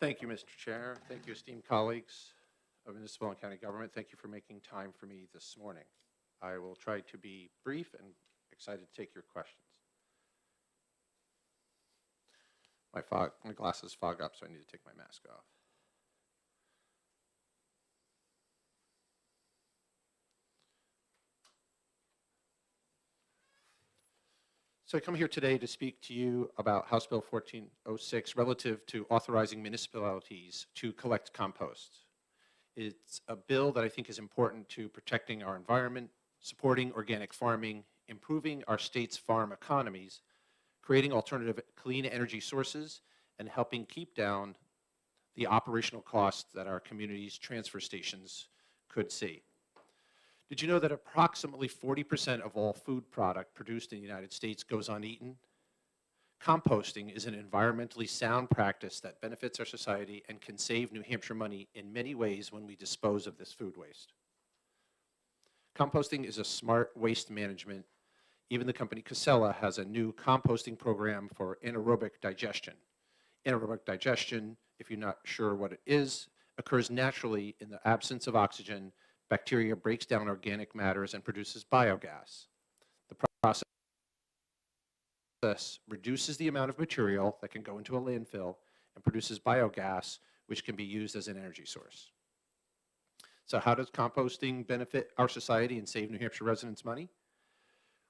Thank you, Mr. Chair. Thank you, esteemed colleagues of municipal and county government. Thank you for making time for me this morning. I will try to be brief and excited to take your questions. My glasses fog up, so I need to take my mask off. So I come here today to speak to you about House Bill 1406 relative to authorizing municipalities to collect compost. It's a bill that I think is important to protecting our environment, supporting organic farming, improving our state's farm economies, creating alternative clean energy sources, and helping keep down the operational costs that our communities' transfer stations could see. Did you know that approximately 40% of all food product produced in the United States goes uneaten? Composting is an environmentally sound practice that benefits our society and can save New Hampshire money in many ways when we dispose of this food waste. Composting is a smart waste management. Even the company Casella has a new composting program for anaerobic digestion. Anaerobic digestion, if you're not sure what it is, occurs naturally in the absence of oxygen. Bacteria breaks down organic matters and produces biogas. The process reduces the amount of material that can go into a landfill and produces biogas, which can be used as an energy source. So how does composting benefit our society and save New Hampshire residents money?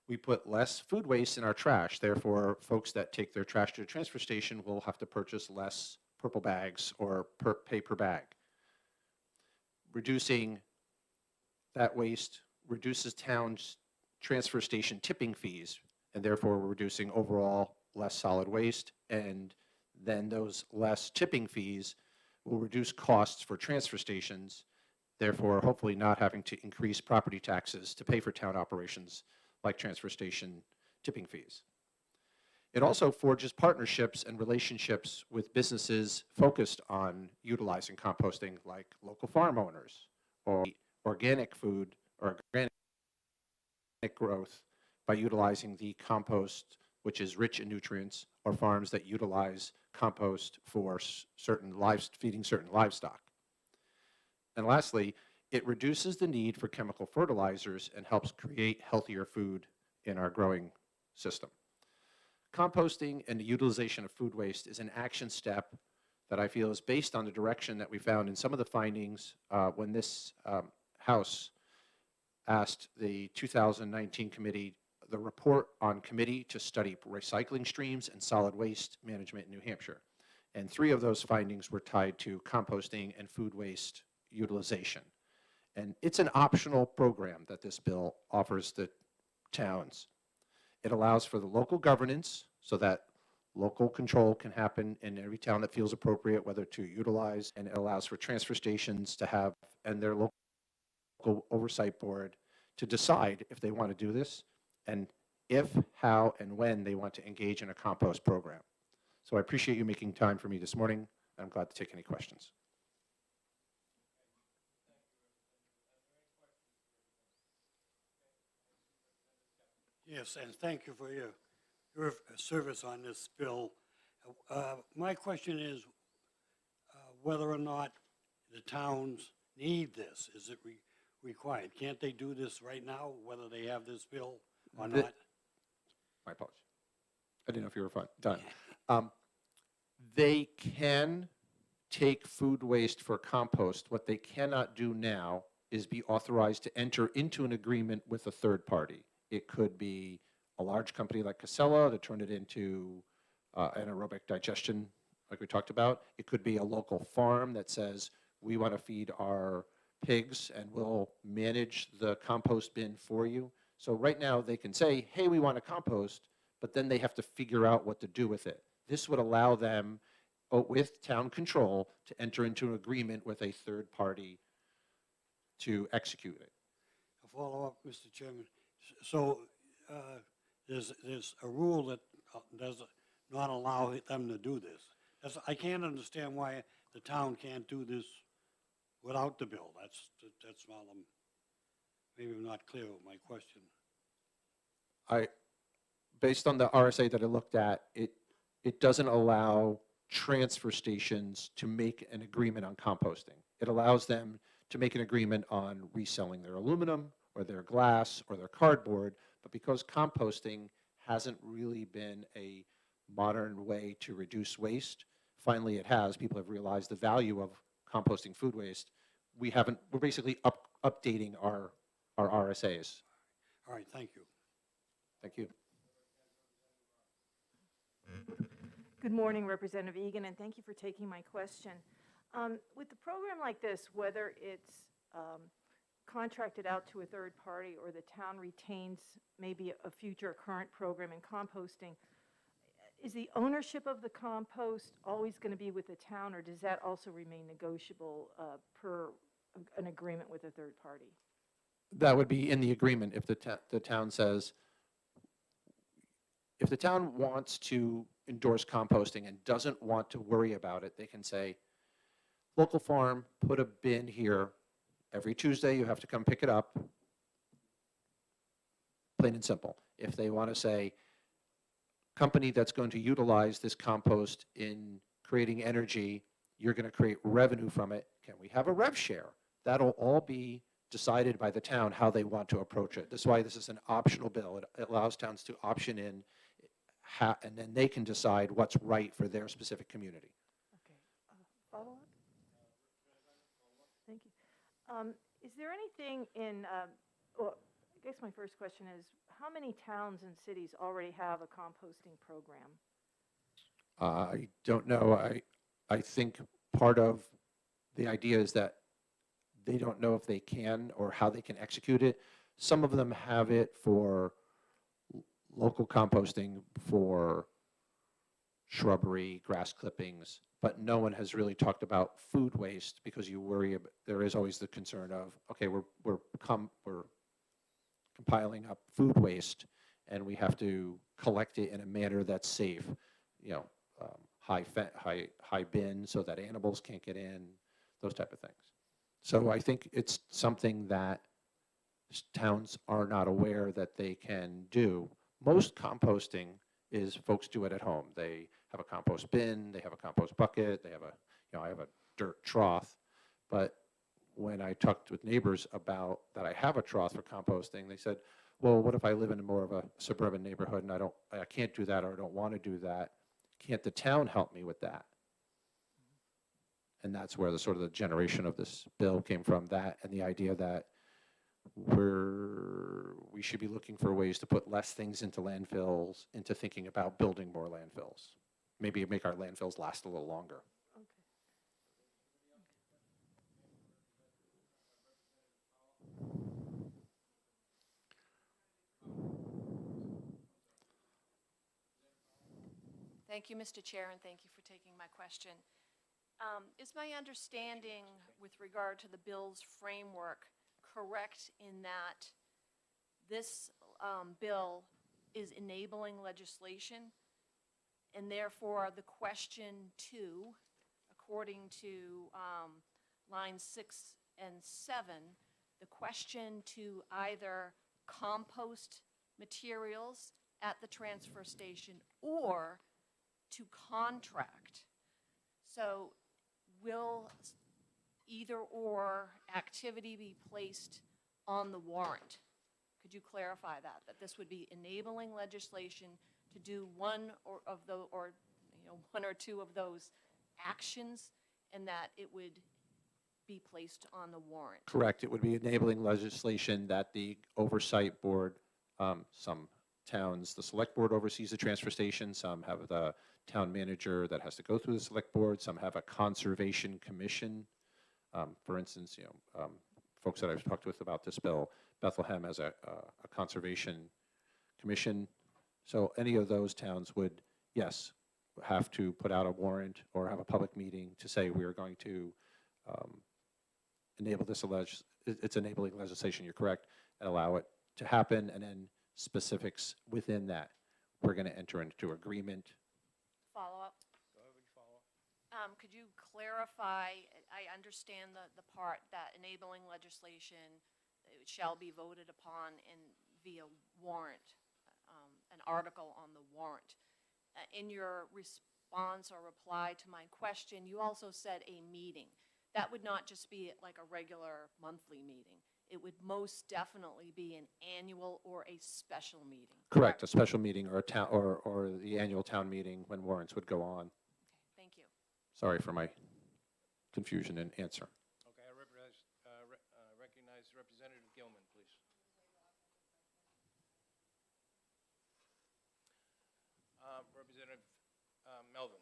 We put less food waste in our trash. Therefore, folks that take their trash to the transfer station will have to purchase less purple bags or pay per bag. Reducing that waste reduces towns' transfer station tipping fees, and therefore we're reducing overall less solid waste, and then those less tipping fees will reduce costs for transfer stations, therefore hopefully not having to increase property taxes to pay for town operations like transfer station tipping fees. It also forges partnerships and relationships with businesses focused on utilizing composting, like local farm owners or organic food or organic growth by utilizing the compost, which is rich in nutrients, or farms that utilize compost for feeding certain livestock. And lastly, it reduces the need for chemical fertilizers and helps create healthier food in our growing system. Composting and the utilization of food waste is an action step that I feel is based on the direction that we found in some of the findings when this House asked the 2019 committee, the report on committee to study recycling streams and solid waste management in New Hampshire. And 3 of those findings were tied to composting and food waste utilization. And it's an optional program that this bill offers the towns. It allows for the local governance so that local control can happen in every town that feels appropriate, whether to utilize, and it allows for transfer stations to have, and their local oversight board to decide if they want to do this, and if, how, and when they want to engage in a compost program. So I appreciate you making time for me this morning. I'm glad to take any questions. Yes, and thank you for your service on this bill. My question is whether or not the towns need this. Is it required? Can't they do this right now, whether they have this bill or not? My apologies. I didn't know if you were done. They can take food waste for compost. What they cannot do now is be authorized to enter into an agreement with a third party. It could be a large company like Casella to turn it into anaerobic digestion, like we talked about. It could be a local farm that says, we want to feed our pigs and we'll manage the compost bin for you. So right now they can say, hey, we want to compost, but then they have to figure out what to do with it. This would allow them, with town control, to enter into an agreement with a third party to execute it. A follow-up, Mr. Chairman. So there's a rule that does not allow them to do this. I can't understand why the town can't do this without the bill. That's all. Maybe I'm not clear with my question. Based on the RSA that I looked at, it doesn't allow transfer stations to make an agreement on composting. It allows them to make an agreement on reselling their aluminum or their glass or their cardboard, but because composting hasn't really been a modern way to reduce waste, finally it has. People have realized the value of composting food waste. We're basically updating our RSAs. All right, thank you. Thank you. Good morning, Representative Egan, and thank you for taking my question. With a program like this, whether it's contracted out to a third party or the town retains maybe a future or current program in composting, is the ownership of the compost always going to be with the town, or does that also remain negotiable per an agreement with a third party? That would be in the agreement if the town says, if the town wants to endorse composting and doesn't want to worry about it, they can say, local farm, put a bin here. Every Tuesday, you have to come pick it up. Plain and simple. If they want to say, company that's going to utilize this compost in creating energy, you're going to create revenue from it, can we have a rev share? That'll all be decided by the town how they want to approach it. That's why this is an optional bill. It allows towns to option in, and then they can decide what's right for their specific community. Okay. Follow-up? Thank you. Is there anything in, well, I guess my first question is, how many towns and cities already have a composting program? I don't know. I think part of the idea is that they don't know if they can or how they can execute it. Some of them have it for local composting for shrubbery, grass clippings, but no one has really talked about food waste because you worry about, there is always the concern of, okay, we're compiling up food waste and we have to collect it in a manner that's safe, high bin so that animals can't get in, those type of things. So I think it's something that towns are not aware that they can do. Most composting is folks do it at home. They have a compost bin, they have a compost bucket, they have I have a dirt trough. But when I talked with neighbors about that I have a trough for composting, they said, well, what if I live in more of a suburban neighborhood and I can't do that or I don't want to do that? Can't the town help me with that? And that's where the sort of the generation of this bill came from, that and the idea that we should be looking for ways to put less things into landfills, into thinking about building more landfills. Maybe make our landfills last a little longer. Okay. Thank you, Mr. Chair, and thank you for taking my question. Is my understanding with regard to the bill's framework correct in that this bill is enabling legislation, and therefore the question 2, according to lines 6 and 7, the question to either compost materials at the transfer station or to contract. So will either or activity be placed on the warrant? Could you clarify that this would be enabling legislation to do one or two of those actions, and that it would be placed on the warrant? Correct. It would be enabling legislation that the oversight board, some towns, the select board oversees the transfer station, some have the town manager that has to go through the select board, some have a conservation commission. For instance, folks that I've talked with about this bill, Bethlehem has a conservation commission. So any of those towns would, yes, have to put out a warrant or have a public meeting to say we are going to enable this, it's enabling legislation, you're correct, and allow it to happen, and then specifics within that. We're going to enter into agreement. Follow-up? Could you clarify, I understand the part that enabling legislation shall be voted upon via warrant, an article on the warrant. In your response or reply to my question, you also said a meeting. That would not just be like a regular monthly meeting. It would most definitely be an annual or a special meeting. Correct, a special meeting or a town, or the annual town meeting when warrants would go on. Okay, thank you. Sorry for my confusion in answer. Okay, I recognize Representative Gilman, please. Representative Melvin.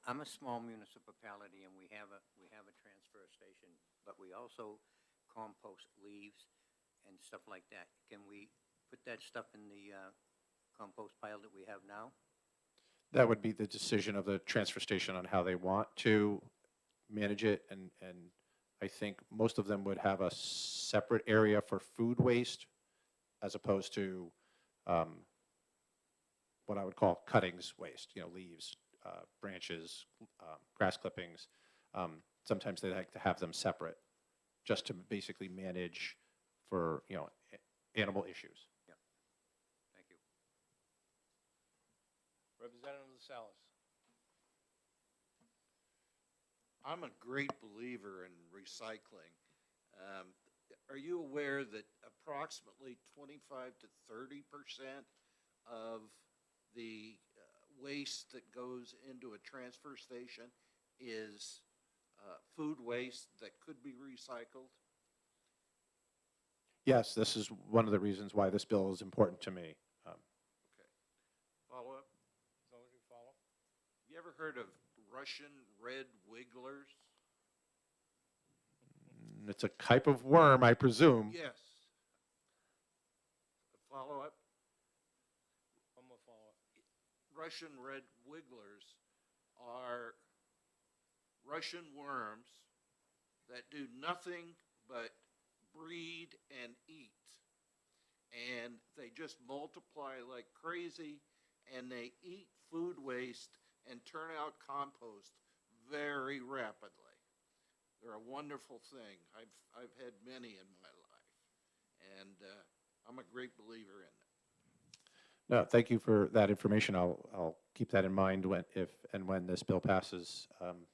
I'm a small municipality, and we have a transfer station, but we also compost leaves and stuff like that. Can we put that stuff in the compost pile that we have now? That would be the decision of the transfer station on how they want to manage it, and I think most of them would have a separate area for food waste as opposed to what I would call cuttings waste, leaves, branches, grass clippings. Sometimes they like to have them separate just to basically manage for, animal issues. Yeah. Thank you. Representative Salas. I'm a great believer in recycling. Are you aware that approximately 25 to 30% of the waste that goes into a transfer station is food waste that could be recycled? Yes, this is one of the reasons why this bill is important to me. Okay. Follow up? Those who follow. You ever heard of Russian red wigglers? It's a type of worm, I presume. Yes. Follow up? One more follow-up. Russian red wigglers are Russian worms that do nothing but breed and eat. And they just multiply like crazy, and they eat food waste and turn out compost very rapidly. They're a wonderful thing. I've had many in my life, and I'm a great believer in it. No, thank you for that information. I'll keep that in mind when this bill passes,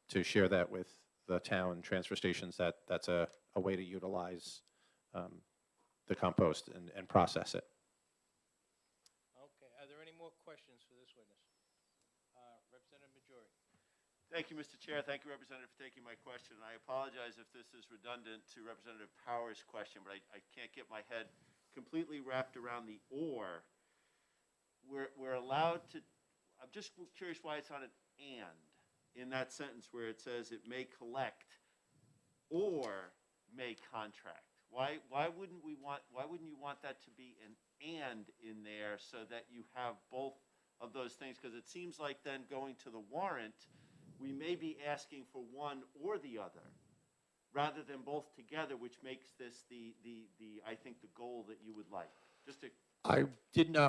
to share that with the town transfer stations. That's a way to utilize the compost and process it. Okay, are there any more questions for this witness? Representative Majori. Thank you, Mr. Chair. Thank you, Representative, for taking my question. I apologize if this is redundant to Representative Power's question, but I can't get my head completely wrapped around the or. We're allowed to, I'm just curious why it's on an and in that sentence where it says it may collect or may contract. Why wouldn't you want that to be an and in there so that you have both of those things? Because it seems like then going to the warrant, we may be asking for one or the other rather than both together, which makes this I think the goal that you would like. Just to I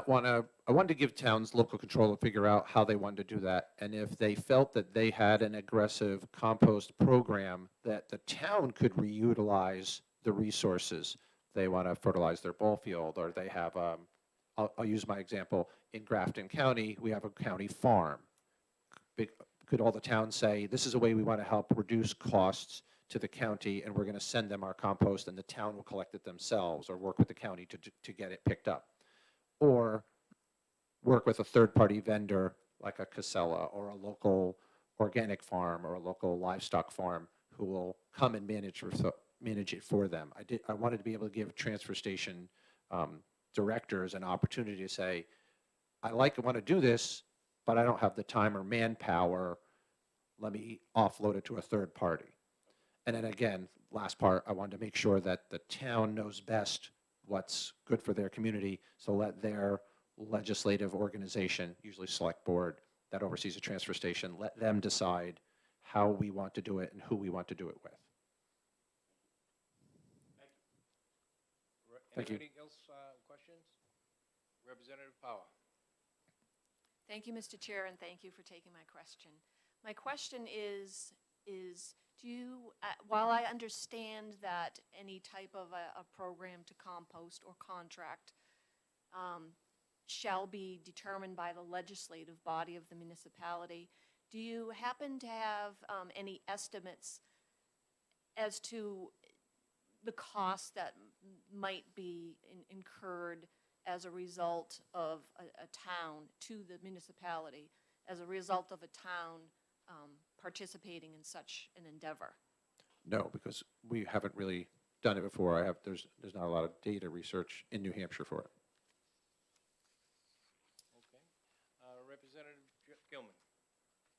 wanted to give towns local control to figure out how they wanted to do that. And if they felt that they had an aggressive compost program that the town could reutilize the resources, they want to fertilize their ball field, or they have, I'll use my example, in Grafton County, we have a county farm. Could all the towns say, this is a way we want to help reduce costs to the county, and we're going to send them our compost, and the town will collect it themselves, or work with the county to get it picked up? Or work with a third-party vendor like a Casella or a local organic farm or a local livestock farm who will come and manage it for them. I wanted to be able to give transfer station directors an opportunity to say, I want to do this, but I don't have the time or manpower. Let me offload it to a third party. And then again, last part, I wanted to make sure that the town knows best what's good for their community, so let their legislative organization, usually select board, that oversees a transfer station, let them decide how we want to do it and who we want to do it with. Thank you. Anybody else questions? Representative Power. Thank you, Mr. Chair, and thank you for taking my question. My question is do you, while I understand that any type of a program to compost or contract shall be determined by the legislative body of the municipality. Do you happen to have any estimates as to the costs that might be incurred as a result of a town to the municipality, as a result of a town participating in such an endeavor? No, because we haven't really done it before. There's not a lot of data research in New Hampshire for it. Okay. Representative Gilman.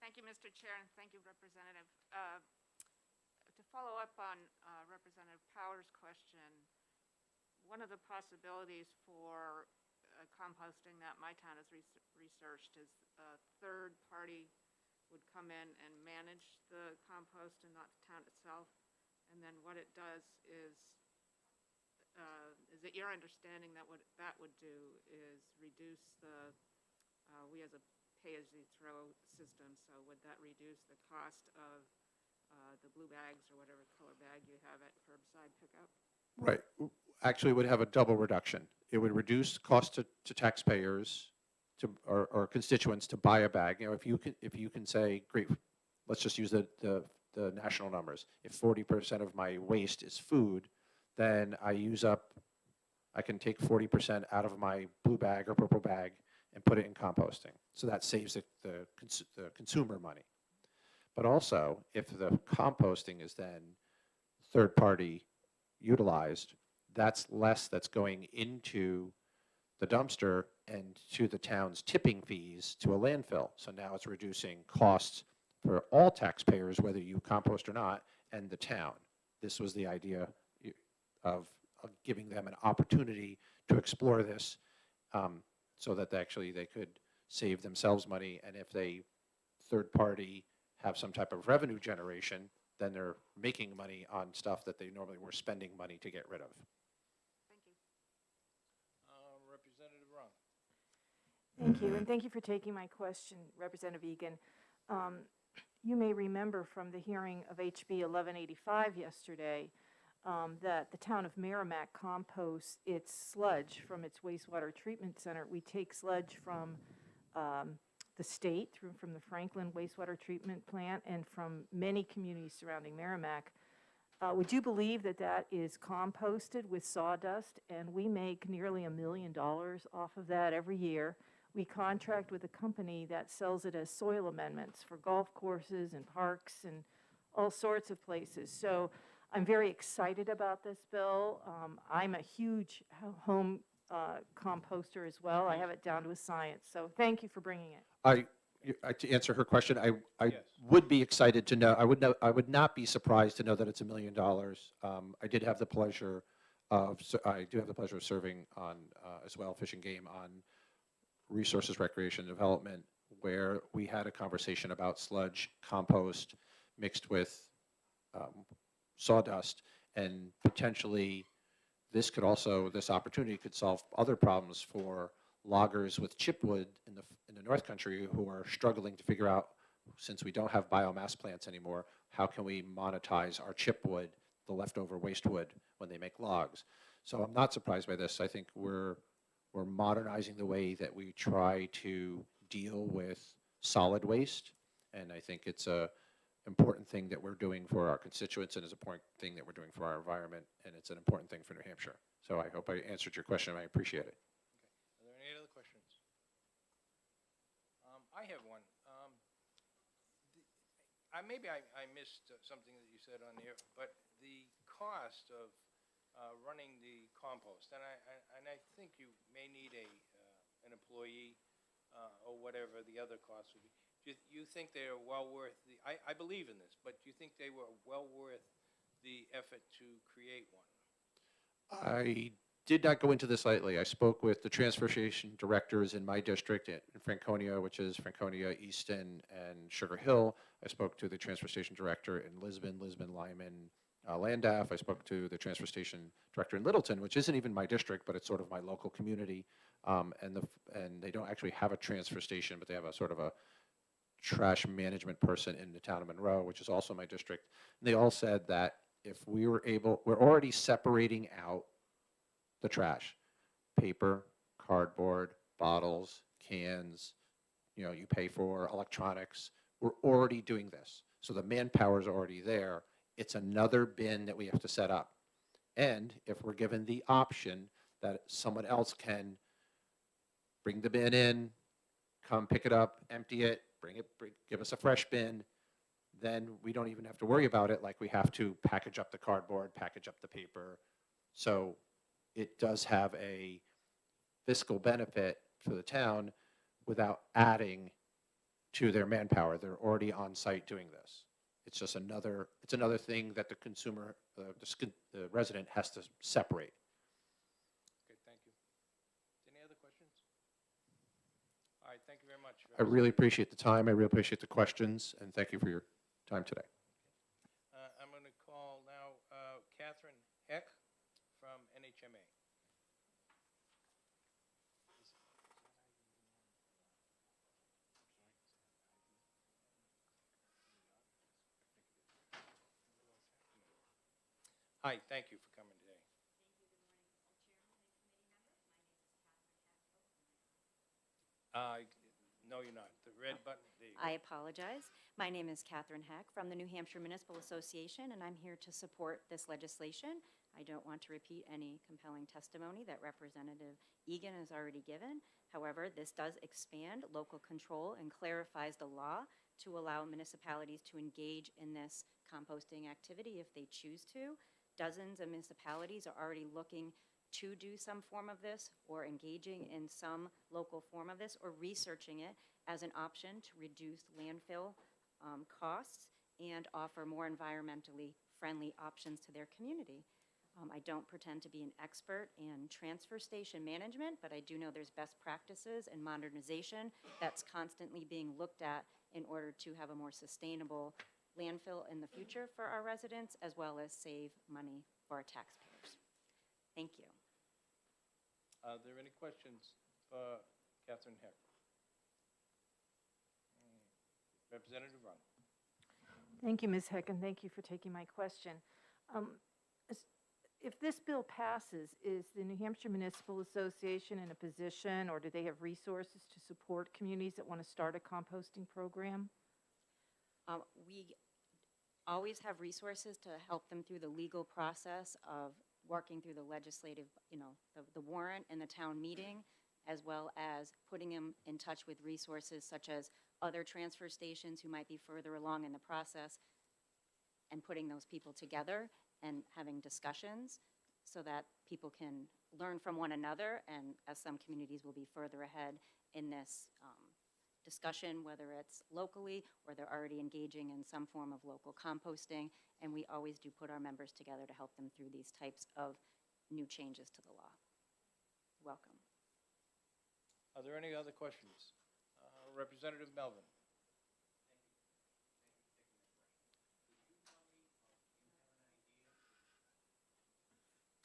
Thank you, Mr. Chair, and thank you, Representative. To follow up on Representative Power's question, one of the possibilities for composting that my town has researched is a third party would come in and manage the compost and not the town itself. And then what it does is it your understanding that what that would do is reduce the, we as a pay-as-you-throw system, so would that reduce the cost of the blue bags or whatever color bag you have at curbside pickup? Right. Actually, it would have a double reduction. It would reduce cost to taxpayers or constituents to buy a bag. You know, if you can say, great, let's just use the national numbers. If 40% of my waste is food, then I can take 40% out of my blue bag or purple bag and put it in composting. So that saves the consumer money. But also, if the composting is then third-party utilized, that's less that's going into the dumpster and to the town's tipping fees to a landfill. So now it's reducing costs for all taxpayers, whether you compost or not, and the town. This was the idea of giving them an opportunity to explore this so that they could save themselves money. And if they third party have some type of revenue generation, then they're making money on stuff that they normally were spending money to get rid of. Thank you. Representative Rung. Thank you, and thank you for taking my question, Representative Egan. You may remember from the hearing of HB 1185 yesterday that the town of Merrimack composts its sludge from its wastewater treatment center. We take sludge from the state, from the Franklin wastewater treatment plant, and from many communities surrounding Merrimack. Would you believe that that is composted with sawdust, and we make nearly $1 million off of that every year? We contract with a company that sells it as soil amendments for golf courses and parks and all sorts of places. So I'm very excited about this bill. I'm a huge home composter as well. I have it down to a science. So thank you for bringing it. To answer her question, I Yes. would be excited to know. I would not be surprised to know that it's $1 million. I do have the pleasure of serving on as well, Fish and Game, on Resources, Recreation, and Development, where we had a conversation about sludge compost mixed with sawdust, and potentially this opportunity could solve other problems for loggers with chipwood in the North Country who are struggling to figure out, since we don't have biomass plants anymore, how can we monetize our chipwood, the leftover waste wood, when they make logs. So I'm not surprised by this. I think we're modernizing the way that we try to deal with solid waste, and I think it's a important thing that we're doing for our constituents, and it's an important thing that we're doing for our environment, and it's an important thing for New Hampshire. So I hope I answered your question, and I appreciate it. Are there any other questions? I have one. Maybe I missed something that you said on there, but the cost of running the compost, and I think you may need an employee or whatever the other costs would be. Do you think they are well worth I believe in this, but do you think they were well worth the effort to create one? I did not go into this lightly. I spoke with the transfer station directors in my district in Franconia, which is Franconia, Easton, and Sugar Hill. I spoke to the transfer station director in Lisbon, Lyman, Landaff. I spoke to the transfer station director in Littleton, which isn't even my district, but it's sort of my local community. And they don't actually have a transfer station, but they have a sort of a trash management person in the town of Monroe, which is also my district. And they all said that if we were able, we're already separating out the trash, paper, cardboard, bottles, cans, you pay for electronics. We're already doing this. So the manpower is already there. It's another bin that we have to set up. And if we're given the option that someone else can bring the bin in, come pick it up, empty it, give us a fresh bin, then we don't even have to worry about it like we have to package up the cardboard, package up the paper. So it does have a fiscal benefit for the town without adding to their manpower. They're already on site doing this. It's just another thing that the consumer, the resident has to separate. Okay, thank you. Any other questions? All right, thank you very much. I really appreciate the time. I really appreciate the questions, and thank you for your time today. I'm going to call now Catherine Heck from NHMA. Hi, thank you for coming today. No, you're not. The red button. There you go. I apologize. My name is Catherine Heck from the New Hampshire Municipal Association, and I'm here to support this legislation. I don't want to repeat any compelling testimony that Representative Egan has already given. However, this does expand local control and clarifies the law to allow municipalities to engage in this composting activity if they choose to. Dozens of municipalities are already looking to do some form of this or engaging in some local form of this or researching it as an option to reduce landfill costs and offer more environmentally friendly options to their community. I don't pretend to be an expert in transfer station management, but I do know there's best practices and modernization that's constantly being looked at in order to have a more sustainable landfill in the future for our residents, as well as save money for our taxpayers. Thank you. Are there any questions for Catherine Heck? Representative Rung. Thank you, Ms. Heck, and thank you for taking my question. If this bill passes, is the New Hampshire Municipal Association in a position, or do they have resources to support communities that want to start a composting program? We always have resources to help them through the legal process of working through the legislative, the warrant and the town meeting, as well as putting them in touch with resources such as other transfer stations who might be further along in the process, and putting those people together and having discussions so that people can learn from one another, and as some communities will be further ahead in this discussion, whether it's locally or they're already engaging in some form of local composting, and we always do put our members together to help them through these types of new changes to the law. Welcome. Are there any other questions? Representative Melvin.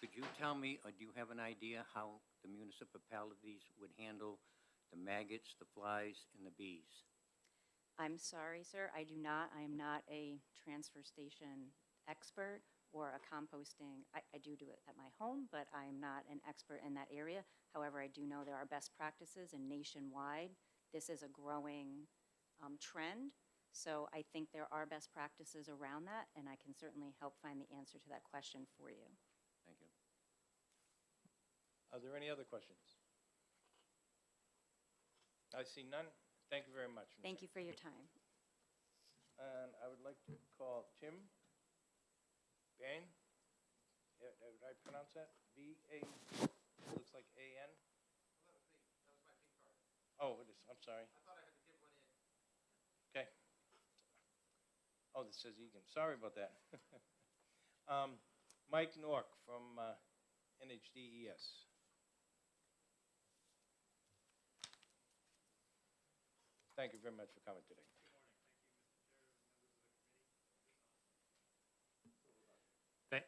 Could you tell me, or do you have an idea how the municipalities would handle the maggots, the flies, and the bees? I'm sorry, sir, I do not. I am not a transfer station expert or a composting. I do it at my home, but I am not an expert in that area. However, I do know there are best practices, and nationwide, this is a growing trend. So I think there are best practices around that, and I can certainly help find the answer to that question for you. Thank you. Are there any other questions? I see none. Thank you very much. Ms. Thank Heck. you for your time. And I would like to call Tim Bain. Did I pronounce that? B-A, looks like A-N? That was me. That was my pink card. Oh, it is. I'm sorry. I thought I had to give one in. Okay. Oh, this says Egan. Sorry about that. Mike Nork from NHDES. Thank you very much for coming today.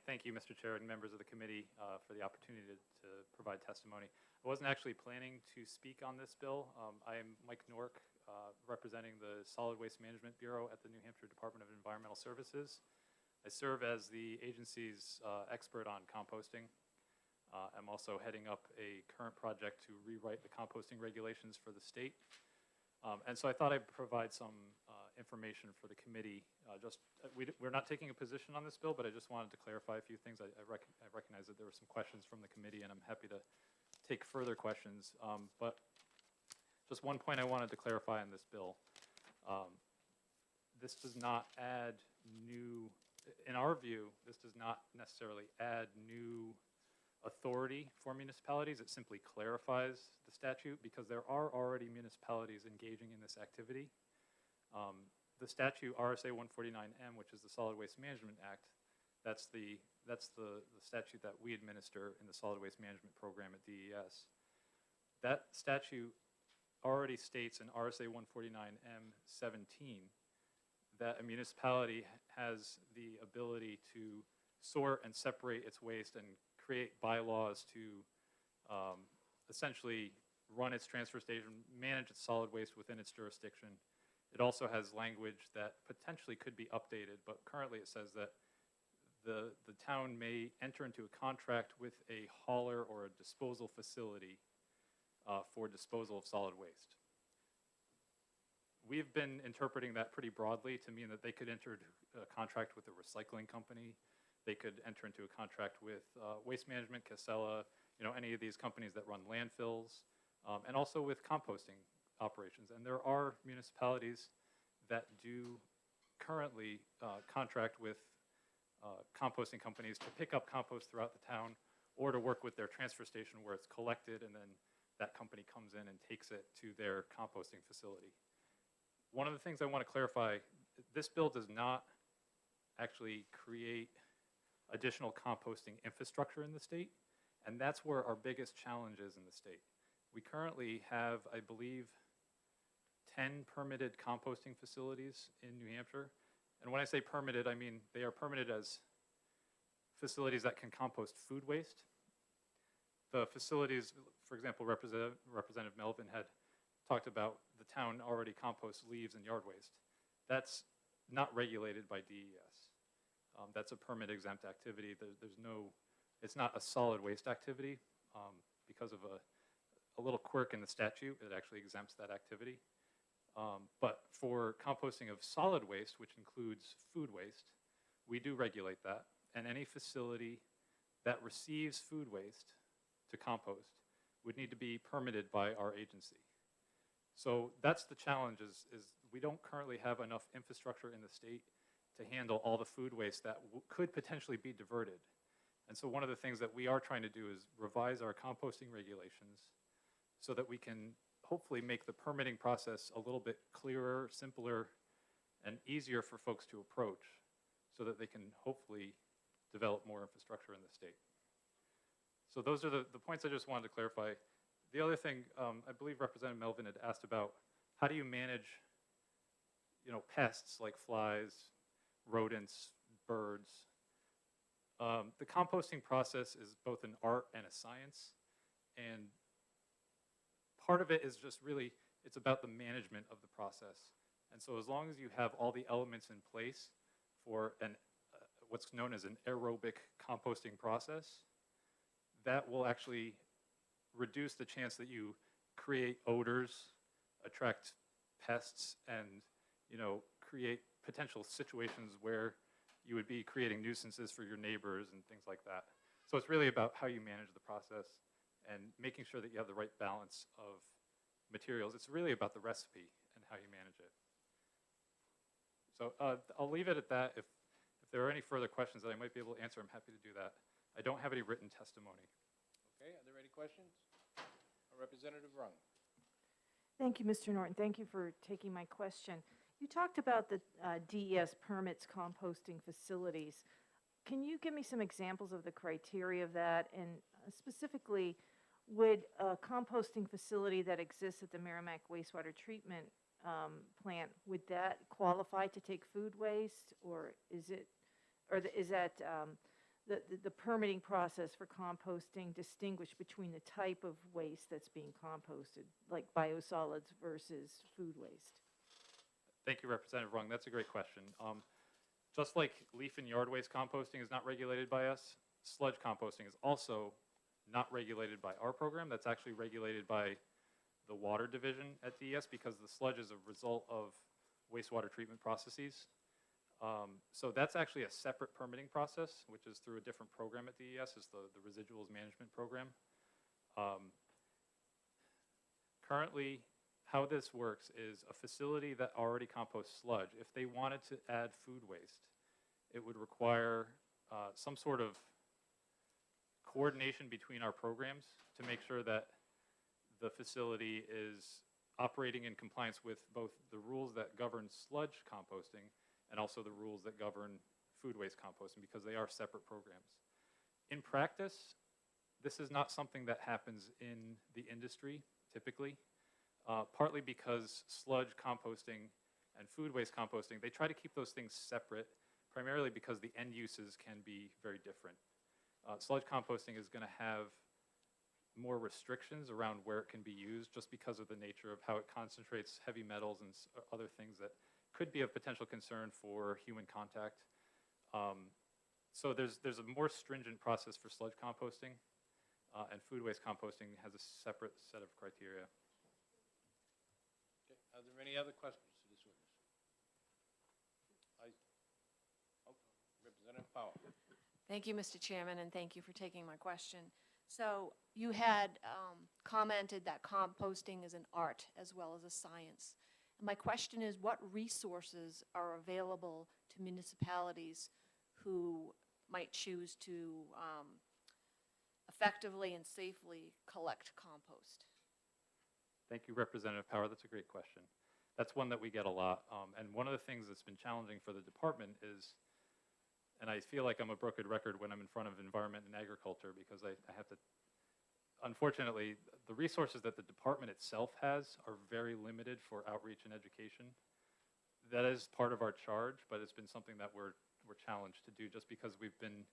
Thank you, Mr. Chair, and members of the committee for the opportunity to provide testimony. I wasn't actually planning to speak on this bill. I am Mike Nork, representing the Solid Waste Management Bureau at the New Hampshire Department of Environmental Services. I serve as the agency's expert on composting. I'm also heading up a current project to rewrite the composting regulations for the state. And so I thought I'd provide some information for the committee. We're not taking a position on this bill, but I just wanted to clarify a few things. I recognize that there were some questions from the committee, and I'm happy to take further questions. But just one point I wanted to clarify on this bill. This does not add new, in our view, this does not necessarily add new authority for municipalities. It simply clarifies the statute because there are already municipalities engaging in this activity. The statute RSA 149M, which is the Solid Waste Management Act, that's the statute that we administer in the Solid Waste Management Program at DES. That statute already states in RSA 149M17 that a municipality has the ability to sort and separate its waste and create bylaws to essentially run its transfer station, manage its solid waste within its jurisdiction. It also has language that potentially could be updated, but currently it says that the town may enter into a contract with a hauler or a disposal facility for disposal of solid waste. We've been interpreting that pretty broadly to mean that they could enter a contract with a recycling company. They could enter into a contract with Waste Management, Casella, any of these companies that run landfills, and also with composting operations. And there are municipalities that do currently contract with composting companies to pick up compost throughout the town or to work with their transfer station where it's collected and then that company comes in and takes it to their composting facility. One of the things I want to clarify, this bill does not actually create additional composting infrastructure in the state, and that's where our biggest challenge is in the state. We currently have, I believe, 10 permitted composting facilities in New Hampshire. And when I say permitted, I mean they are permitted as facilities that can compost food waste. The facilities, for example, Representative Melvin had talked about the town already composts leaves and yard waste. That's not regulated by DES. That's a permit exempt activity. It's not a solid waste activity because of a little quirk in the statute. It actually exempts that activity. But for composting of solid waste, which includes food waste, we do regulate that. And any facility that receives food waste to compost would need to be permitted by our agency. So that's the challenge is we don't currently have enough infrastructure in the state to handle all the food waste that could potentially be diverted. And so one of the things that we are trying to do is revise our composting regulations so that we can hopefully make the permitting process a little bit clearer, simpler, and easier for folks to approach so that they can hopefully develop more infrastructure in the state. So those are the points I just wanted to clarify. The other thing, I believe Representative Melvin had asked about, how do you manage pests like flies, rodents, birds? The composting process is both an art and a science, and part of it is just really, it's about the management of the process. And so as long as you have all the elements in place for what's known as an aerobic composting process, that will actually reduce the chance that you create odors, attract pests, and create potential situations where you would be creating nuisances for your neighbors and things like that. So it's really about how you manage the process and making sure that you have the right balance of materials. It's really about the recipe and how you manage it. So I'll leave it at that. If there are any further questions that I might be able to answer, I'm happy to do that. I don't have any written testimony. Okay, are there any questions? Representative Rung. Thank you, Mr. Norton. Thank you for taking my question. You talked about the DES permits composting facilities. Can you give me some examples of the criteria of that? And specifically, would a composting facility that exists at the Merrimack wastewater treatment plant, would that qualify to take food waste, or is that the permitting process for composting distinguished between the type of waste that's being composted, like biosolids versus food waste? Thank you, Representative Rung. That's a great question. Just like leaf and yard waste composting is not regulated by us, sludge composting is also not regulated by our program. That's actually regulated by the water division at DES because the sludge is a result of wastewater treatment processes. So that's actually a separate permitting process, which is through a different program at DES, is the residuals management program. Currently, how this works is a facility that already composts sludge, if they wanted to add food waste, it would require some sort of coordination between our programs to make sure that the facility is operating in compliance with both the rules that govern sludge composting and also the rules that govern food waste composting, because they are separate programs. In practice, this is not something that happens in the industry typically, partly because sludge composting and food waste composting, they try to keep those things separate, primarily because the end uses can be very different. Sludge composting is going to have more restrictions around where it can be used just because of the nature of how it concentrates heavy metals and other things that could be of potential concern for human contact. So there's a more stringent process for sludge composting, and food waste composting has a separate set of criteria. Okay, are there any other questions to this witness? Representative Power. Thank you, Mr. Chairman, and thank you for taking my question. So you had commented that composting is an art as well as a science. And my question is, what resources are available to municipalities who might choose to effectively and safely collect compost? Thank you, Representative Power. That's a great question. That's one that we get a lot. And one of the things that's been challenging for the department is, and I feel like I'm a broken record when I'm in front of Environment and Agriculture, because I have to, unfortunately, the resources that the department itself has are very limited for outreach and education. That is part of our charge, but it's been something that we're challenged to do just because we've been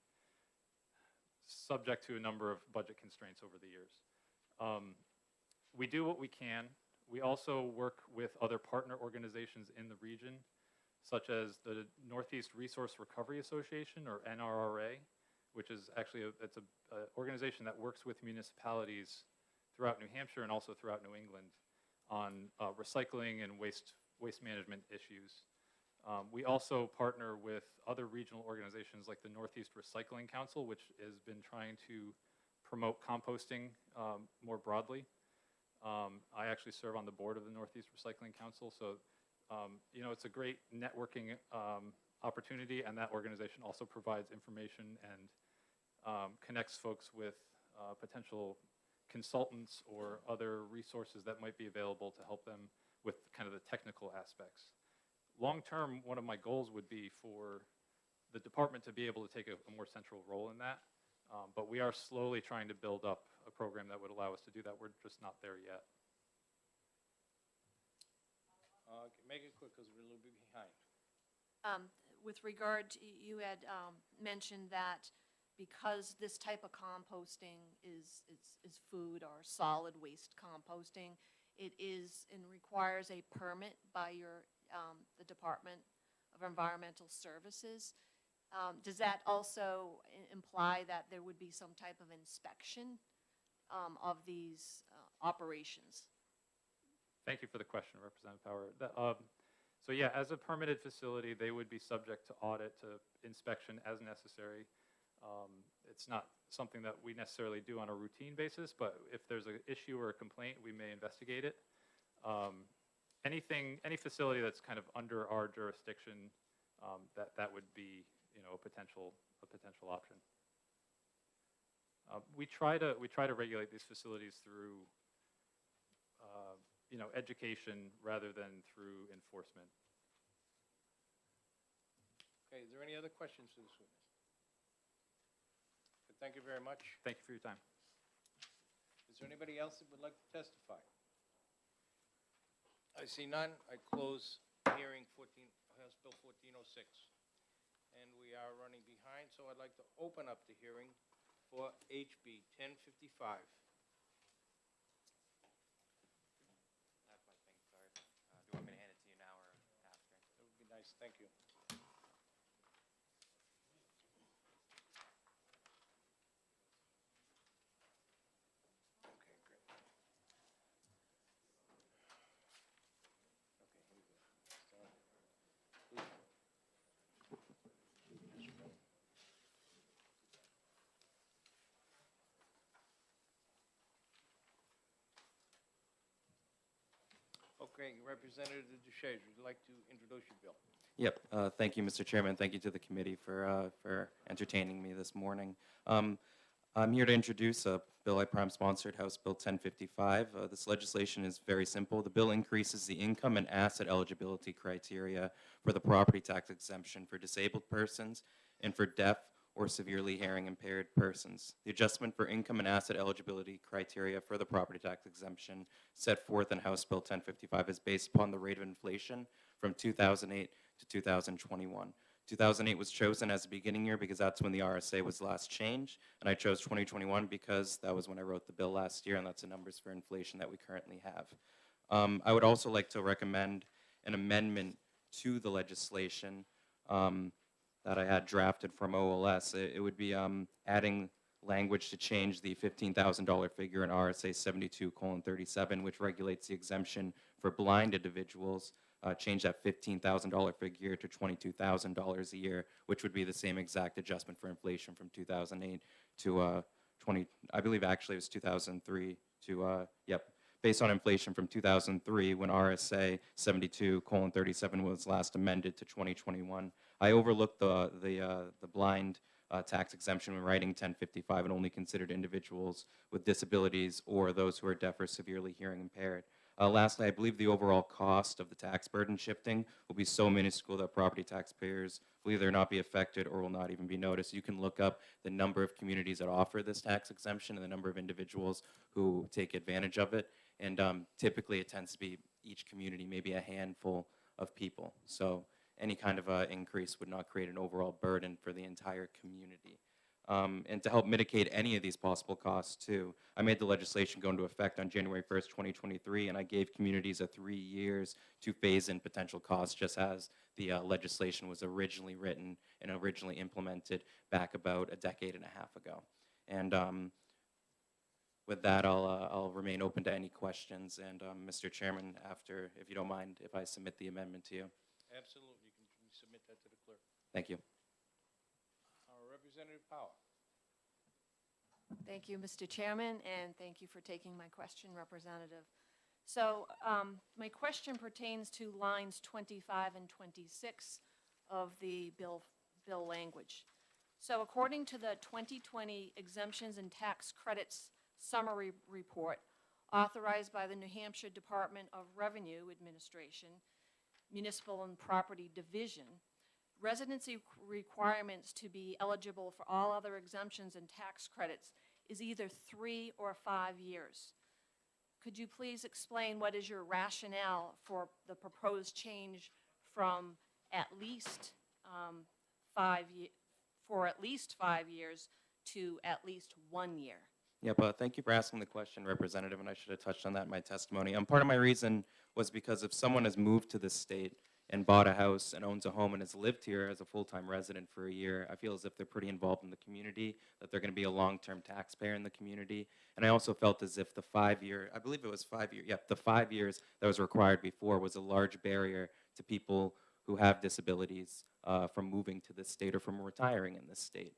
subject to a number of budget constraints over the years. We do what we can. We also work with other partner organizations in the region, such as the Northeast Resource Recovery Association, or NRRA, which is actually it's an organization that works with municipalities throughout New Hampshire and also throughout New England on recycling and waste management issues. We also partner with other regional organizations like the Northeast Recycling Council, which has been trying to promote composting more broadly. I actually serve on the board of the Northeast Recycling Council, so it's a great networking opportunity, and that organization also provides information and connects folks with potential consultants or other resources that might be available to help them with kind of the technical aspects. Long term, one of my goals would be for the department to be able to take a more central role in that, but we are slowly trying to build up a program that would allow us to do that. We're just not there yet. Make it quick because we're a little bit behind. With regard to, you had mentioned that because this type of composting is food or solid waste composting, it is and requires a permit by the Department of Environmental Services. Does that also imply that there would be some type of inspection of these operations? Thank you for the question, Representative Power. So yeah, as a permitted facility, they would be subject to audit, to inspection as necessary. It's not something that we necessarily do on a routine basis, but if there's an issue or a complaint, we may investigate it. Any facility that's kind of under our jurisdiction, that would be, a potential option. We try to regulate these facilities through education rather than through enforcement. Okay, is there any other questions to this witness? Thank you very much. Thank you for your time. Is there anybody else that would like to testify? I see none. I close hearing House Bill 1406. And we are running behind, so I'd like to open up the hearing for HB 1055. I have my thing, sorry. Do you want me to hand it to you now or after? That would be nice, thank you. Okay, Representative DeShazer, would you like to introduce your bill? Yep, thank you, Mr. Chairman. Thank you to the committee for entertaining me this morning. I'm here to introduce a bill I prime sponsored, House Bill 1055. This legislation is very simple. The bill increases the income and asset eligibility criteria for the property tax exemption for disabled persons and for deaf or severely hearing impaired persons. The adjustment for income and asset eligibility criteria for the property tax exemption set forth in House Bill 1055 is based upon the rate of inflation from 2008 to 2021. 2008 was chosen as the beginning year because that's when the RSA was last changed, and I chose 2021 because that was when I wrote the bill last year, and that's the numbers for inflation that we currently have. I would also like to recommend an amendment to the legislation that I had drafted from OLS. It would be adding language to change the $15,000 figure in RSA 72:37, which regulates the exemption for blind individuals. Change that $15,000 figure to $22,000 a year, which would be the same exact adjustment for inflation from 2008 to 20. I believe actually it was 2003 to based on inflation from 2003 when RSA 72:37 was last amended to 2021. I overlooked the blind tax exemption when writing 1055 and only considered individuals with disabilities or those who are deaf or severely hearing impaired. Lastly, I believe the overall cost of the tax burden shifting will be so minuscule that property taxpayers will either not be affected or will not even be noticed. You can look up the number of communities that offer this tax exemption and the number of individuals who take advantage of it. And typically it tends to be each community, maybe a handful of people. So any kind of increase would not create an overall burden for the entire community. And to help mitigate any of these possible costs too, I made the legislation go into effect on January 1st, 2023, and I gave communities 3 years to phase in potential costs, just as the legislation was originally written and originally implemented back about a decade and a half ago. And with that, I'll remain open to any questions. And Mr. Chairman, after, if you don't mind, if I submit the amendment to you. Absolutely, you can submit that to the clerk. Thank you. Representative Power. Thank you, Mr. Chairman, and thank you for taking my question, Representative. So my question pertains to lines 25 and 26 of the bill language. So according to the 2020 Exemptions and Tax Credits Summary Report, authorized by the New Hampshire Department of Revenue Administration, Municipal and Property Division, residency requirements to be eligible for all other exemptions and tax credits is either 3 or 5 years. Could you please explain what is your rationale for the proposed change from at least 5 years to at least 1 year? Yeah, but thank you for asking the question, Representative, and I should have touched on that in my testimony. Part of my reason was because if someone has moved to this state and bought a house and owns a home and has lived here as a full-time resident for a year, I feel as if they're pretty involved in the community, that they're going to be a long-term taxpayer in the community. And I also felt as if the 5 year, I believe it was 5 years, the 5 years that was required before was a large barrier to people who have disabilities from moving to this state or from retiring in this state.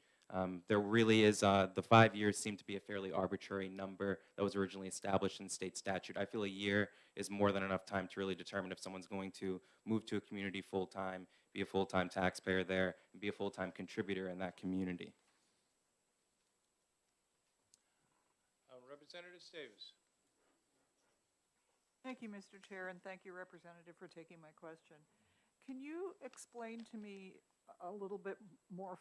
There really is, the 5 years seemed to be a fairly arbitrary number that was originally established in state statute. I feel a year is more than enough time to really determine if someone's going to move to a community full-time, be a full-time taxpayer there, and be a full-time contributor in that community. Representative Davis. Thank you, Mr. Chair, and thank you, Representative, for taking my question. Can you explain to me a little bit more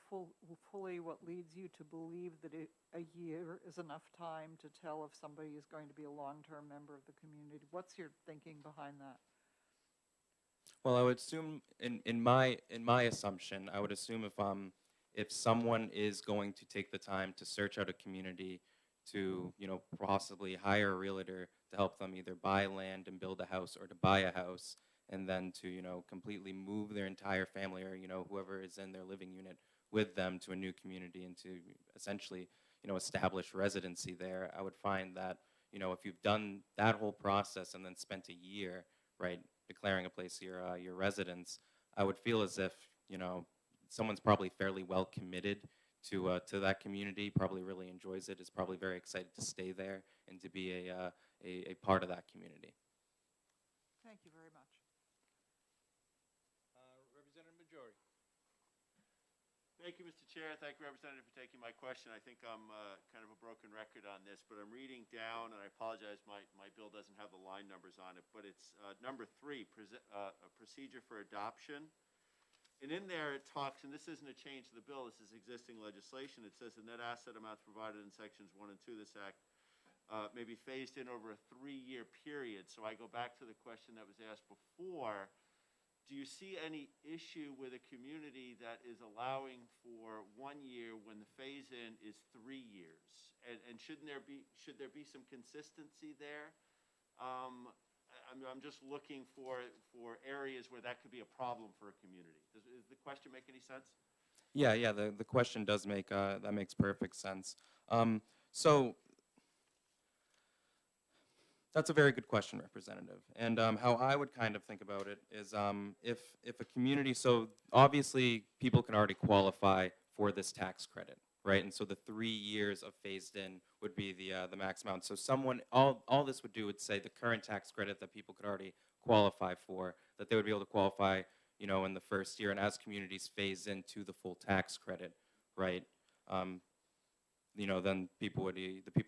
fully what leads you to believe that a year is enough time to tell if somebody is going to be a long-term member of the community? What's your thinking behind that? Well, I would assume, in my assumption, I would assume if someone is going to take the time to search out a community, to possibly hire a realtor to help them either buy land and build a house, or to buy a house and then to completely move their entire family or whoever is in their living unit with them to a new community and to essentially establish residency there, I would find that if you've done that whole process and then spent a year declaring a place your residence, I would feel as if someone's probably fairly well committed to that community, probably really enjoys it, is probably very excited to stay there and to be a part of that community. Thank you very much. Representative Majority. Thank you, Mr. Chair. Thank you, Representative, for taking my question. I think I'm kind of a broken record on this, but I'm reading down, and I apologize, my bill doesn't have the line numbers on it, but it's number 3, a procedure for adoption. And in there, it talks, and this isn't a change to the bill, this is existing legislation. It says the net asset amounts provided in sections 1 and 2 of this act may be phased in over a 3-year period. So I go back to the question that was asked before. Do you see any issue with a community that is allowing for 1 year when the phase-in is 3 years? And should there be some consistency there? I'm just looking for areas where that could be a problem for a community. Does the question make any sense? Yeah, the question does make, that makes perfect sense. So that's a very good question, Representative. And how I would kind of think about it is if a community, so obviously people can already qualify for this tax credit, right? And so the 3 years of phased in would be the max amount. So all this would do would say the current tax credit that people could already qualify for, that they would be able to qualify, you know, in the first year. And as communities phase into the full tax credit, right? You know, then the people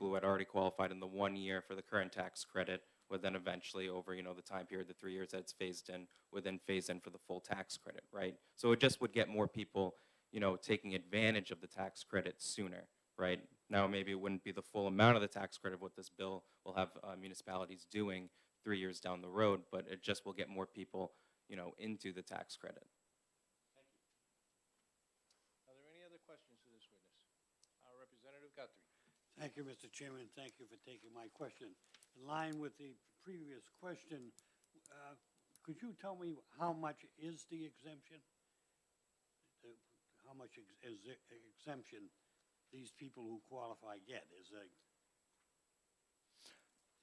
who had already qualified in the 1 year for the current tax credit would then eventually, over, you know, the time period, the 3 years that it's phased in, would then phase in for the full tax credit, right? So it just would get more people, you know, taking advantage of the tax credit sooner, right? Now, maybe it wouldn't be the full amount of the tax credit, what this bill will have municipalities doing 3 years down the road, but it just will get more people, you know, into the tax credit. Are there any other questions to this witness? Representative Guthrie. Thank you, Mr. Chairman. Thank you for taking my question. In line with the previous question, could you tell me how much is the exemption? How much exemption these people who qualify get?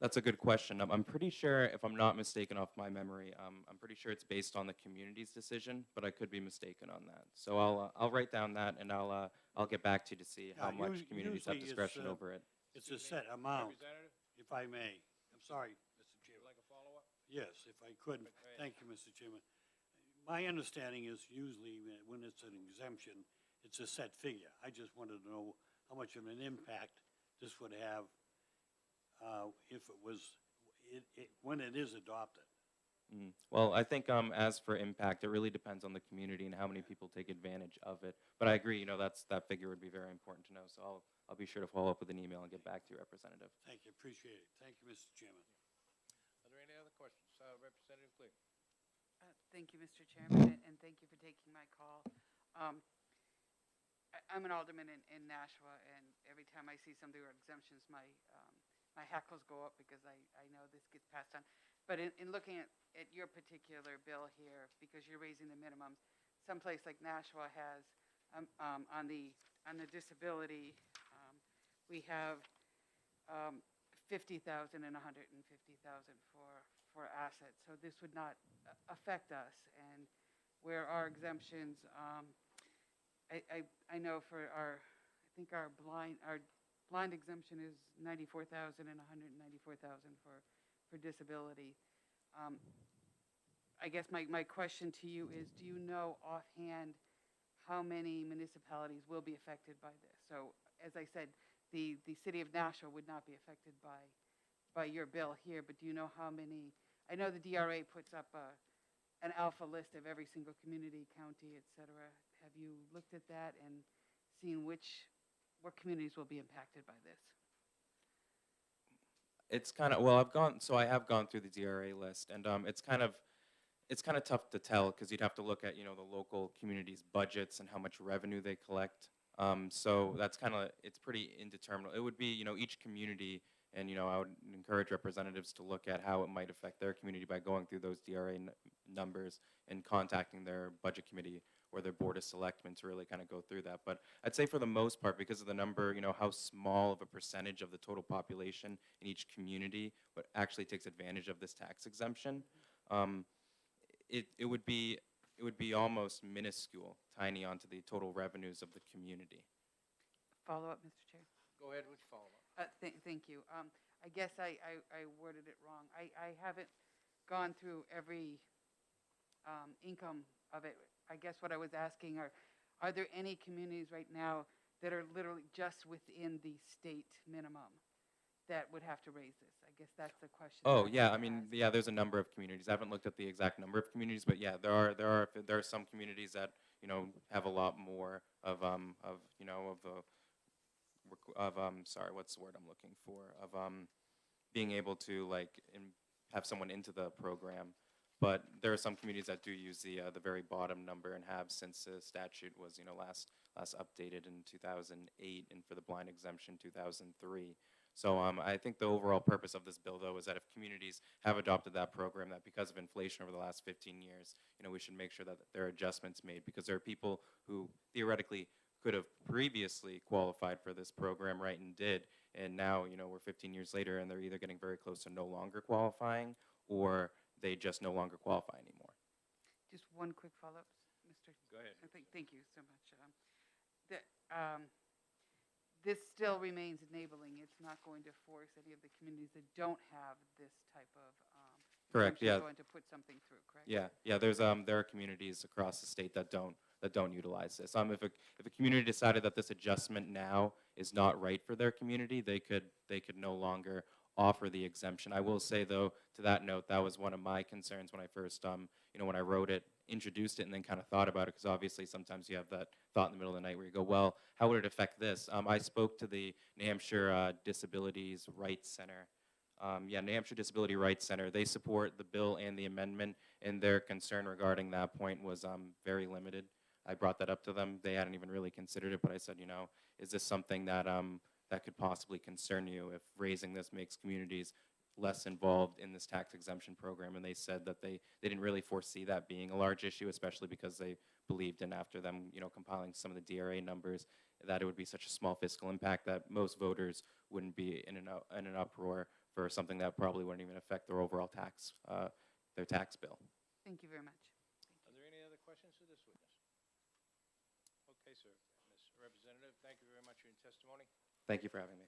That's a good question. I'm pretty sure, if I'm not mistaken off my memory, I'm pretty sure it's based on the community's decision, but I could be mistaken on that. So I'll write down that, and I'll get back to you to see how much communities have usually discretion over it. It's a set amount, Representative, if I may. I'm sorry, Mr. would you Chairman. like a follow-up? Yes, if I could. ahead. Thank you, Mr. Chairman. My understanding is usually when it's an exemption, it's a set figure. I just wanted to know how much of an impact this would have if it was, when it is adopted. Well, I think as for impact, it really depends on the community and how many people take advantage of it. But I agree, you know, that figure would be very important to know. So I'll be sure to follow up with an email and get back to you, Representative. Thank you, appreciate it. Thank you, Mr. Chairman. Are there any other questions? Representative Clear. Thank you, Mr. Chairman, and thank you for taking my call. I'm an alderman in Nashua, and every time I see something or exemptions, my hackles go up because I know this gets passed on. But in looking at your particular bill here, because you're raising the minimums, someplace like Nashua has, on the disability, we have 50,000 and 150,000 for assets. So this would not affect us. And where our exemptions, I know for I think our blind exemption is 94,000 and 194,000 for disability. I guess my question to you is, do you know offhand how many municipalities will be affected by this? So, as I said, the city of Nashua would not be affected by your bill here, but do you know how many? I know the DRA puts up an alpha list of every single community, county, et cetera. Have you looked at that and seen what communities will be impacted by this? It's kind of, well, I have gone through the DRA list, and it's kind of tough to tell because you'd have to look at, you know, the local communities' budgets and how much revenue they collect. So that's it's pretty indeterminate. It would be, you know, each community, and, you know, I would encourage representatives to look at how it might affect their community by going through those DRA numbers and contacting their budget committee or their board of selectmen to really kind of go through that. But I'd say for the most part, because of the number, you know, how small of a percentage of the total population in each community what actually takes advantage of this tax exemption, it would be almost minuscule, tiny onto the total revenues of the community. Follow up, Mr. Chair. Go ahead with your follow-up. Thank you. I guess I worded it wrong. I haven't gone through every income of it. I guess what I was asking are there any communities right now that are literally just within the state minimum that would have to raise this? I guess that's the question. Oh, that yeah, have I to mean, ask. yeah, there's a number of communities. I haven't looked at the exact number of communities, but yeah, there are some communities that, have a lot more of, sorry, what's the word I'm looking for? Of, being able to, like, have someone into the program. But there are some communities that do use the very bottom number and have since the statute was, last updated in 2008, and for the blind exemption, 2003. So I think the overall purpose of this bill, though, is that if communities have adopted that program, that because of inflation over the last 15 years, we should make sure that there are adjustments made, because there are people who theoretically could have previously qualified for this program, right, and did, and now, we're 15 years later, and they're either getting very close to no longer qualifying, or they just no longer qualify anymore. Just one quick follow-up, Mr. Go ahead. Thank you so much. This still remains enabling. It's not going to force any of the communities that don't have this type of Correct, exemption yeah. going to put something through, correct? Yeah. There are communities across the state that don't utilize this. If a community decided that this adjustment now is not right for their community, they could no longer offer the exemption. I will say, though, to that note, that was one of my concerns when I first, when I wrote it, introduced it, and then kind of thought about it, because obviously sometimes you have that thought in the middle of the night where you go, well, how would it affect this? I spoke to the New Hampshire Disabilities Rights Center. New Hampshire Disability Rights Center, they support the bill and the amendment, and their concern regarding that point was very limited. I brought that up to them. They hadn't even really considered it, but I said, is this something that that could possibly concern you if raising this makes communities less involved in this tax exemption program? And they said that they didn't really foresee that being a large issue, especially because they believed in, after them, compiling some of the DRA numbers, that it would be such a small fiscal impact that most voters wouldn't be in an uproar for something that probably wouldn't even affect their overall their tax bill. Thank you very much. Are there any other questions for this witness? Okay, sir. Ms. Representative, thank you very much for your testimony. Thank you for having me.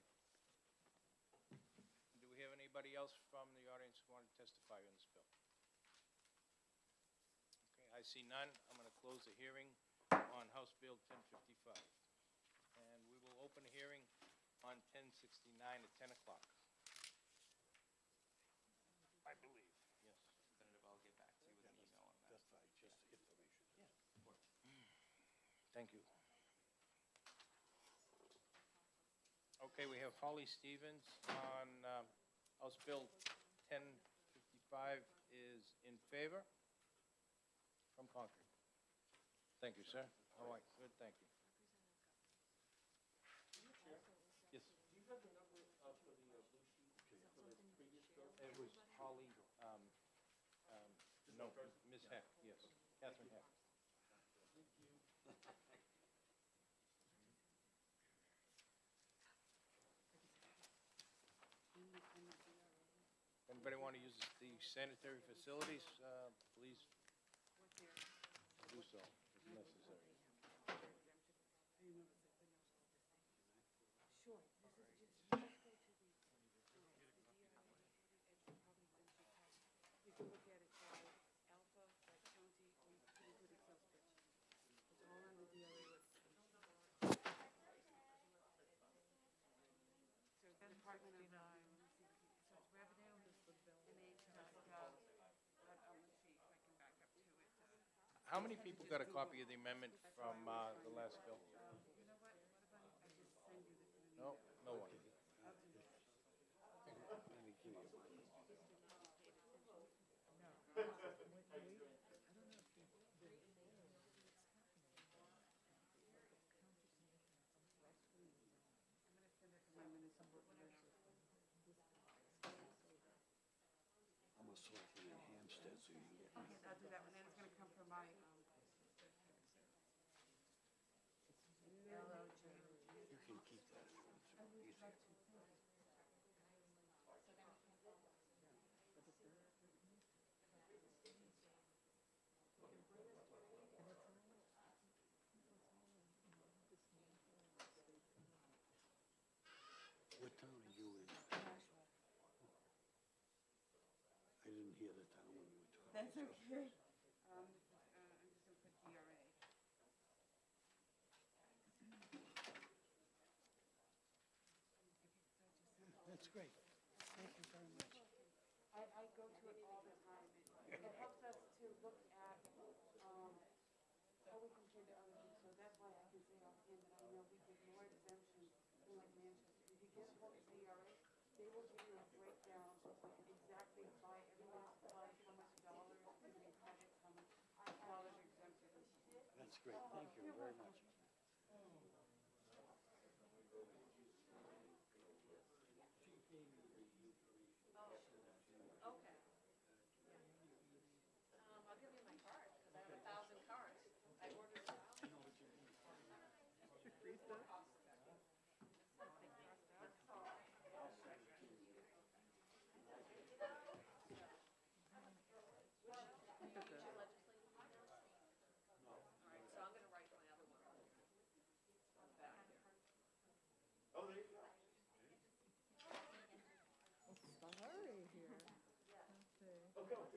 Do we have anybody else from the audience who want to testify on this bill? Okay, I see none. I'm going to close the hearing on House Bill 1055. And we will open a hearing on 1069 at 10 o'clock. I believe. Yes. Senator, I'll get back to you with an email on that. That's fine, just information. Thank you. Okay, we have Holly Stevens on House Bill 1055 is in favor from Concord. Thank you, sir. All right, good, thank you. Yes. Do you have the number for the blue sheet for the previous bill? It was Holly, no, Ms. Heck, yes, Catherine Heck. Anybody want to use the sanitary facilities, please do so if necessary. How many people got a copy of the amendment from the last bill? No, no one. I'm a selectman in Hampstead, so you can get. Okay, I'll do that one, and it's gonna come from my, You can keep that. What town are you in? I didn't hear the town. That's okay. I'm just gonna put DRA. That's great. Thank you very much. I go to it all the time. It helps us to look at, how we compare to other things, so that's why I can say offhand that I know we get more exemptions than like Manchester. If you get a hold of CRA, they will give you a breakdown exactly by every municipality, how much dollars is in credits, how much dollars are exempted. That's great. Thank you very much. Okay. I'll give you my card, because I have 1,000 cards. I ordered them. All right, so I'm gonna write my other one on the back here. Oh, there you go. Sorry here. Okay. Oh, go.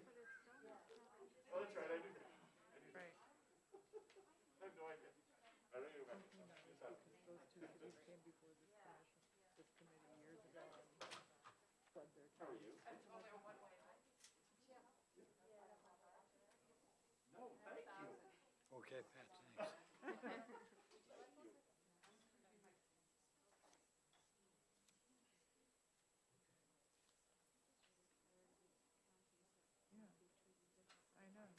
Oh, that's right, I do. Right. I have no idea. I don't even remember. Just have- Because those two cities came before this committee years ago and said their How are you? No, thank you. Okay, Pat, thanks. Yeah, I know.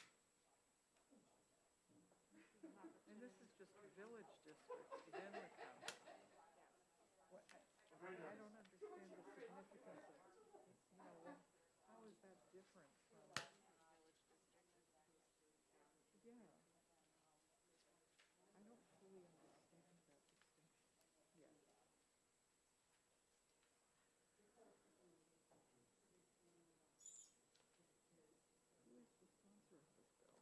And this is just a village district within the county. What, I don't understand the significance of, how is that different from? Yeah. I don't fully understand that distinction yet. Who is the sponsor of this bill?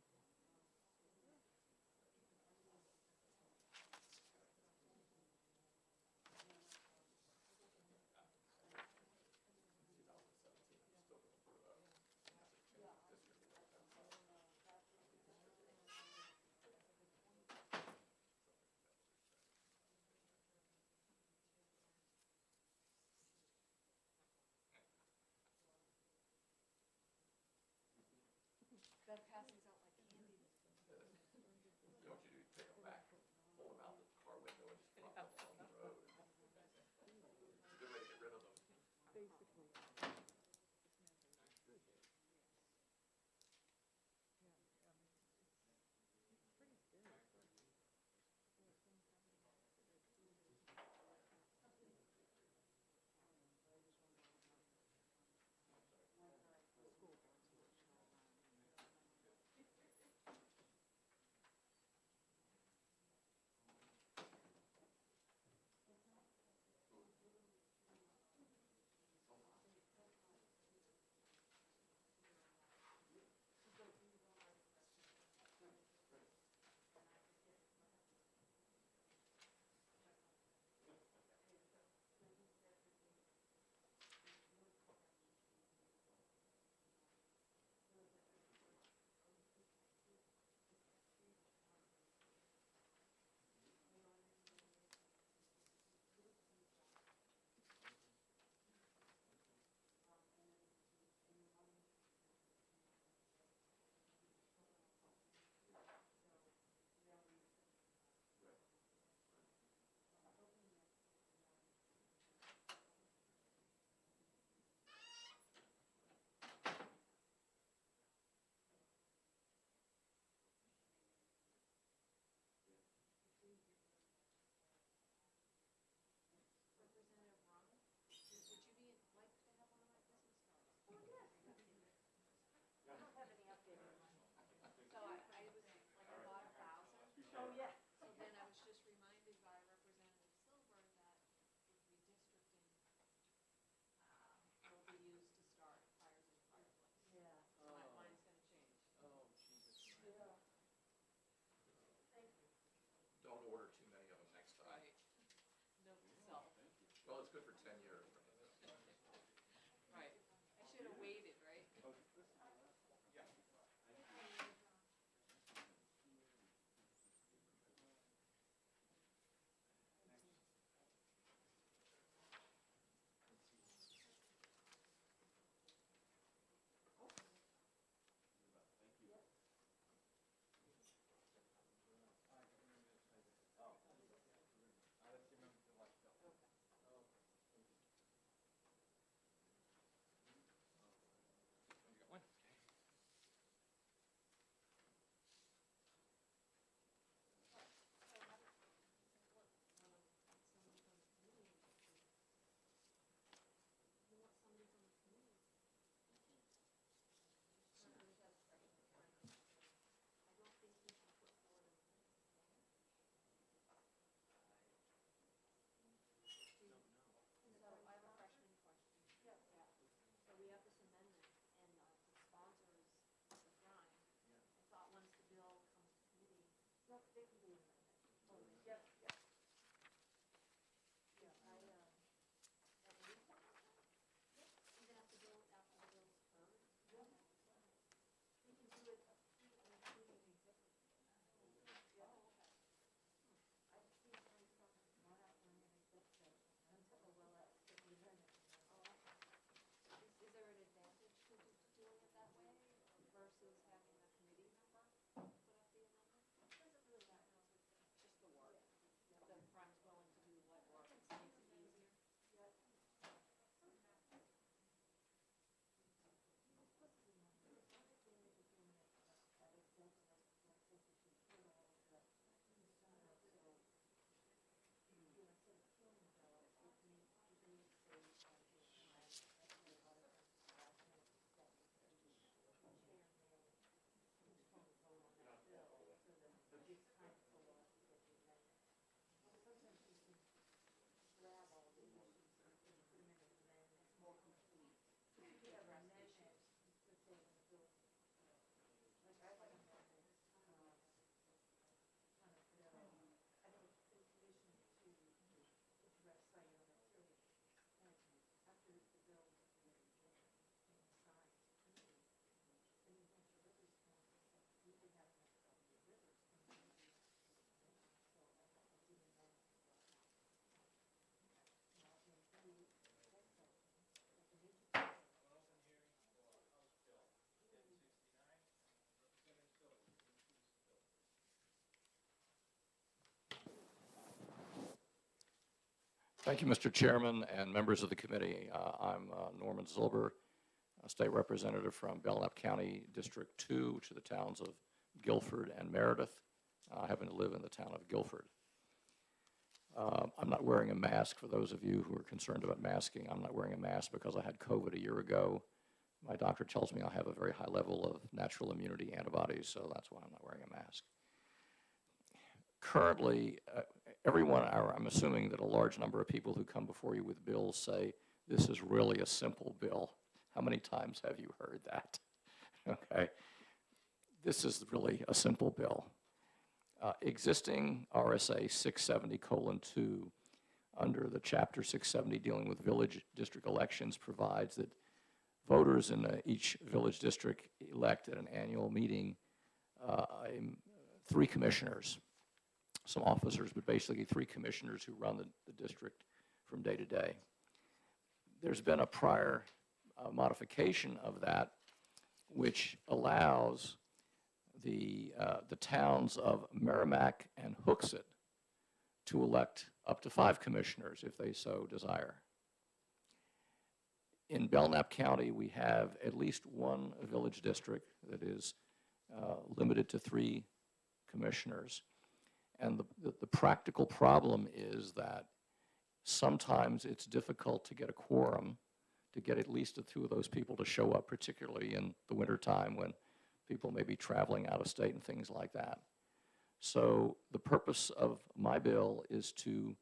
Thank you, Mr. Chairman and members of the committee. I'm Norman Zilber, a state representative from Belknap County District 2, which are the towns of Guilford and Meredith. I happen to live in the town of Guilford. I'm not wearing a mask for those of you who are concerned about masking. I'm not wearing a mask because I had COVID a year ago. My doctor tells me I have a very high level of natural immunity antibodies, so that's why I'm not wearing a mask. Currently, I'm assuming that a large number of people who come before you with bills say, this is really a simple bill. How many times have you heard that? Okay. This is really a simple bill. Existing RSA 670:2 under the Chapter 670 dealing with village district elections provides that voters in each village district elect at an annual meeting 3 commissioners. Some officers, but basically 3 commissioners who run the district from day to day. There's been a prior modification of that, which allows the towns of Merrimack and Hooksett to elect up to 5 commissioners if they so desire. In Belknap County, we have at least one village district that is limited to 3 commissioners. And the practical problem is that sometimes it's difficult to get a quorum, to get at least 2 of those people to show up, particularly in the wintertime when people may be traveling out of state and things like that. So the purpose of my bill is to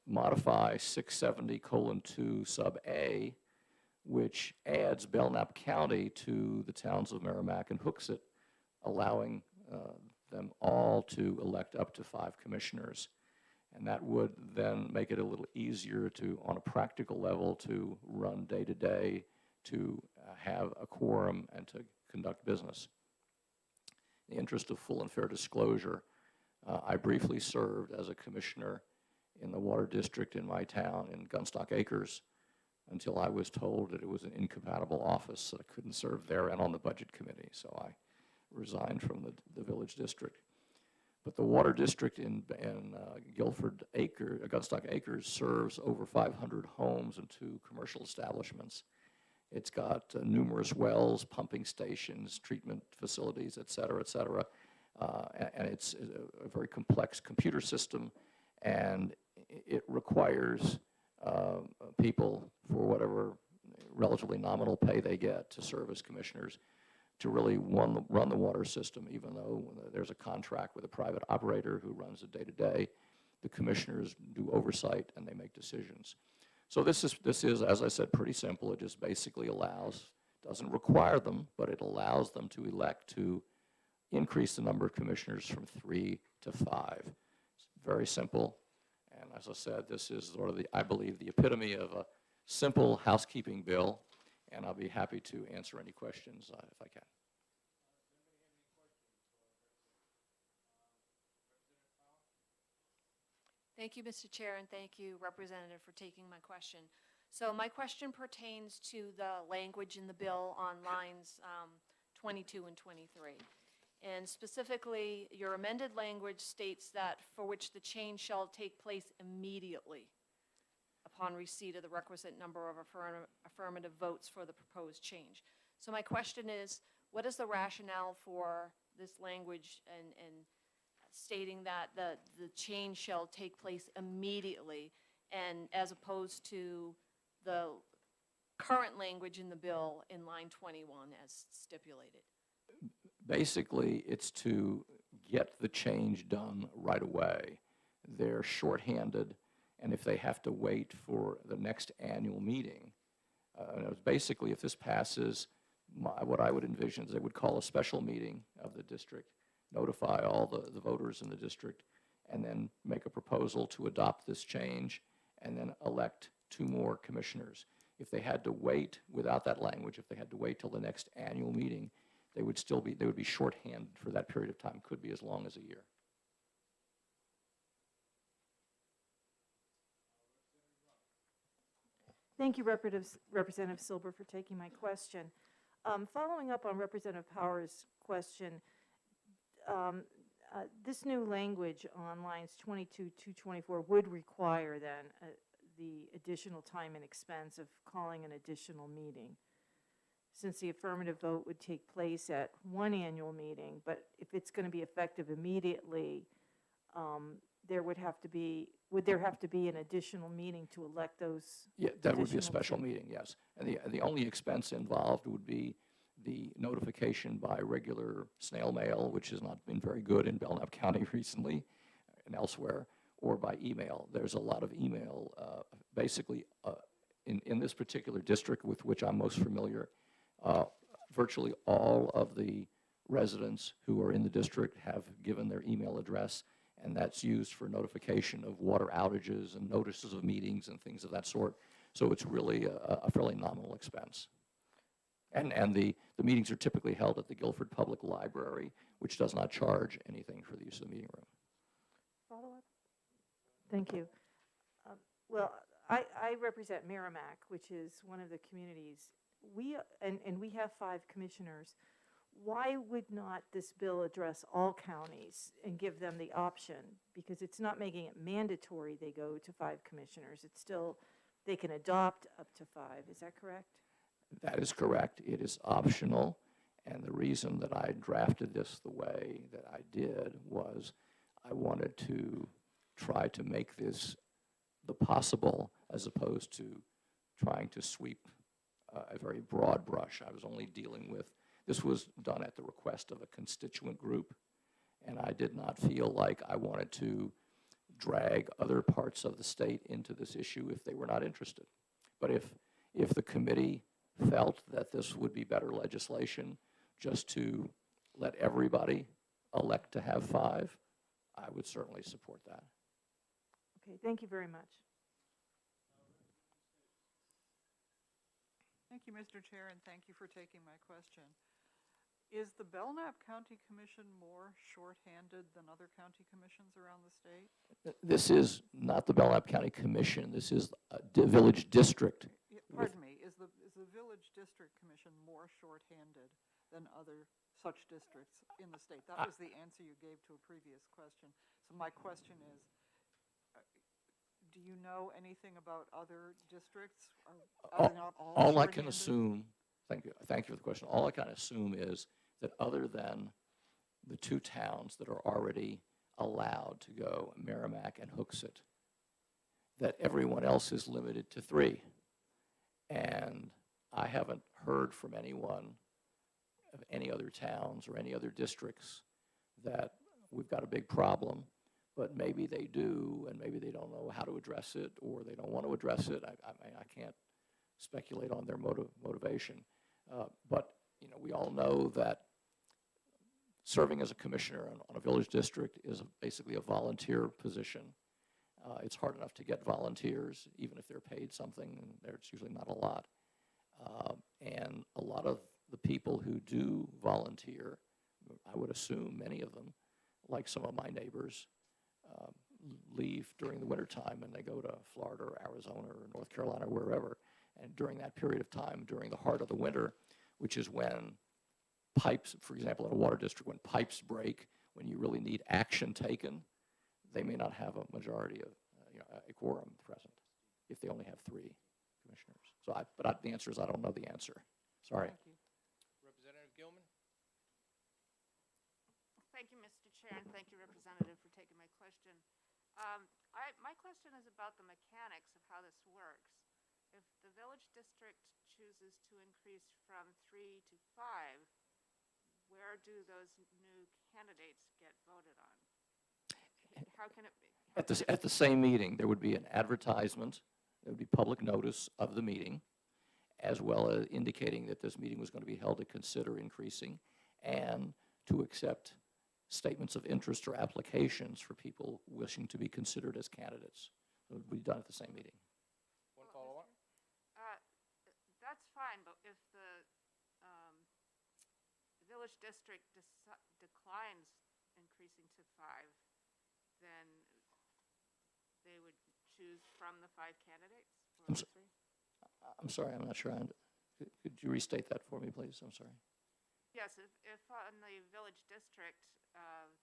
modify 670:2 sub A, which adds Belknap County to the towns of Merrimack and Hooksett, allowing them all to elect up to 5 commissioners. And that would then make it a little easier to, on a practical level, to run day to day, to have a quorum and to conduct business. In the interest of full and fair disclosure, I briefly served as a commissioner in the water district in my town in Gunstock Acres until I was told that it was an incompatible office, that I couldn't serve there and on the budget committee. So I resigned from the village district. But the water district in Gunstock Acres serves over 500 homes and 2 commercial establishments. It's got numerous wells, pumping stations, treatment facilities, et cetera, and it's a very complex computer system, and it requires people, for whatever relatively nominal pay they get to serve as commissioners, to really run the water system. Even though there's a contract with a private operator who runs it day to day, the commissioners do oversight and they make decisions. So this is, as I said, pretty simple. It just basically doesn't require them, but it allows them to elect to increase the number of commissioners from 3 to 5. very simple. And as I said, this is sort of I believe, the epitome of a simple housekeeping bill, and I'll be happy to answer any questions if I can. Thank you, Mr. Chair, and thank you, Representative, for taking my question. So my question pertains to the language in the bill on lines 22 and 23. And specifically, your amended language states that for which the change shall take place immediately upon receipt of the requisite number of affirmative votes for the proposed change. So my question is, what is the rationale for this language and stating that the change shall take place immediately, and as opposed to the current language in the bill in line 21 as stipulated? Basically, it's to get the change done right away. They're shorthanded, and if they have to wait for the next annual meeting, basically, if this passes, what I would envision is they would call a special meeting of the district, notify all the voters in the district, and then make a proposal to adopt this change, and then elect 2 more commissioners. If they had to wait without that language, if they had to wait till the next annual meeting, they would be shorthanded for that period of time, could be as long as a year. Thank you, Representative Silber, for taking my question. Following up on Representative Power's question, this new language on lines 22 to 24 would require then the additional time and expense of calling an additional meeting, since the affirmative vote would take place at one annual meeting, but if it's going to be effective immediately, would there have to be an additional meeting to elect those? Yeah, that would be a additional special meeting, yes. And the only expense involved would be the notification by regular snail mail, which has not been very good in Belknap County recently and elsewhere, or by email. There's a lot of email. Basically, in this particular district with which I'm most familiar, virtually all of the residents who are in the district have given their email address, and that's used for notification of water outages and notices of meetings and things of that sort. So it's really a fairly nominal expense. And the meetings are typically held at the Guilford Public Library, which does not charge anything for the use of the meeting room. Follow-up? Thank you. Well, I represent Merrimack, which is one of the communities. We have 5 commissioners. Why would not this bill address all counties and give them the option? Because it's not making it mandatory they go to 5 commissioners. It's still, they can adopt up to 5. Is that correct? That is correct. It is optional, and the reason that I drafted this the way that I did was I wanted to try to make this the possible as opposed to trying to sweep a very broad brush. I was only dealing with, this was done at the request of a constituent group, and I did not feel like I wanted to drag other parts of the state into this issue if they were not interested. But if the committee felt that this would be better legislation just to let everybody elect to have 5, I would certainly support that. Okay, thank you very much. Thank you, Mr. Chair, and thank you for taking my question. Is the Belknap County Commission more shorthanded than other county commissions around the state? This is not the Belknap County Commission. This is a village district. Pardon me, is the Village District Commission more shorthanded than other such districts in the state? That was the answer you gave to a previous question. So my question is, do you know anything about other districts? Are they not all I can shorthanded? assume, thank you for the question. All I can assume is that other than the 2 towns that are already allowed to go, Merrimack and Hooksett, that everyone else is limited to 3. And I haven't heard from anyone of any other towns or any other districts that we've got a big problem, but maybe they do, and maybe they don't know how to address it, or they don't want to address it. I can't speculate on their motivation. But we all know that serving as a commissioner on a village district is basically a volunteer position. It's hard enough to get volunteers, even if they're paid something, and it's usually not a lot. And a lot of the people who do volunteer, I would assume many of them, like some of my neighbors, leave during the wintertime and they go to Florida or Arizona or North Carolina, wherever. And during that period of time, during the heart of the winter, which is when pipes, for example, in a water district, when pipes break, when you really need action taken, they may not have a majority of, a quorum present if they only have 3 commissioners. So, the answer is I don't know the answer. Sorry. Thank you. Representative Gilman? Thank you, Mr. Chair, and thank you, Representative, for taking my question. My question is about the mechanics of how this works. If the village district chooses to increase from 3 to 5, where do those new candidates get voted on? How can it be? At the same meeting, there would be an advertisement, there would be public notice of the meeting, as well as indicating that this meeting was going to be held to consider increasing and to accept statements of interest or applications for people wishing to be considered as candidates. It would be done at the same meeting. One follow-up? That's fine, but if the village district declines increasing to 5, then they would choose from the 5 candidates? Or the 3? I'm sorry, I'm not sure. Could you restate that for me, please? I'm sorry. Yes, if on the village district,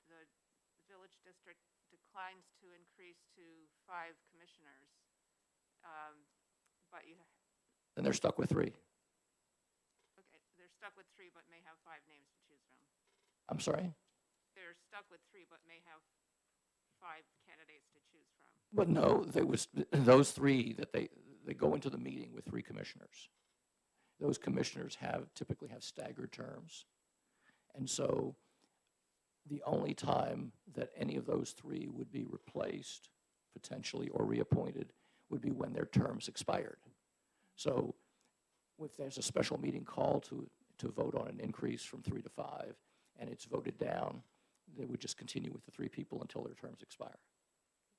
the village district declines to increase to 5 commissioners, but Then they're stuck with 3. okay, they're stuck with 3, but may have 5 names to choose from. I'm sorry? They're stuck with 3, but may have 5 candidates to choose from. But no, those 3 that they go into the meeting with 3 commissioners. Those commissioners typically have staggered terms. And so the only time that any of those 3 would be replaced, potentially, or reappointed, would be when their terms expired. So if there's a special meeting called to vote on an increase from 3 to 5, and it's voted down, they would just continue with the 3 people until their terms expire.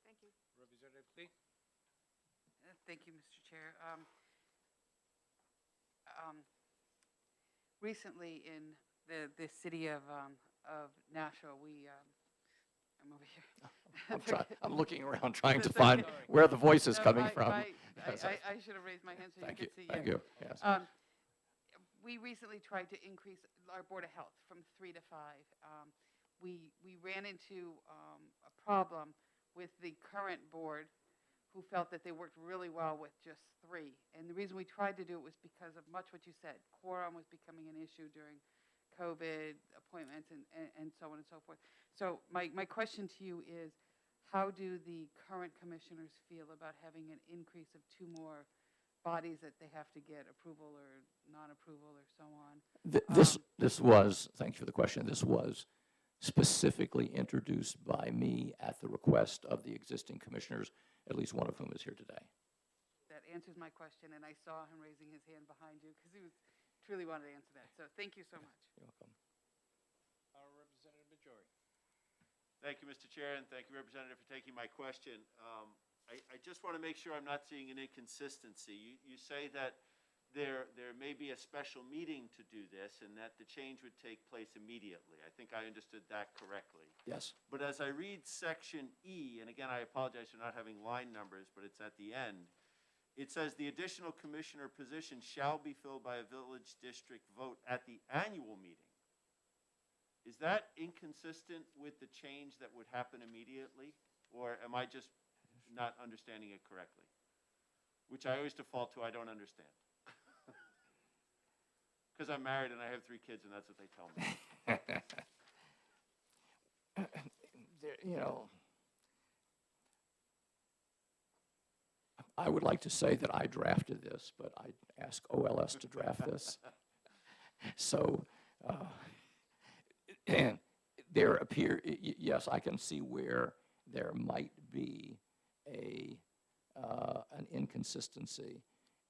Thank you. Representative Lee? Thank you, Mr. Chair. Recently in the city of Nashua, I'm over here. I'm looking around trying to find where the voice is coming from. I should have raised my hand so you could see. Thank you. Yes. We recently tried to increase our Board of Health from 3 to 5. We ran into a problem with the current board who felt that they worked really well with just 3. And the reason we tried to do it was because of much what you said. Quorum was becoming an issue during COVID, appointments, and so on and so forth. So my question to you is, how do the current commissioners feel about having an increase of 2 more bodies that they have to get approval or non-approval or so on? This was, thanks for the question, this was specifically introduced by me at the request of the existing commissioners, at least one of whom is here today. That answers my question, and I saw him raising his hand behind you because he truly wanted to answer that. So thank you so much. You're welcome. Representative Majori? Thank you, Mr. Chair, and thank you, Representative, for taking my question. I just want to make sure I'm not seeing an inconsistency. You say that there may be a special meeting to do this and that the change would take place immediately. I think I understood that correctly. Yes. But as I read section E, and again, I apologize for not having line numbers, but it's at the end, it says the additional commissioner position shall be filled by a village district vote at the annual meeting. Is that inconsistent with the change that would happen immediately? Or am I just not understanding it correctly? Which I always default to, I don't understand. Because I'm married and I have 3 kids and that's what they tell me. I would like to say that I drafted this, but I asked OLS to draft this. So, and yes, I can see where there might be an inconsistency,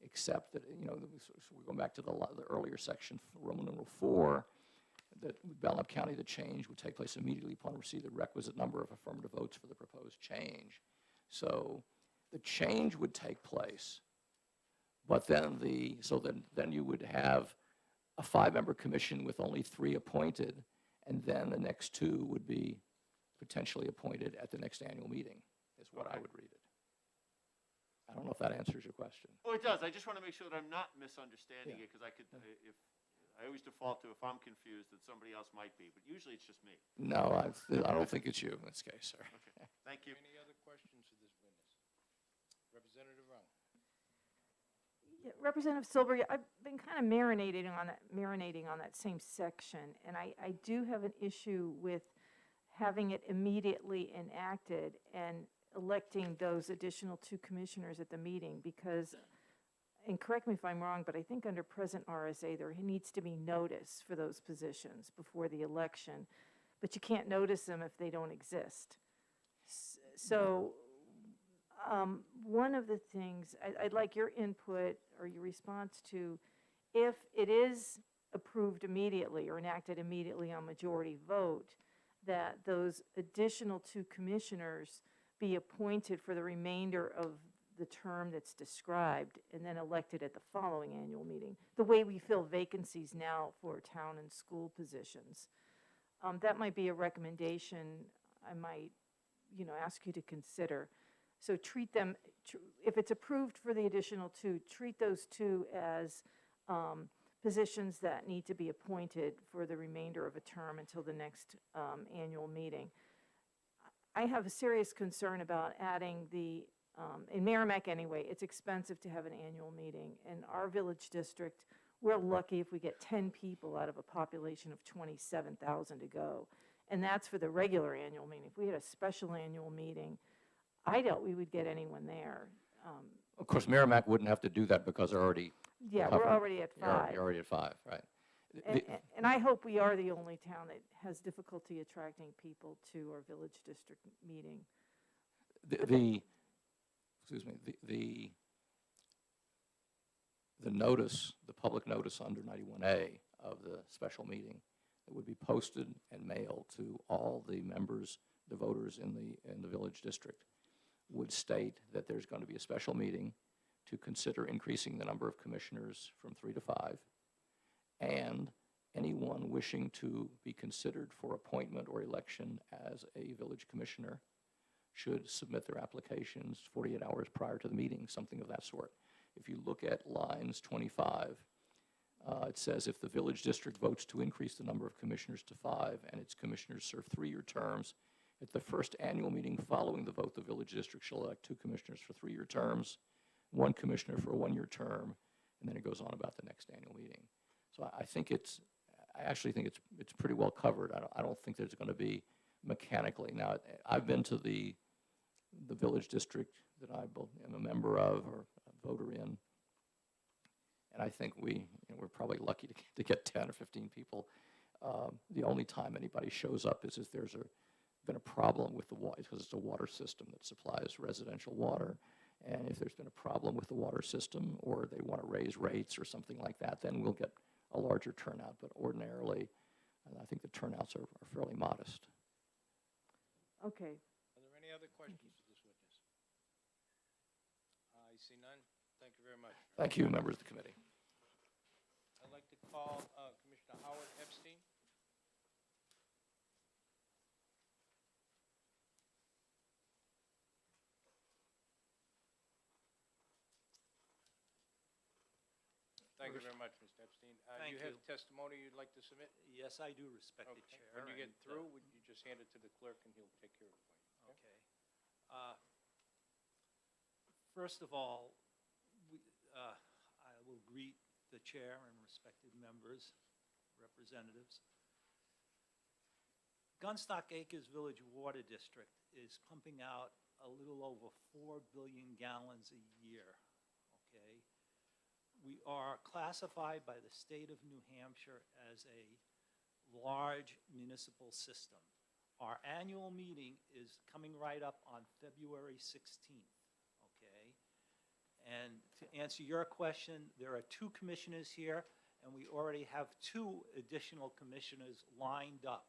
except that, we're going back to the earlier section, Roman numeral 4, that with Belknap County, the change would take place immediately upon receipt of the requisite number of affirmative votes for the proposed change. So the change would take place, but then then you would have a 5-member commission with only 3 appointed, and then the next 2 would be potentially appointed at the next annual meeting, is what I would read it. I don't know if that answers your question. Oh, it does. I just want to make sure that I'm not misunderstanding Yeah. it, because if, I always default to if I'm confused, that somebody else might be, but usually it's just me. No, I don't think it's you in this case, sir. Okay, thank you. Any other questions of this witness? Representative Rung. Yeah, Representative Silver, I've been kind of marinating on that same section, and I do have an issue with having it immediately enacted and electing those additional 2 commissioners at the meeting, because, and correct me if I'm wrong, but I think under present RSA, there needs to be notice for those positions before the election, but you can't notice them if they don't exist. So one of the things, I'd like your input or your response to, if it is approved immediately or enacted immediately on majority vote, that those additional 2 commissioners be appointed for the remainder of the term that's described and then elected at the following annual meeting, the way we fill vacancies now for town and school positions. That might be a recommendation I might, ask you to consider. So treat them, if it's approved for the additional 2, treat those 2 as positions that need to be appointed for the remainder of a term until the next annual meeting. I have a serious concern about adding in Merrimack anyway, it's expensive to have an annual meeting. In our village district, we're lucky if we get 10 people out of a population of 27,000 to go. And that's for the regular annual meeting. If we had a special annual meeting, I doubt we would get anyone there. Of course, Merrimack wouldn't have to do that because they're already Yeah, covered. we're already at 5. You're already at 5, right. And I hope we are the only town that has difficulty attracting people to our village district meeting. The notice, the public notice under 91A of the special meeting, that would be posted and mailed to all the members, the voters in the village district, would state that there's going to be a special meeting to consider increasing the number of commissioners from 3 to 5, and anyone wishing to be considered for appointment or election as a village commissioner should submit their applications 48 hours prior to the meeting, something of that sort. If you look at lines 25, it says if the village district votes to increase the number of commissioners to 5 and its commissioners serve 3-year terms, at the first annual meeting following the vote, the village district shall elect 2 commissioners for 3-year terms, 1 commissioner for a 1-year term, and then it goes on about the next annual meeting. So I actually think it's pretty well covered. I don't think there's going to be mechanically. Now, I've been to the village district that I am a member of or a voter in, and I think we're probably lucky to get 10 or 15 people. The only time anybody shows up is if there's been a problem with the water, because it's a water system that supplies residential water. And if there's been a problem with the water system or they want to raise rates or something like that, then we'll get a larger turnout. But ordinarily, I think the turnouts are fairly modest. Okay. Are there any other questions for this witness? I see none. Thank you very much. Thank you, members of the committee. I'd like to call Commissioner Howard Epstein. Thank you very much, Mr. Epstein. Thank You have you. testimony you'd like to submit? Yes, I do, respected Okay. Chair. When you get and, through, would you just hand it to the clerk and he'll take care of it for you? Okay. First of all, I will greet the Chair and respected members, representatives. Gunstock Acres Village Water District is pumping out a little over 4 billion gallons a year, okay? We are classified by the state of New Hampshire as a large municipal system. Our annual meeting is coming right up on February 16th, okay? And to answer your question, there are 2 commissioners here, and we already have 2 additional commissioners lined up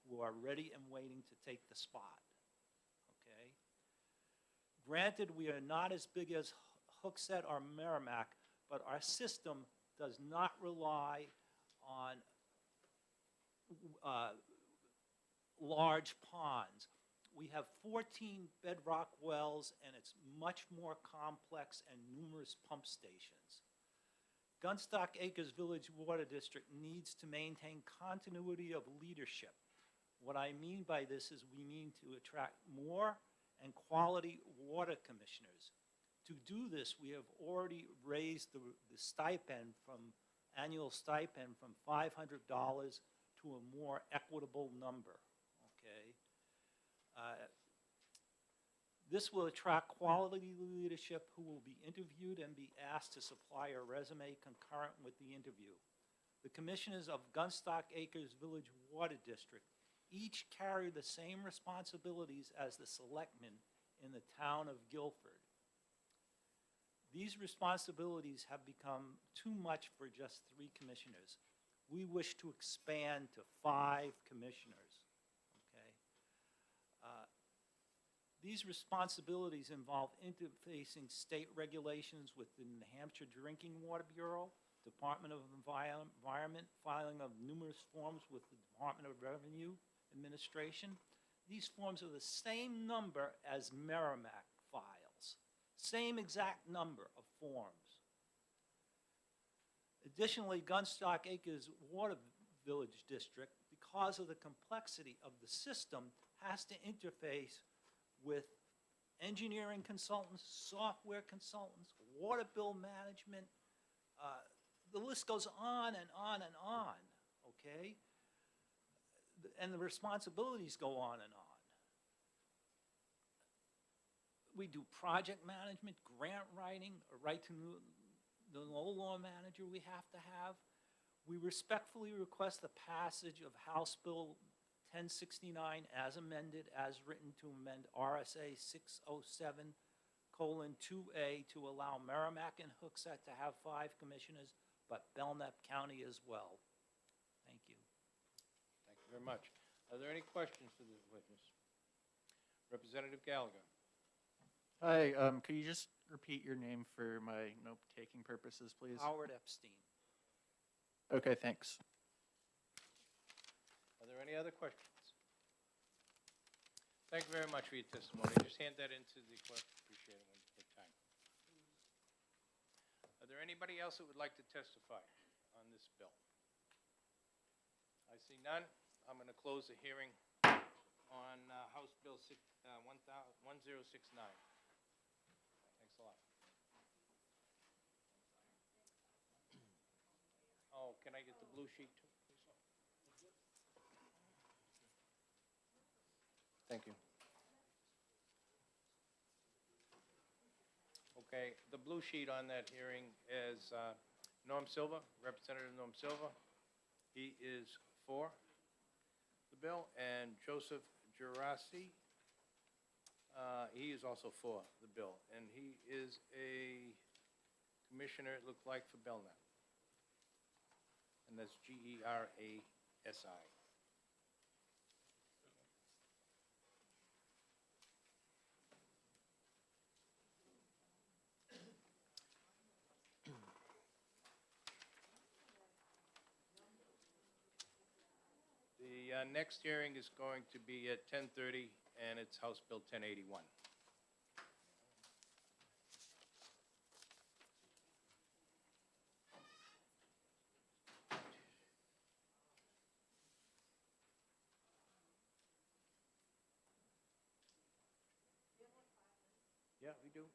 who are ready and waiting to take the spot, okay? Granted, we are not as big as Hooksett or Merrimack, but our system does not rely on large ponds. We have 14 bedrock wells, and it's much more complex and numerous pump stations. Gunstock Acres Village Water District needs to maintain continuity of leadership. What I mean by this is we mean to attract more and quality water commissioners. To do this, we have already raised the stipend from, annual stipend from $500 to a more equitable number, okay? This will attract quality leadership who will be interviewed and be asked to supply a resume concurrent with the interview. The commissioners of Gunstock Acres Village Water District each carry the same responsibilities as the selectmen in the town of Guilford. These responsibilities have become too much for just 3 commissioners. We wish to expand to 5 commissioners, okay? These responsibilities involve interfacing state regulations with the New Hampshire Drinking Water Bureau, Department of Environment, filing of numerous forms with the Department of Revenue Administration. These forms are the same number as Merrimack files, same exact number of forms. Additionally, Gunstock Acres Water Village District, because of the complexity of the system, has to interface with engineering consultants, software consultants, water bill management. The list goes on and on and on, okay? And the responsibilities go on and on. We do project management, grant writing, a right to the law manager we have to have. We respectfully request the passage of House Bill 1069 as amended, as written to amend RSA 607:2A to allow Merrimack and Hooksett to have 5 commissioners, but Belknap County as well. Thank you. Thank you very much. Are there any questions for the witness? Representative Gallagher. Hi, could you just repeat your name for my note-taking purposes, please? Howard Epstein. Okay, thanks. Are there any other questions? Thank you very much for your testimony. Just hand that in to the clerk. Appreciate it when you take time. Are there anybody else that would like to testify on this bill? I see none. I'm going to close the hearing on House Bill 1069. Thanks a lot. Oh, can I get the blue sheet too, please? Thank you. Okay, the blue sheet on that hearing is Norm Silva, Representative Norm Silva. He is for the bill, and Joseph Gerasi, he is also for the bill, and he is a commissioner, it looked like, for Belknap. And that's Gerasi. The next hearing is going to be at 10:30, and it's House Bill 1081. Yeah, we do.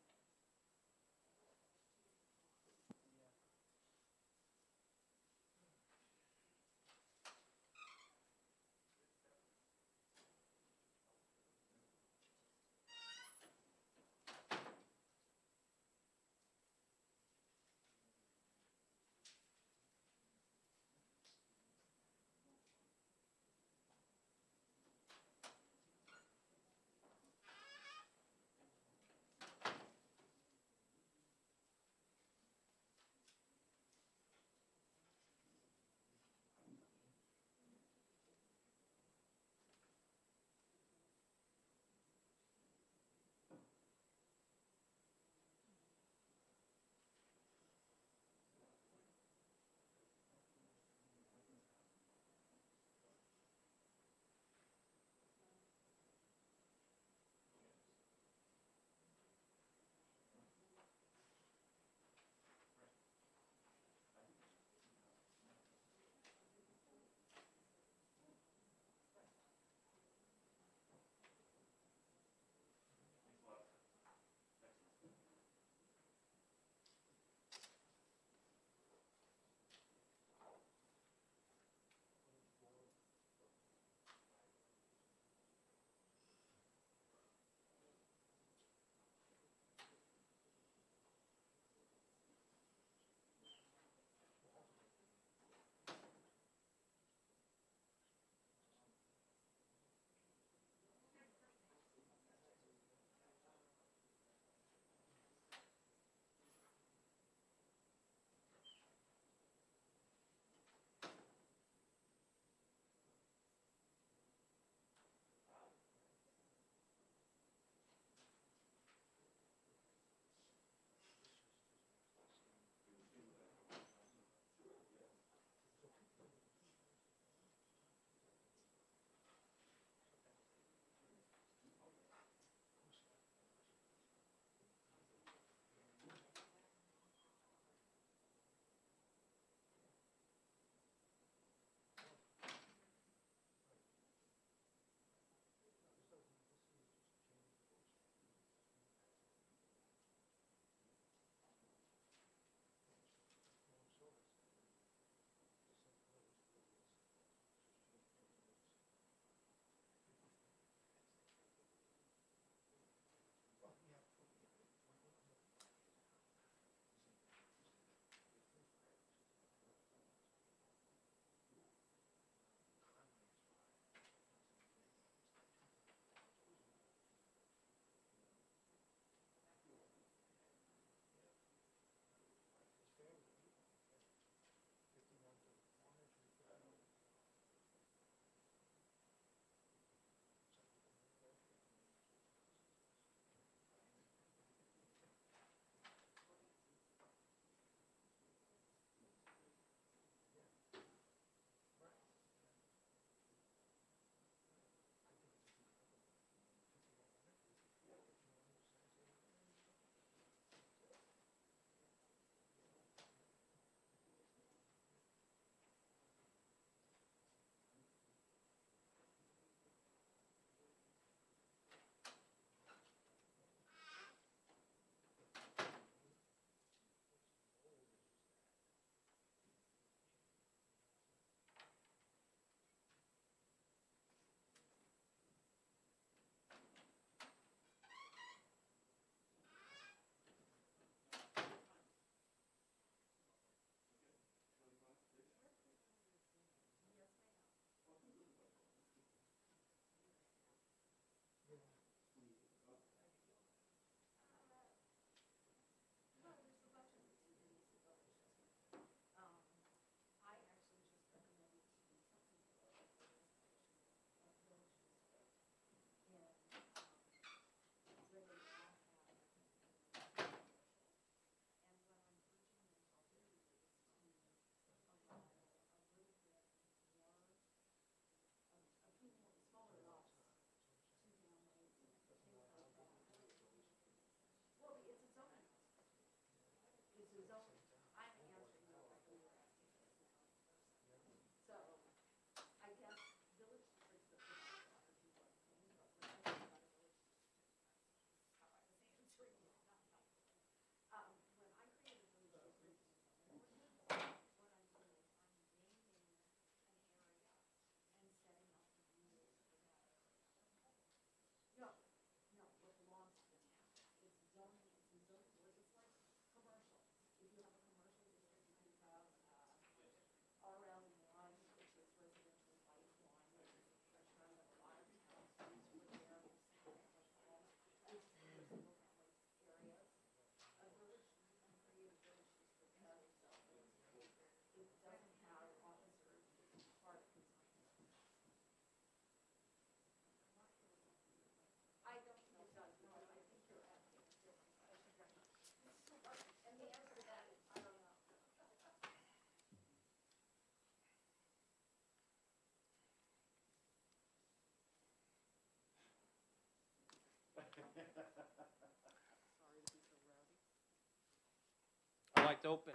I'd like to open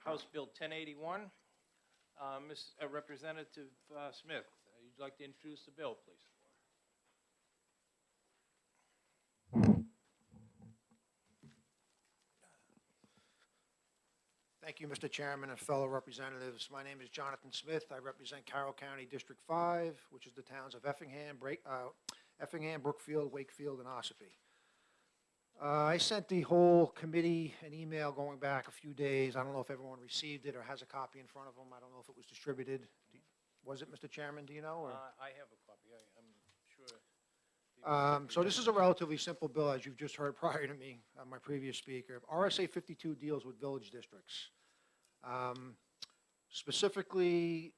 House Bill 1081. Representative Smith, you'd like to introduce the bill, please? Thank you, Mr. Chairman and fellow representatives. My name is Jonathan Smith. I represent Carroll County District 5, which is the towns of Effingham, Brookfield, Wakefield, and Ossipee. I sent the whole committee an email going back a few days. I don't know if everyone received it or has a copy in front of them. I don't know if it was distributed. Was it, Mr. Chairman, do you know? Or? I have a copy. I'm sure. So this is a relatively simple bill, as you've just heard prior to me, my previous speaker. RSA 52 deals with village districts. Specifically,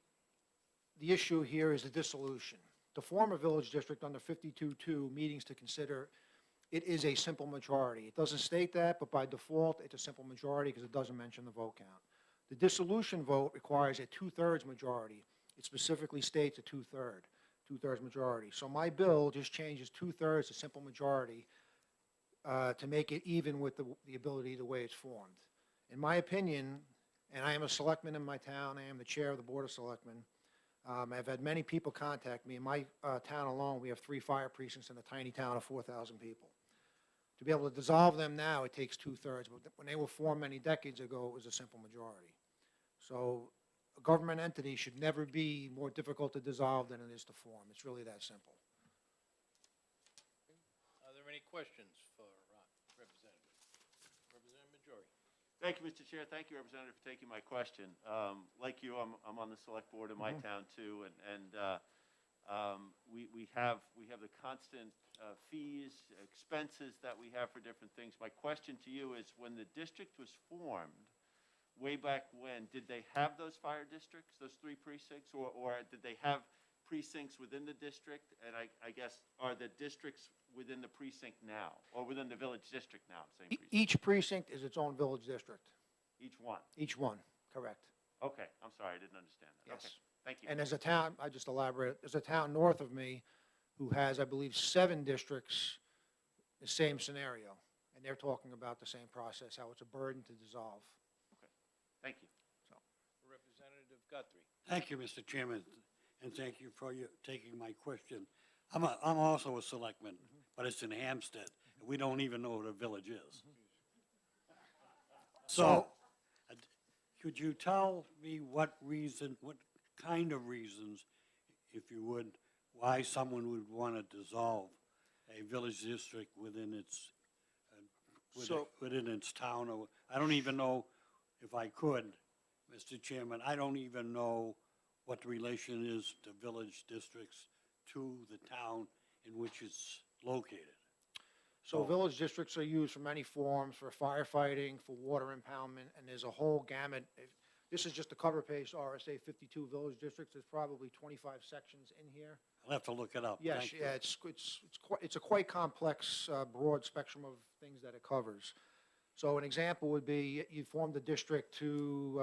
the issue here is the dissolution. To form a village district under 52.2 meetings to consider, it is a simple majority. It doesn't state that, but by default, it's a simple majority because it doesn't mention the vote count. The dissolution vote requires a 2/3 majority. It specifically states a 2/3 majority. So my bill just changes 2/3 to simple majority to make it even with the ability the way it's formed. In my opinion, and I am a selectman in my town, I am the chair of the Board of Selectmen. I've had many people contact me. In my town alone, we have 3 fire precincts in a tiny town of 4,000 people. To be able to dissolve them now, it takes 2/3, but when they were formed many decades ago, it was a simple majority. So a government entity should never be more difficult to dissolve than it is to form. It's really that simple. Are there any questions for Representative? Representative Majori. Thank you, Mr. Chair. Thank you, Representative, for taking my question. Like you, I'm on the select board in my town too, and we have the constant fees, expenses that we have for different things. My question to you is, when the district was formed, way back when, did they have those fire districts, those 3 precincts, or did they have precincts within the district? And I guess, are the districts within the precinct now, or within the village district now, same precinct? Each precinct is its own village district. Each one? Each one, correct. Okay, I'm sorry, I didn't understand that. Yes. Okay, thank you. And there's a town, I just elaborate, there's a town north of me who has, I believe, 7 districts, the same scenario. And they're talking about the same process, how it's a burden to dissolve. Thank you. Representative Guthrie. Thank you, Mr. Chairman, and thank you for taking my question. I'm also a selectman, but it's in Hampstead, and we don't even know what a village is. So, could you tell me what kind of reasons, if you would, why someone would want to dissolve a village district within its town? Or I don't even know, if I could, Mr. Chairman, I don't even know what the relation is to village districts to the town in which it's located. So village districts are used for many forms, for firefighting, for water impoundment, and there's a whole gamut. This is just a cover page, RSA 52 village districts. There's probably 25 sections in here. I'll have to look it up. Yes, Thank you. yeah, it's a quite complex, broad spectrum of things that it covers. So an example would be, you formed a district to,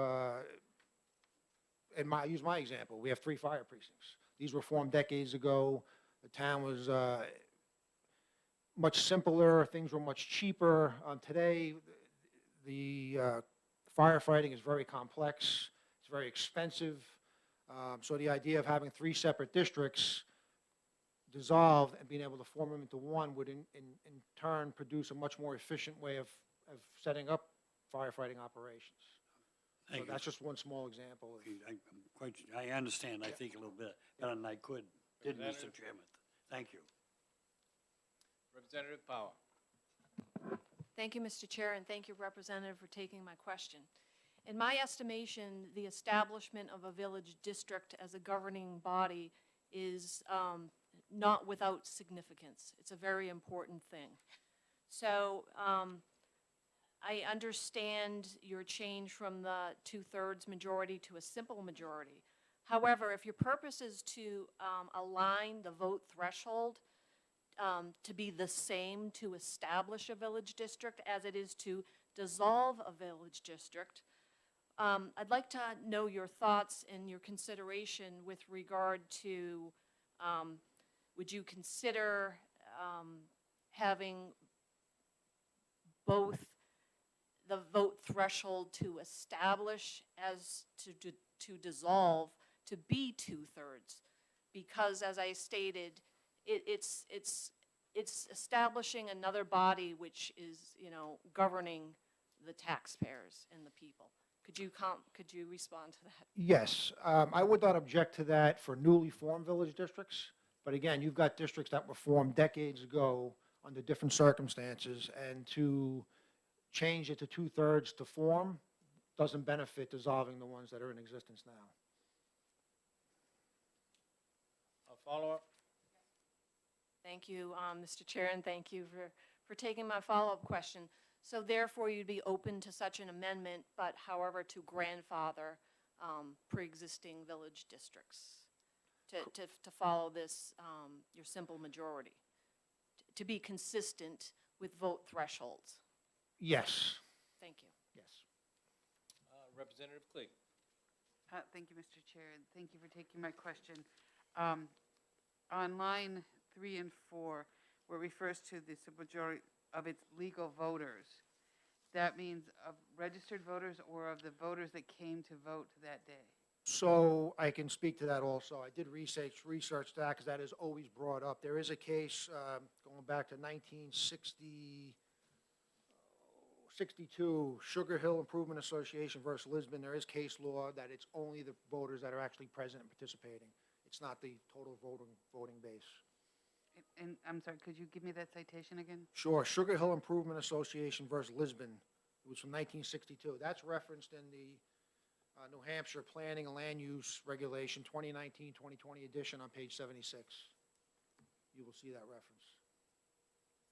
use my example, we have 3 fire precincts. These were formed decades ago. The town was much simpler, things were much cheaper. Today, the firefighting is very complex, it's very expensive. So the idea of having 3 separate districts dissolved and being able to form them into one would in turn produce a much more efficient way of setting up firefighting operations. So that's just one small example. I understand, I think a little bit better than I did, Mr. Chairman. Thank you. Representative Power. Thank you, Mr. Chair, and thank you, Representative, for taking my question. In my estimation, the establishment of a village district as a governing body is not without significance. It's a very important thing. So I understand your change from the 2/3 majority to a simple majority. However, if your purpose is to align the vote threshold to be the same to establish a village district as it is to dissolve a village district, I'd like to know your thoughts and your consideration with regard to, would you consider having both the vote threshold to establish as to dissolve to be 2/3, because as I stated, it's establishing another body which is, governing the taxpayers and the people. Could you respond to that? Yes, I would not object to that for newly formed village districts. But again, you've got districts that were formed decades ago under different circumstances, and to change it to 2/3 to form doesn't benefit dissolving the ones that are in existence now. A follow-up? Thank you, Mr. Chair, and thank you for taking my follow-up question. So therefore, you'd be open to such an amendment, but however, to grandfather pre-existing village districts to follow this, your simple majority, to be consistent with vote thresholds. Yes, Thank you. yes. Representative Clegg. Thank you, Mr. Chair, and thank you for taking my question. On line 3 and 4, where it refers to the supermajority of its legal voters, that means of registered voters or of the voters that came to vote that day? So I can speak to that also. I did research that because that is always brought up. There is a case going back to 1962, Sugar Hill Improvement Association versus Lisbon. There is case law that it's only the voters that are actually present and participating. It's not the total voting base. And I'm sorry, could you give me that citation again? Sure, Sugar Hill Improvement Association versus Lisbon. It was from 1962. That's referenced in the New Hampshire Planning and Land Use Regulation 2019-2020 edition on page 76. You will see that reference.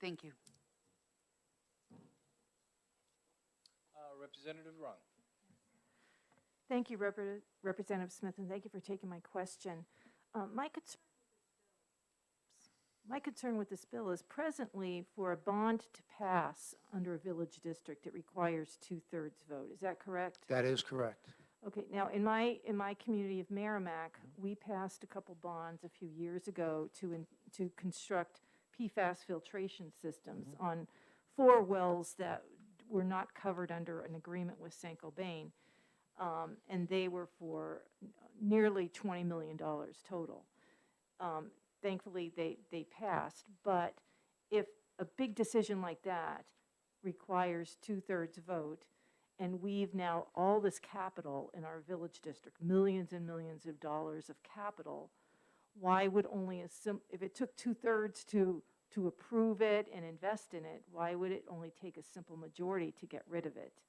Thank you. Representative Rung. Thank you, Representative Smith, and thank you for taking my question. My concern with this bill is presently for a bond to pass under a village district, it requires 2/3 vote. Is that correct? That is correct. Okay, now in my community of Merrimack, we passed a couple bonds a few years ago to construct PFAS filtration systems on 4 wells that were not covered under an agreement with Saint-Gobain, and they were for nearly $20 million total. Thankfully, they passed, but if a big decision like that requires 2/3 vote, and we've now all this capital in our village district, millions and millions of dollars of capital, why would only if it took 2/3 to approve it and invest in it, why would it only take a simple majority to get rid of it?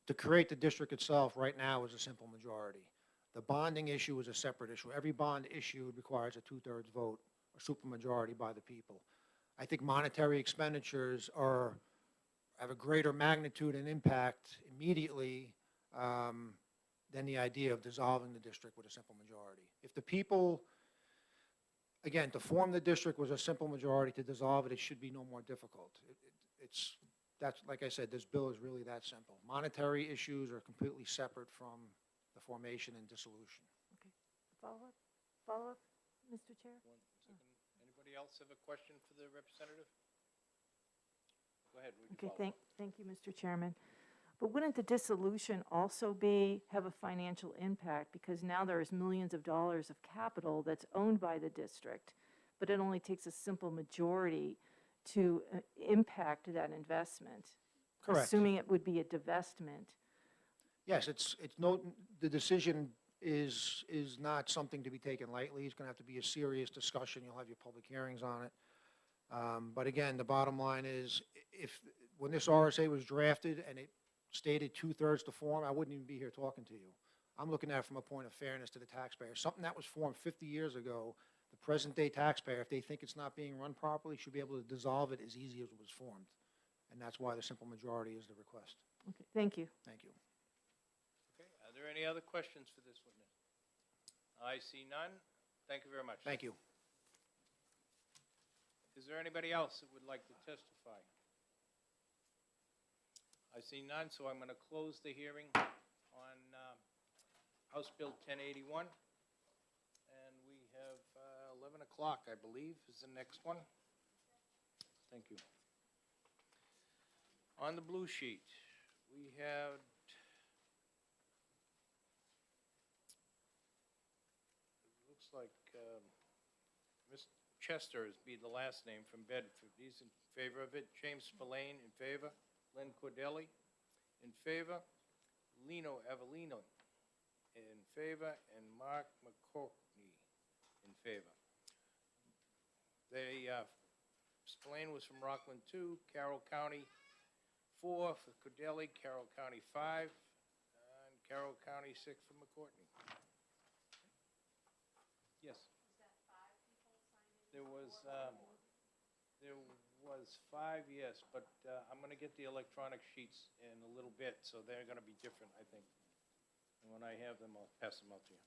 To create the district itself right now is a simple majority. The bonding issue is a separate issue. Every bond issued requires a 2/3 vote, or supermajority by the people. I think monetary expenditures have a greater magnitude and impact immediately than the idea of dissolving the district with a simple majority. If the people, again, to form the district was a simple majority, to dissolve it, it should be no more difficult. That's, like I said, this bill is really that simple. Monetary issues are completely separate from the formation and dissolution. Okay, follow-up, Mr. Chair? 1 second. Anybody else have a question for the representative? Go ahead. We can Okay, follow up. thank you, Mr. Chairman. But wouldn't the dissolution also have a financial impact? Because now there is millions of dollars of capital that's owned by the district, but it only takes a simple majority to impact that investment. Correct. Assuming it would be a divestment. Yes, the decision is not something to be taken lightly. It's going to have to be a serious discussion. You'll have your public hearings on it. But again, the bottom line is, when this RSA was drafted and it stated 2/3 to form, I wouldn't even be here talking to you. I'm looking at it from a point of fairness to the taxpayer. Something that was formed 50 years ago, the present-day taxpayer, if they think it's not being run properly, should be able to dissolve it as easy as it was formed. And that's why the simple majority is the request. Okay, thank you. Thank you. Okay, are there any other questions for this witness? I see none. Thank you very much. Thank you. Is there anybody else that would like to testify? I see none, so I'm going to close the hearing on House Bill 1081. And we have 11 o'clock, I believe, is the next one. Thank you. On the blue sheet, we have it looks like Ms. Chester is be the last name from Bedford. He's in favor of it. James Spillane in favor. Len Cordelli in favor. Lino Avellino in favor. And Mark McCorkney in favor. Spillane was from Rockland 2, Carroll County 4 for Cordelli, Carroll County 5, and Carroll County 6 for McCourtney. Yes. There was 5, yes, but I'm going to get the electronic sheets in a little bit, so they're going to be different, I think. And when I have them, I'll pass them out to you.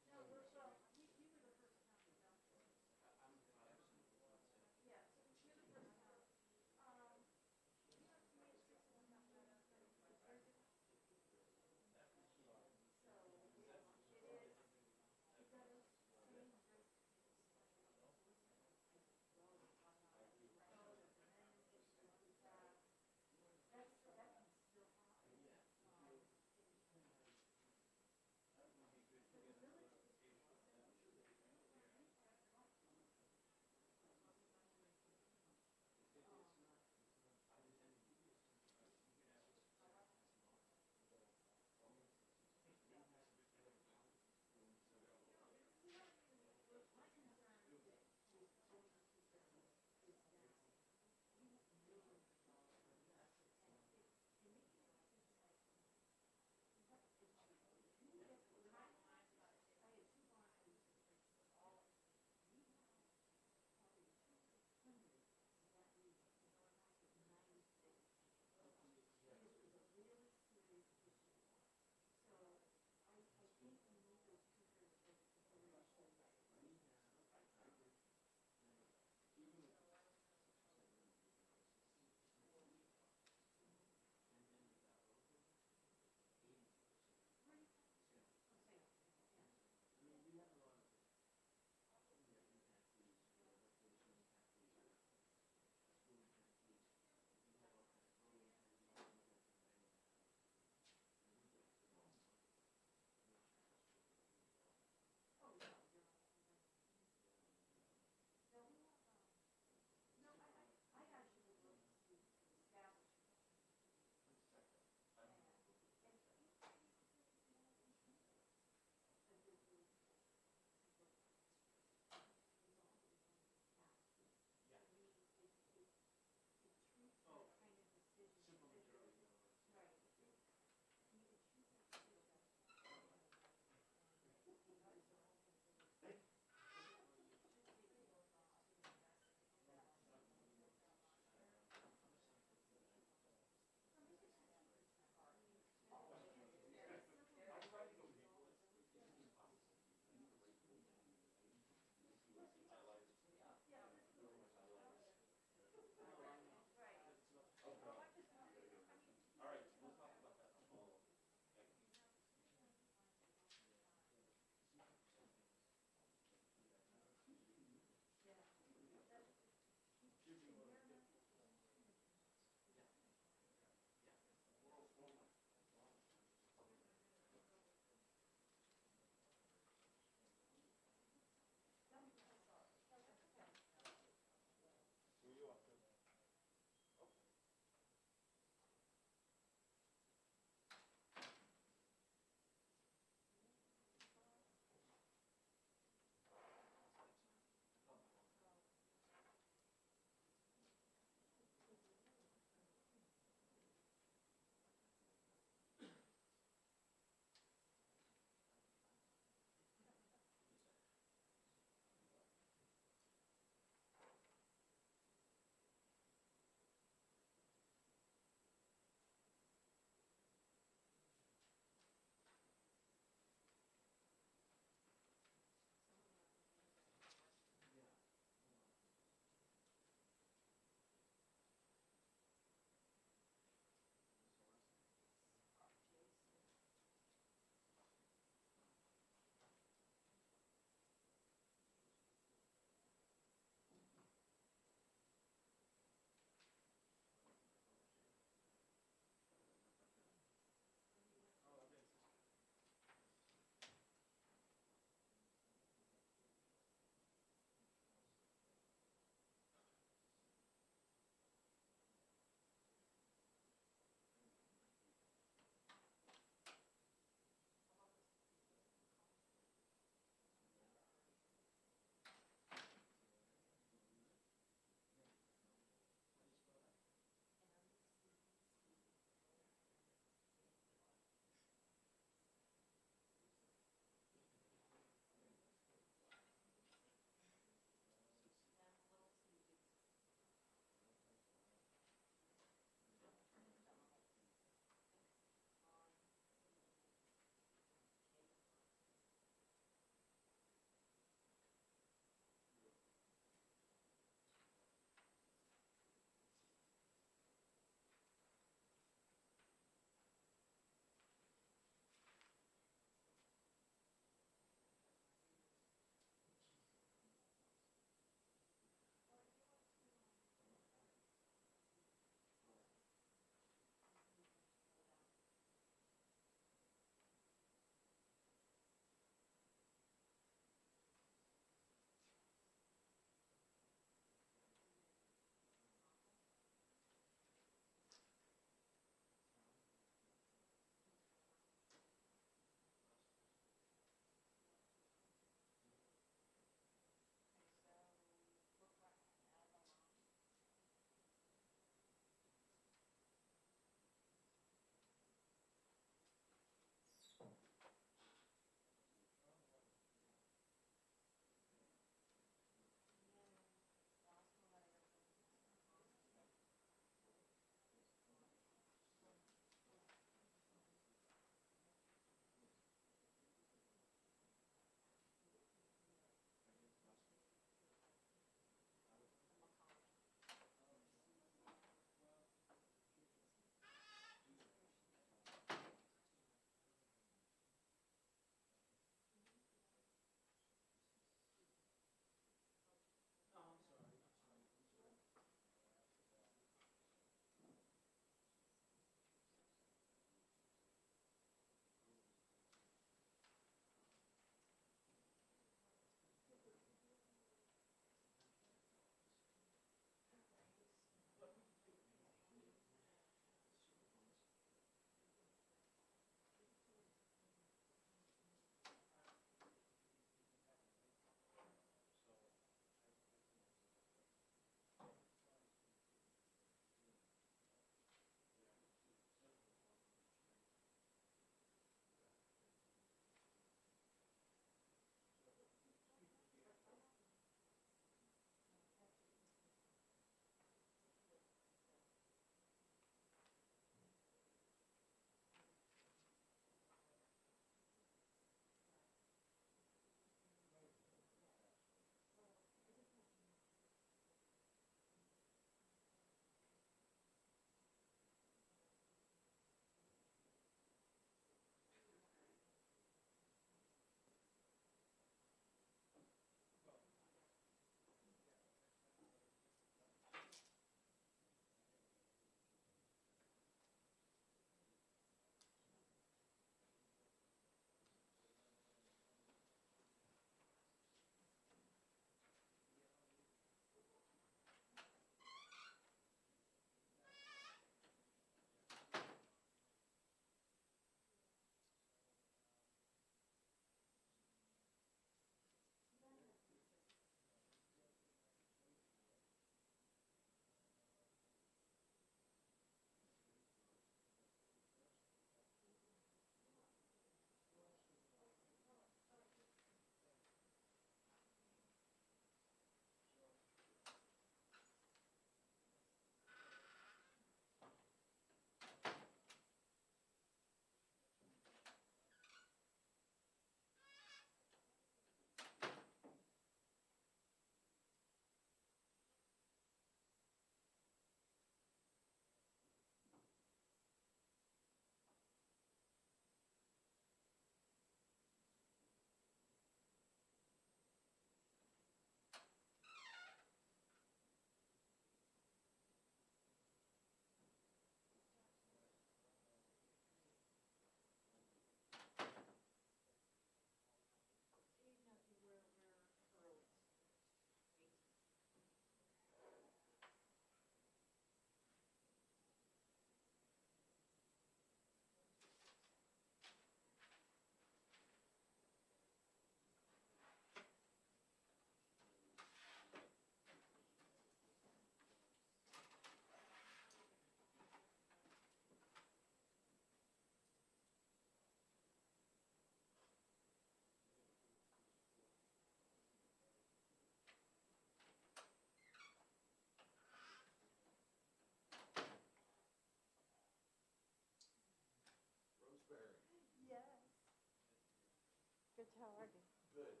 how are you? Good.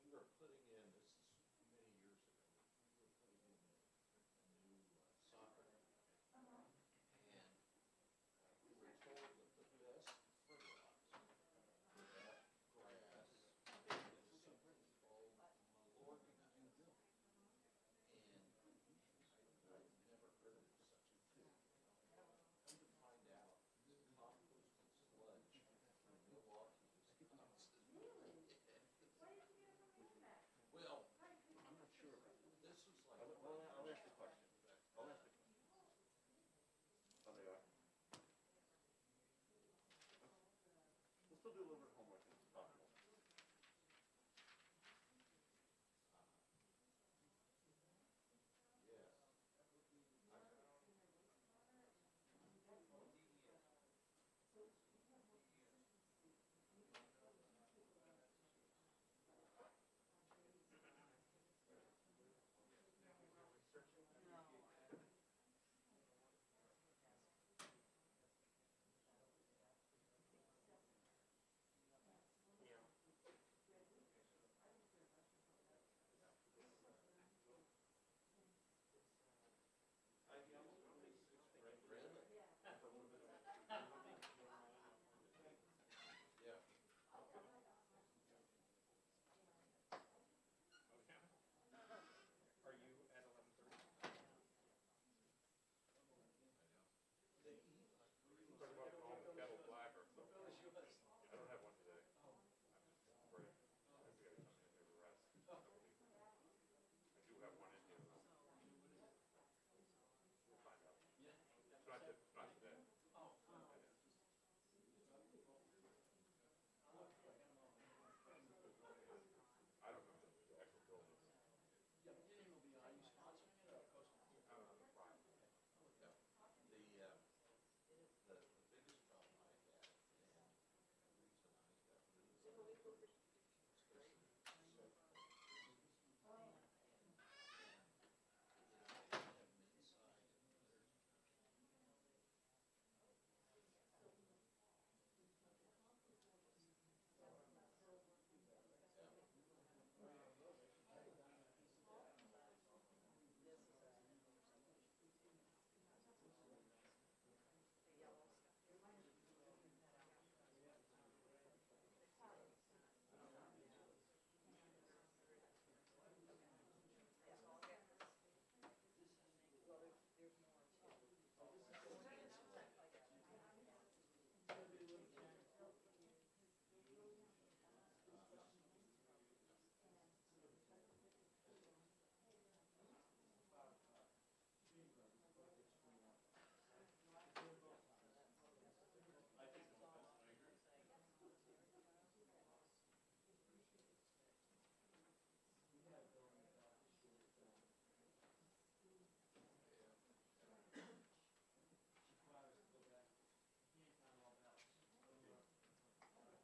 We were putting in, this is many years ago, we were putting in a new soccer net. And we were told that the best fertilizer for that grass is something called malorganite. And I've never heard of such a thing. Come to find out, compost and sludge from Milwaukee, Wisconsin. Well, I'm not sure about that. This was like. I'll ask the question. I'll ask the question. Oh, they are? We'll still do a little bit of homework if it's possible. Yes. Yeah. Are you at 11:30? They eat like crazy. Talk about calling the kettle black or something. I don't have one today. I'm just afraid. Maybe I come in maybe rest. I do have one in here though. We'll find out. It's not today. I don't know the actual building. The biggest problem I had, and the reason I got rid of it was because so inside letters.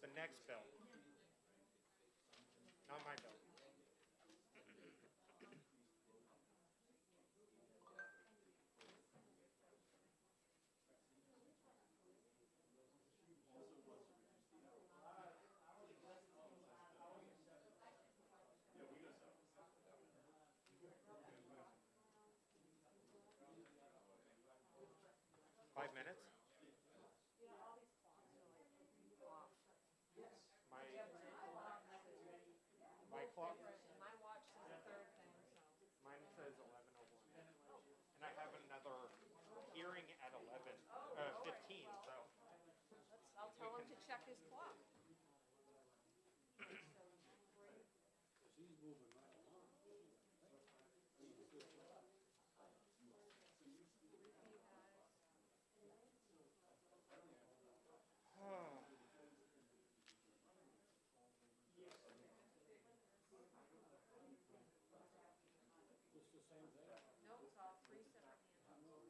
The next bill. Not my bill. 5 minutes? My clock? My watch says a third thing, so. Mine says 11:01. And I have another hearing at 15, so. I'll tell him to check his clock. He's moving right along. No, it's all three separate hands.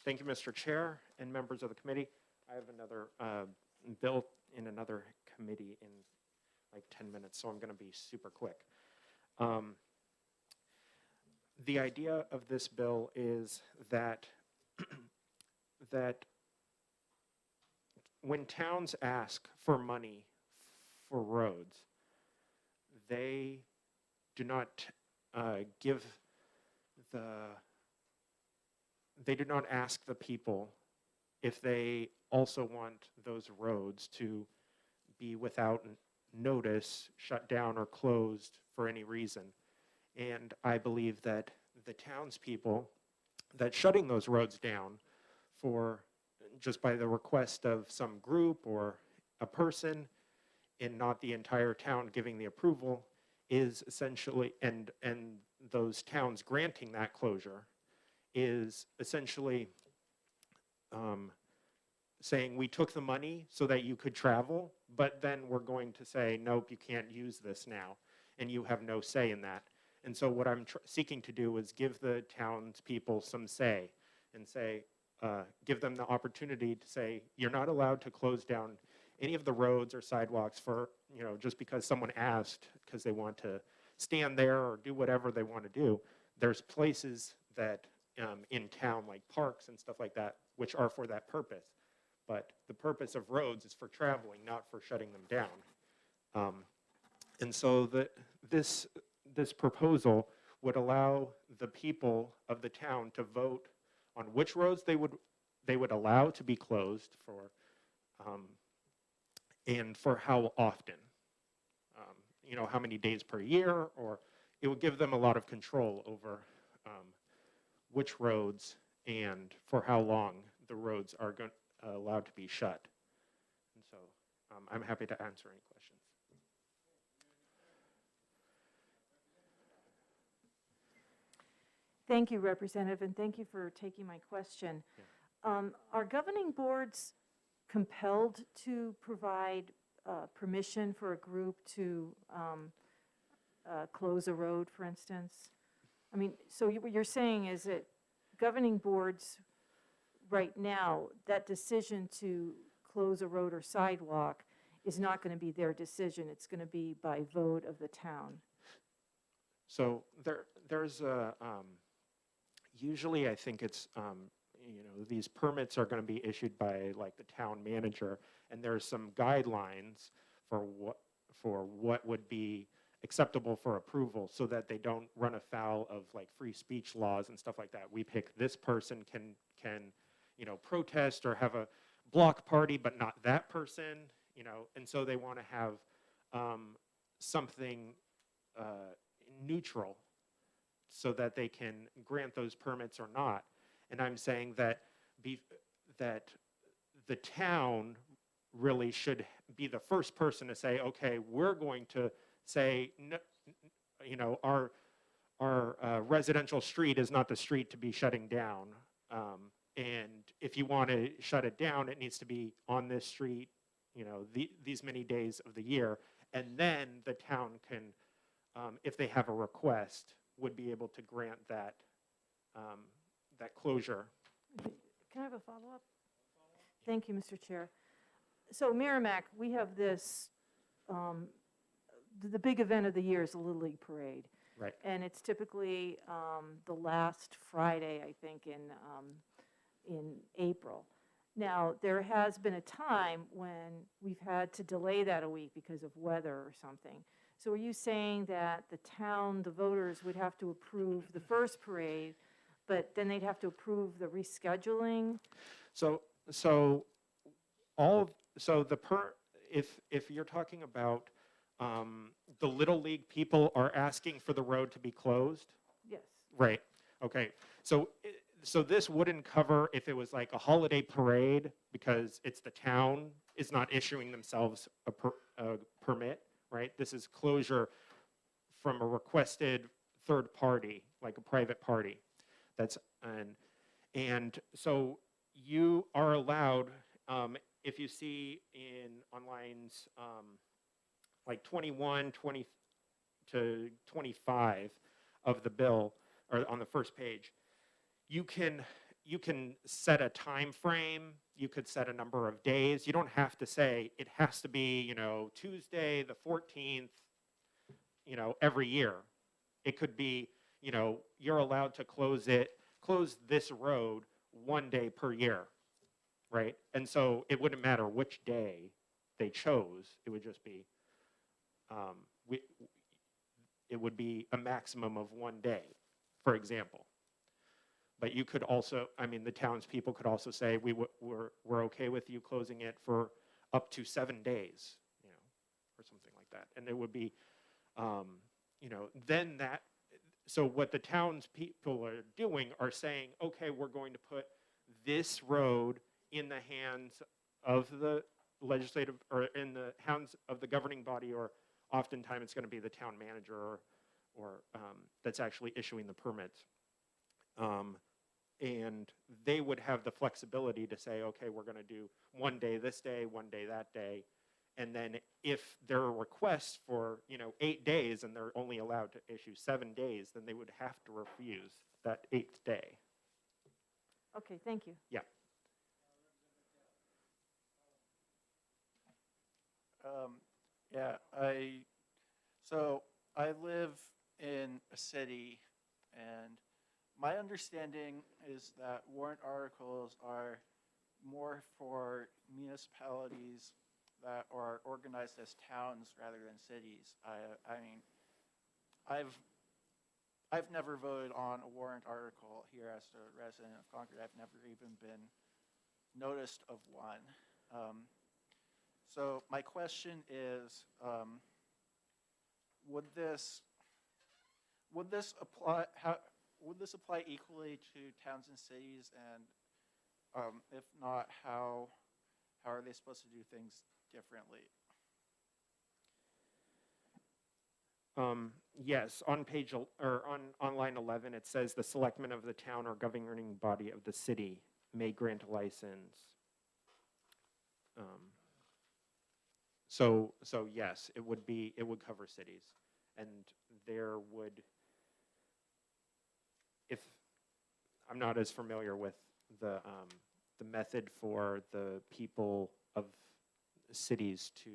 Thank you, Mr. Chair and members of the committee. I have another bill in another committee in like 10 minutes, so I'm going to be super quick. The idea of this bill is that that when towns ask for money for roads, they do not they do not ask the people if they also want those roads to be without notice, shut down, or closed for any reason. And I believe that the townspeople, that shutting those roads down for just by the request of some group or a person and not the entire town giving the approval is essentially, and those towns granting that closure is essentially saying we took the money so that you could travel, but then we're going to say, nope, you can't use this now, and you have no say in that. And so what I'm seeking to do is give the townspeople some say and say, give them the opportunity to say, you're not allowed to close down any of the roads or sidewalks for, just because someone asked because they want to stand there or do whatever they want to do. There's places that in town, like parks and stuff like that, which are for that purpose. But the purpose of roads is for traveling, not for shutting them down. And so this proposal would allow the people of the town to vote on which roads they would allow to be closed for, and for how often. How many days per year, or it would give them a lot of control over which roads and for how long the roads are allowed to be shut. And so I'm happy to answer any questions. Thank you, Representative, and thank you for taking my question. Are governing boards compelled to provide permission for a group to close a road, for instance? I mean, so what you're saying is that governing boards right now, that decision to close a road or sidewalk is not going to be their decision. It's going to be by vote of the town. So there's a, usually I think it's, these permits are going to be issued by like the town manager, and there's some guidelines for what would be acceptable for approval so that they don't run afoul of like free speech laws and stuff like that. We pick this person can protest or have a block party, but not that person, and so they want to have something neutral so that they can grant those permits or not. And I'm saying that that the town really should be the first person to say, okay, we're going to say, no, our residential street is not the street to be shutting down. And if you want to shut it down, it needs to be on this street, these many days of the year. And then the town can, if they have a request, would be able to grant that that closure. Can I have a follow-up? Thank you, Mr. Chair. So Merrimack, we have this, the big event of the year is the Little League Parade. Right. And it's typically the last Friday, I think, in April. Now, there has been a time when we've had to delay that a week because of weather or something. So are you saying that the town, the voters, would have to approve the first parade, but then they'd have to approve the rescheduling? If you're talking about the Little League people are asking for the road to be closed? Yes. Right, okay. So this wouldn't cover if it was like a holiday parade because it's the town is not issuing themselves a permit, right? This is closure from a requested third party, like a private party. And so you are allowed, if you see on lines like 21, 20 to 25 of the bill, or on the first page, you can you can set a time frame, you could set a number of days. You don't have to say it has to be, you know, Tuesday the 14th, you know, every year. It could be, you know, you're allowed to close this road one day per year, right? And so it wouldn't matter which day they chose. It would just be, it would be a maximum of one day, for example. But you could also, I mean, the townspeople could also say, we're okay with you closing it for up to 7 days, you know, or something like that. And it would be, you know, then that, so what the townspeople are doing are saying, okay, we're going to put this road in the hands of the legislative, or in the hands of the governing body, or oftentimes it's going to be the town manager or that's actually issuing the permits. And they would have the flexibility to say, okay, we're going to do one day this day, one day that day. And then if there are requests for, you know, 8 days and they're only allowed to issue 7 days, then they would have to refuse that 8th day. Okay, thank you. Yeah. Yeah, so I live in a city, and my understanding is that warrant articles are more for municipalities that are organized as towns rather than cities. I mean, I've never voted on a warrant article here as a resident of Concord. I've never even been noticed of one. So my question is, would this apply? Would this apply equally to towns and cities? And if not, how are they supposed to do things differently? Yes, on page or on line 11, it says the selectmen of the town or governing body of the city may grant a license. So yes, it would cover cities, and there would, if I'm not as familiar with the method for the people of cities to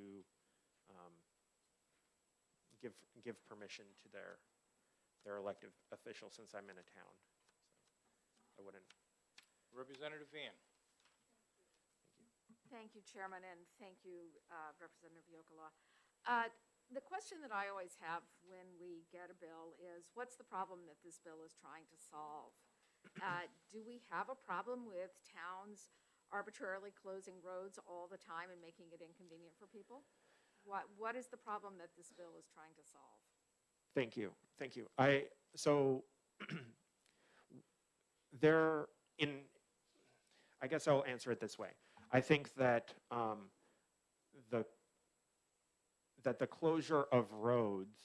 give permission to their elected officials, since I'm in a town, so I wouldn't. Representative Van. Thank you, Chairman, and thank you, Representative Yokela. The question that I always have when we get a bill is, what's the problem that this bill is trying to solve? Do we have a problem with towns arbitrarily closing roads all the time and making it inconvenient for people? What is the problem that this bill is trying to solve? Thank you. So I guess I'll answer it this way. I think that the closure of roads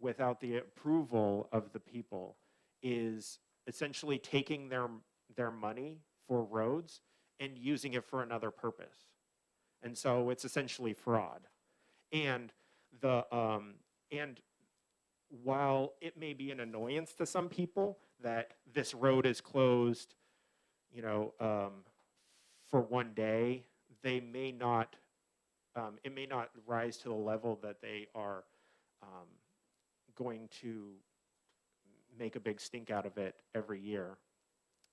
without the approval of the people is essentially taking their money for roads and using it for another purpose. And so it's essentially fraud. And while it may be an annoyance to some people that this road is closed, you know, for one day, they may not, it may not rise to the level that they are going to make a big stink out of it every year.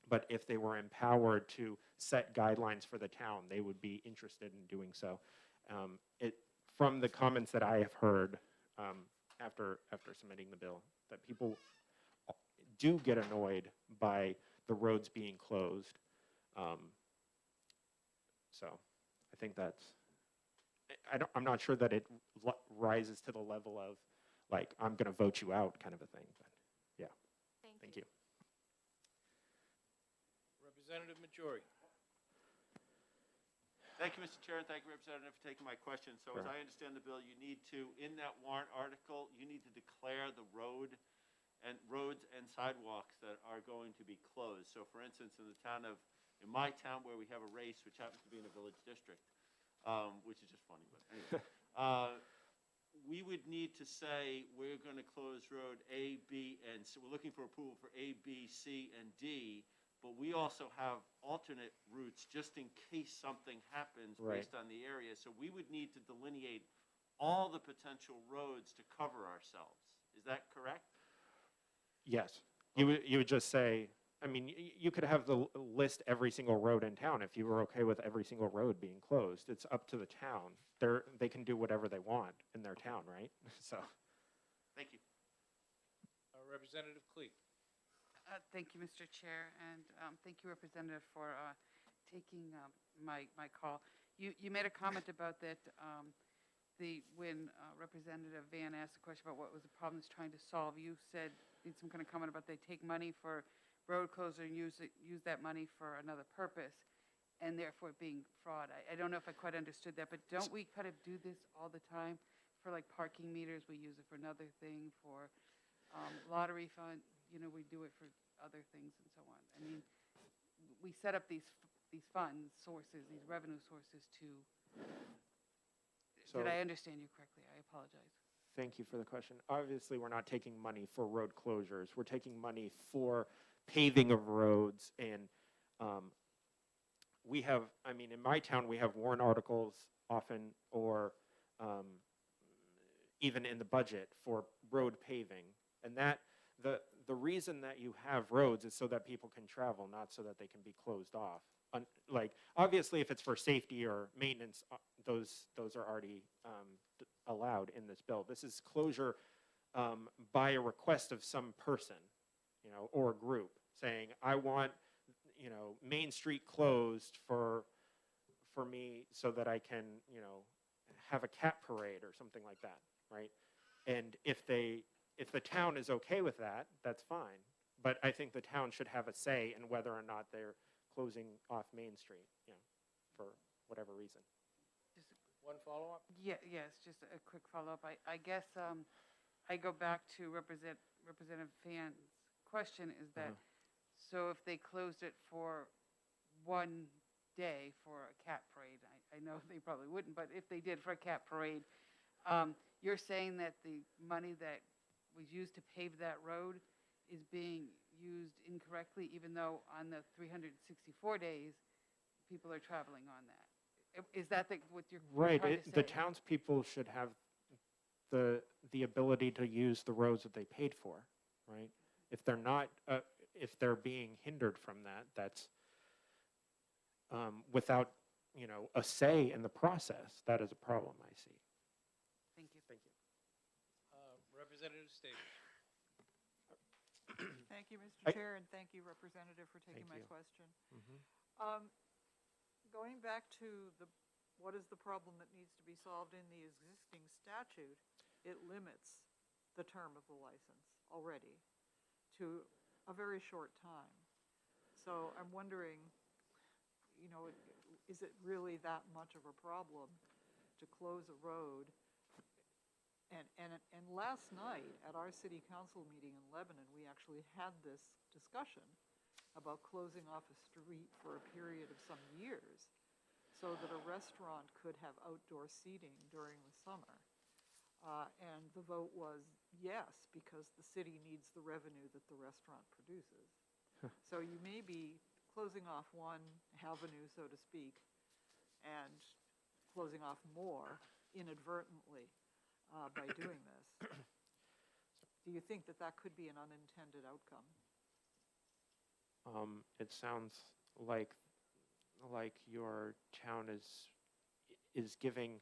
But if they were empowered to set guidelines for the town, they would be interested in doing so. From the comments that I have heard after submitting the bill, that people do get annoyed by the roads being closed. So I think that's, I'm not sure that it rises to the level of, like, I'm going to vote you out kind of a thing. But yeah, thank you. Representative Majori. Thank you, Mr. Chair, and thank you, Representative, for taking my question. So as I understand the bill, you need to, in that warrant article, you need to declare the roads and sidewalks that are going to be closed. So for instance, in my town where we have a race, which happens to be in a village district, which is just funny, but anyway, we would need to say we're going to close road A, B, and so we're looking for approval for A, B, C, and D, but we also have alternate routes just in case something happens Right. based on the area. So we would need to delineate all the potential roads to cover ourselves. Is that correct? Yes. You would just say, I mean, you could have the list every single road in town if you were okay with every single road being closed. It's up to the town. They can do whatever they want in their town, right? So, Thank you. Representative Cleek. Thank you, Mr. Chair, and thank you, Representative, for taking my call. You made a comment about that, when Representative Van asked a question about what was the problem he's trying to solve, you said, made some kind of comment about they take money for road closure and use that money for another purpose, and therefore it being fraud. I don't know if I quite understood that, but don't we kind of do this all the time? For like parking meters, we use it for another thing, for lottery fund, we do it for other things and so on. I mean, we set up these funds, sources, these revenue sources to, did I understand you correctly? I apologize. thank you for the question. Obviously, we're not taking money for road closures. We're taking money for paving of roads, and we have, I mean, in my town, we have warrant articles often, or even in the budget for road paving. And that, the reason that you have roads is so that people can travel, not so that they can be closed off. Like, obviously, if it's for safety or maintenance, those are already allowed in this bill. This is closure by a request of some person, or a group, saying, I want, Main Street closed for me so that I can, have a cat parade or something like that, right? And if the town is okay with that, that's fine. But I think the town should have a say in whether or not they're closing off Main Street, for whatever reason. One follow-up? Yes, just a quick follow-up. I guess I go back to Representative Fan's question, is that, so if they closed it for one day for a cat parade, I know they probably wouldn't, but if they did for a cat parade, you're saying that the money that was used to pave that road is being used incorrectly, even though on the 364 days, people are traveling on that? Is that what you're Right, trying to say? the townspeople should have the ability to use the roads that they paid for, right? If they're not, if they're being hindered from that, that's without, a say in the process. That is a problem I see. Thank you. Thank you. Representative Staples. Thank you, Mr. Chair, and thank you, Representative, for taking my Thank you. question. Going back to what is the problem that needs to be solved in the existing statute, it limits the term of the license already to a very short time. So I'm wondering, is it really that much of a problem to close a road? And last night at our city council meeting in Lebanon, we actually had this discussion about closing off a street for a period of some years so that a restaurant could have outdoor seating during the summer. And the vote was yes, because the city needs the revenue that the restaurant produces. So you may be closing off one avenue, so to speak, and closing off more inadvertently by doing this. Do you think that could be an unintended outcome? It sounds like your town is giving,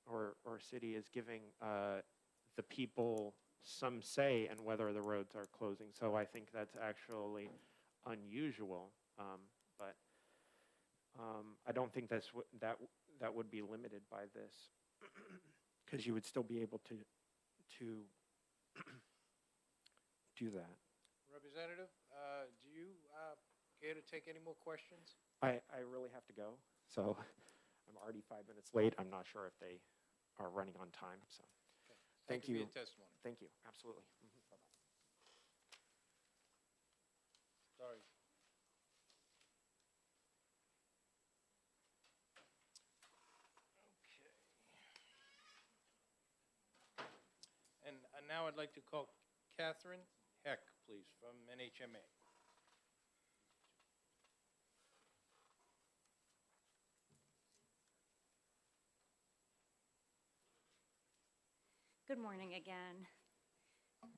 or city is giving the people some say in whether the roads are closing. So I think that's actually unusual, but I don't think that would be limited by this, because you would still be able to do that. Representative, do you care to take any more questions? I really have to go, so I'm already 5 minutes late. I'm not sure if they are running on time, so. Okay. Thank you you. for your testimony. Thank you, absolutely. Bye-bye. Sorry. Okay. And now I'd like to call Catherine Heck, please, from NHMA. Good morning again.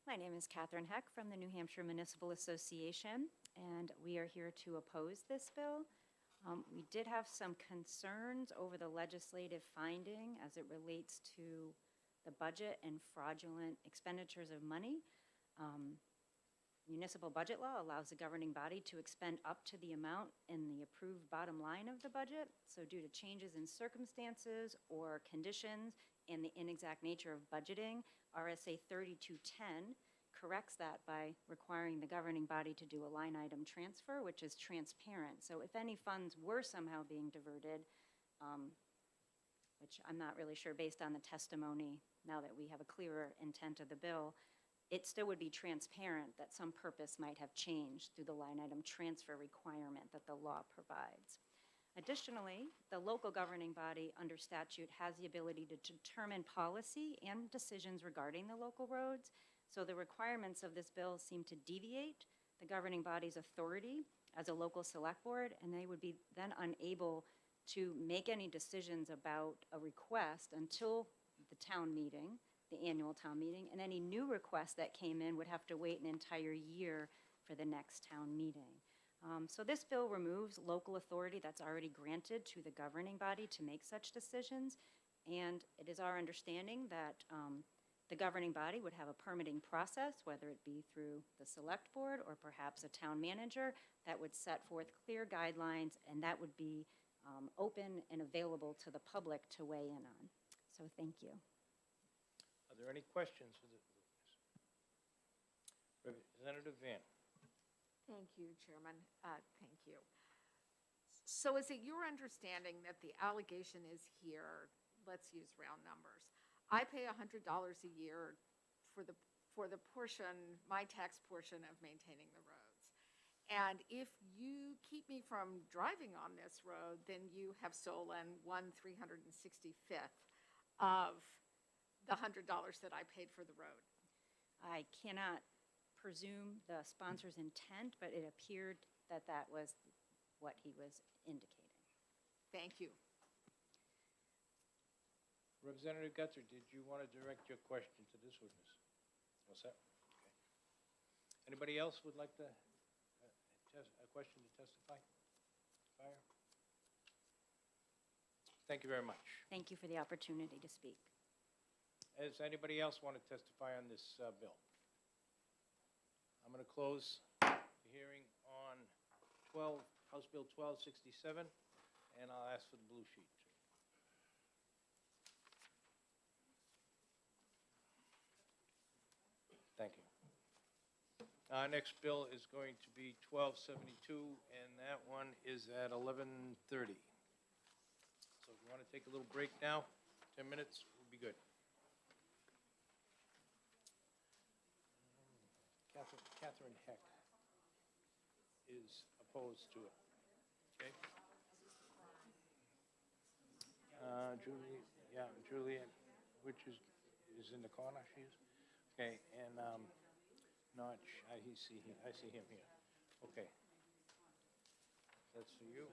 My name is Catherine Heck from the New Hampshire Municipal Association, and we are here to oppose this bill. We did have some concerns over the legislative finding as it relates to the budget and fraudulent expenditures of money. Municipal budget law allows the governing body to expend up to the amount in the approved bottom line of the budget. So due to changes in circumstances or conditions and the inexact nature of budgeting, RSA 3210 corrects that by requiring the governing body to do a line item transfer, which is transparent. So if any funds were somehow being diverted, which I'm not really sure based on the testimony, now that we have a clearer intent of the bill, it still would be transparent that some purpose might have changed through the line item transfer requirement that the law provides. Additionally, the local governing body under statute has the ability to determine policy and decisions regarding the local roads. So the requirements of this bill seem to deviate the governing body's authority as a local select board, and they would be then unable to make any decisions about a request until the town meeting, the annual town meeting, and any new requests that came in would have to wait an entire year for the next town meeting. So this bill removes local authority that's already granted to the governing body to make such decisions, and it is our understanding that the governing body would have a permitting process, whether it be through the select board or perhaps a town manager, that would set forth clear guidelines, and that would be open and available to the public to weigh in on. So thank you. Are there any questions for the witness? Representative Van. Thank you, Chairman. Thank you. So is it your understanding that the allegation is here, let's use round numbers, I pay $100 a year for the portion, my tax portion of maintaining the roads. And if you keep me from driving on this road, then you have stolen 1/365th of the $100 that I paid for the road. I cannot presume the sponsor's intent, but it appeared that that was what he was indicating. Thank you. Representative Gutzer, did you want to direct your question to this witness? What's that? Okay. Anybody else would like to, a question to testify? Fire? Thank you very much. Thank you for the opportunity to speak. Does anybody else want to testify on this bill? I'm going to close the hearing on House Bill 1267, and I'll ask for the blue sheet. Thank you. Our next bill is going to be 1272, and that one is at 11:30. So if you want to take a little break now, 10 minutes would be good. Catherine Heck is opposed to it. Okay? Juliet, which is in the corner, she is? Okay, and, Notch, I see him here. Okay. That's for you.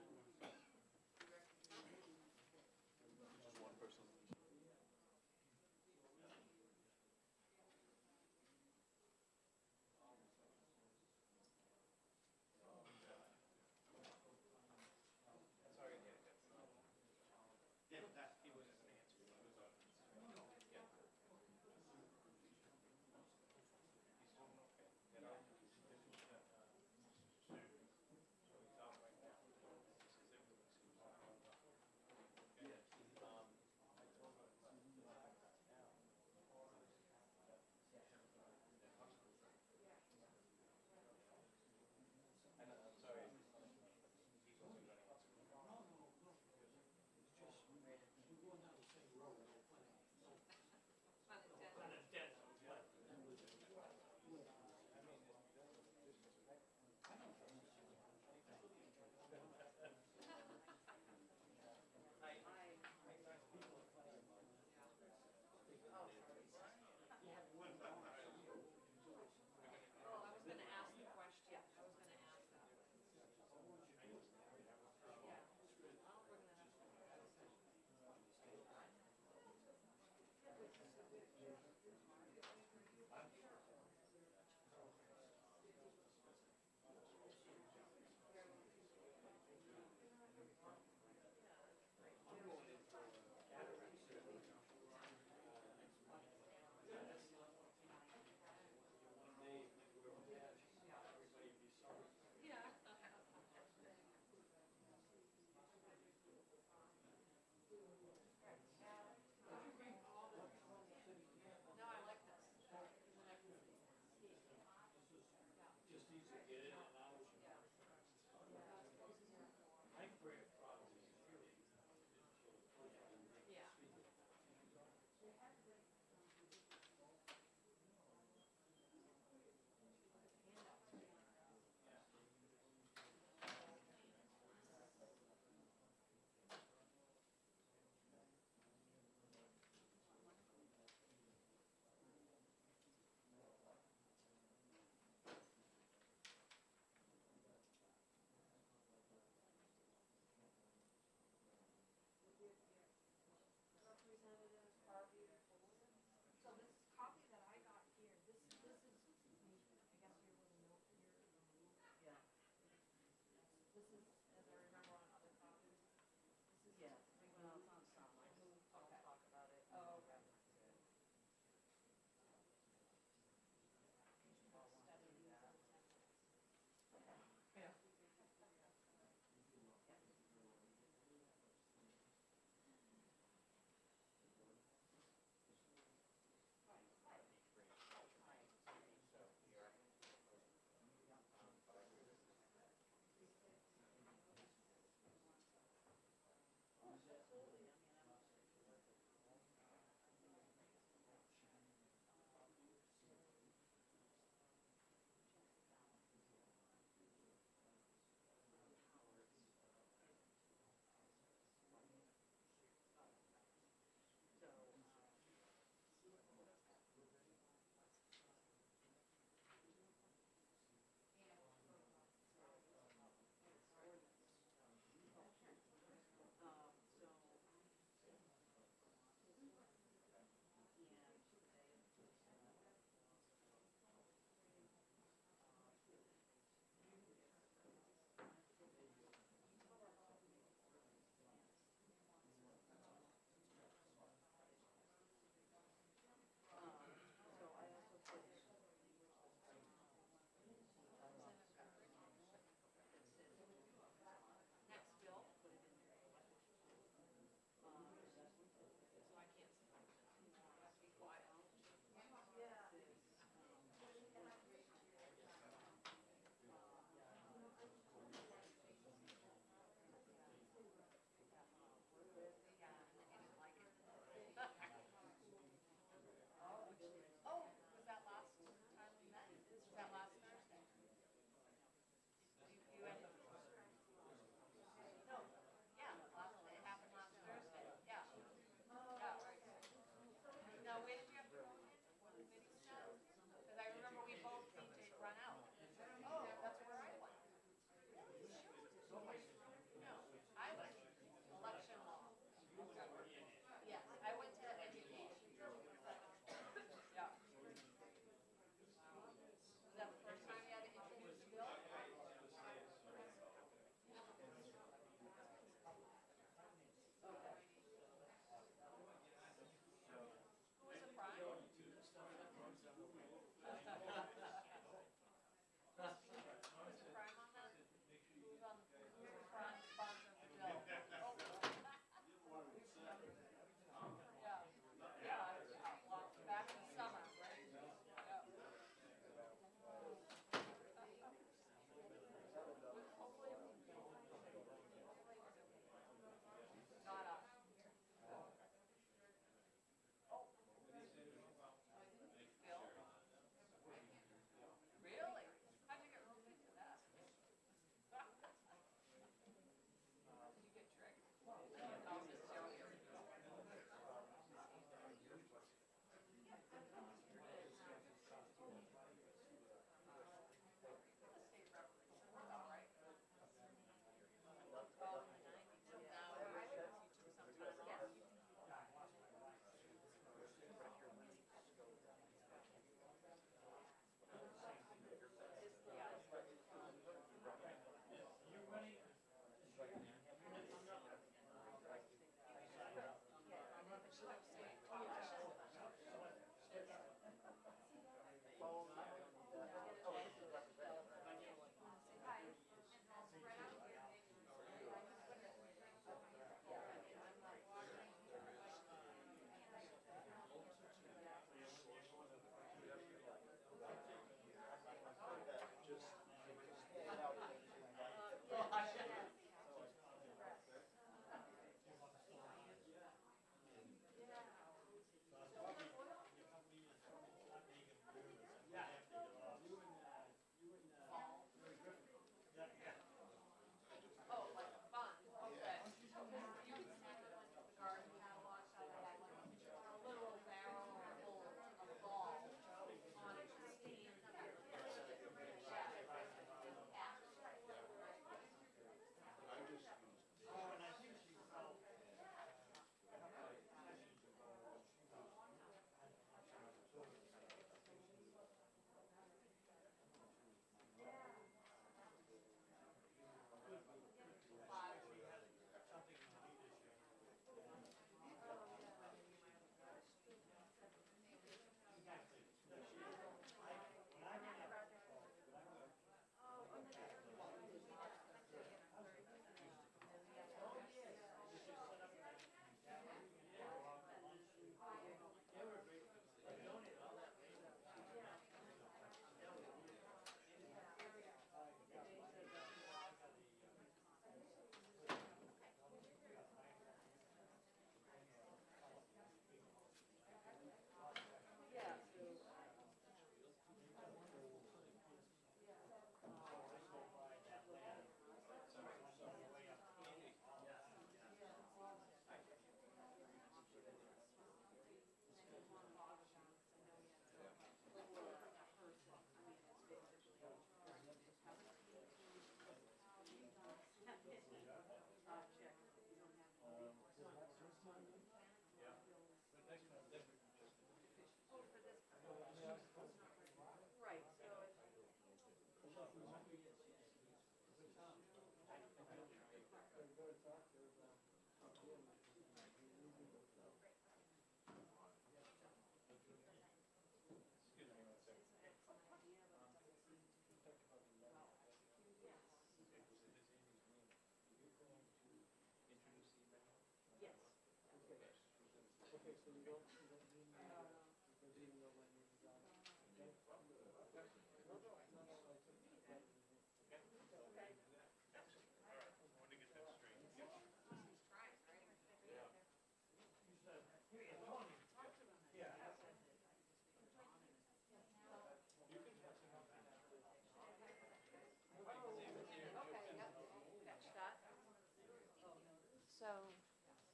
So,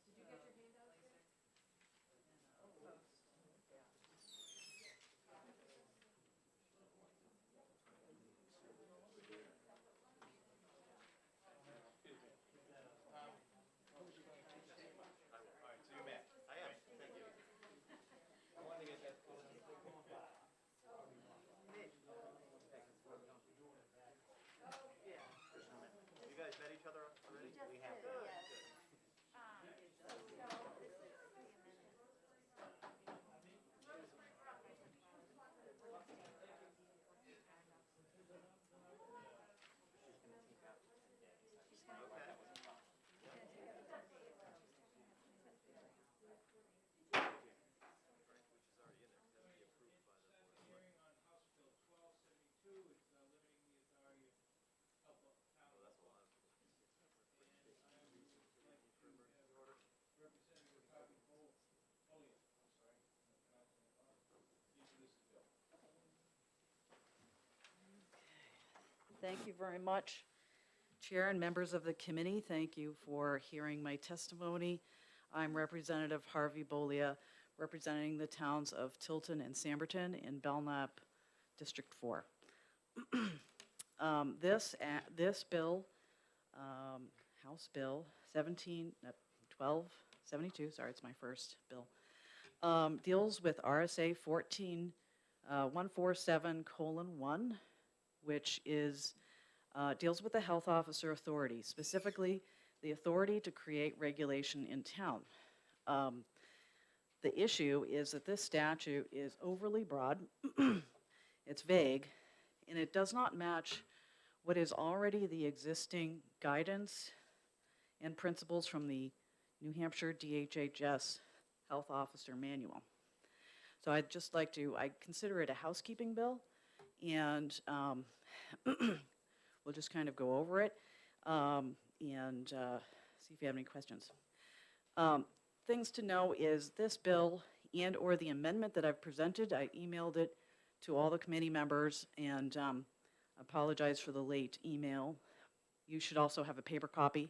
did you get your handout? You guys met each other already? We have. Hearing on House Bill 1272, it's limiting the authority of town Representative Harvey Bollier, I'm sorry, I'm pronouncing it wrong, introduce the bill. Thank you very much, Chair and members of the committee. Thank you for hearing my testimony. I'm Representative Harvey Bollier, representing the towns of Tilton and Samberton in Belknap District 4. This bill, House Bill 1272, sorry, it's my first bill, deals with RSA 147:1, which is deals with the health officer authority, specifically the authority to create regulation in town. The issue is that this statute is overly broad, it's vague, and it does not match what is already the existing guidance and principles from the New Hampshire DHHS Health Officer Manual. So I'd just like to, I consider it a housekeeping bill, and we'll just kind of go over it and see if you have any questions. Things to know is this bill and or the amendment that I've presented, I emailed it to all the committee members, and apologize for the late email. You should also have a paper copy.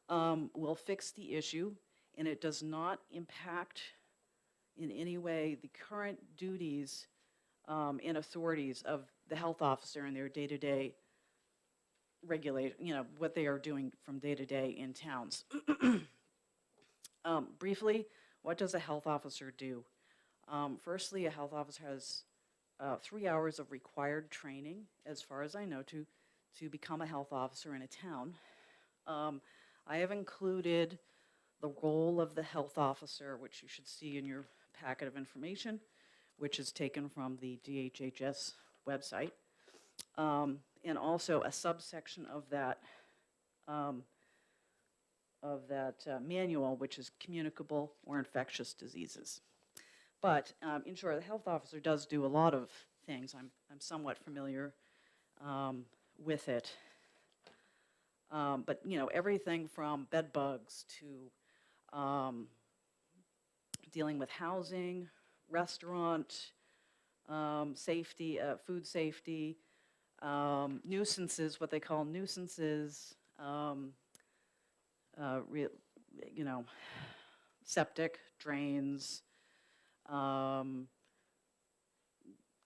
Will fix the issue, and it does not impact in any way the current duties and authorities of the health officer in their day-to-day regulate, what they are doing from day to day in towns. Briefly, what does a health officer do? Firstly, a health officer has 3 hours of required training, as far as I know, to become a health officer in a town. I have included the role of the health officer, which you should see in your packet of information, which is taken from the DHHS website, and also a subsection of that manual, which is communicable or infectious diseases. But in short, the health officer does do a lot of things. I'm somewhat familiar with it. But everything from bed bugs to dealing with housing, restaurant safety, food safety, nuisances, what they call nuisances, septic drains,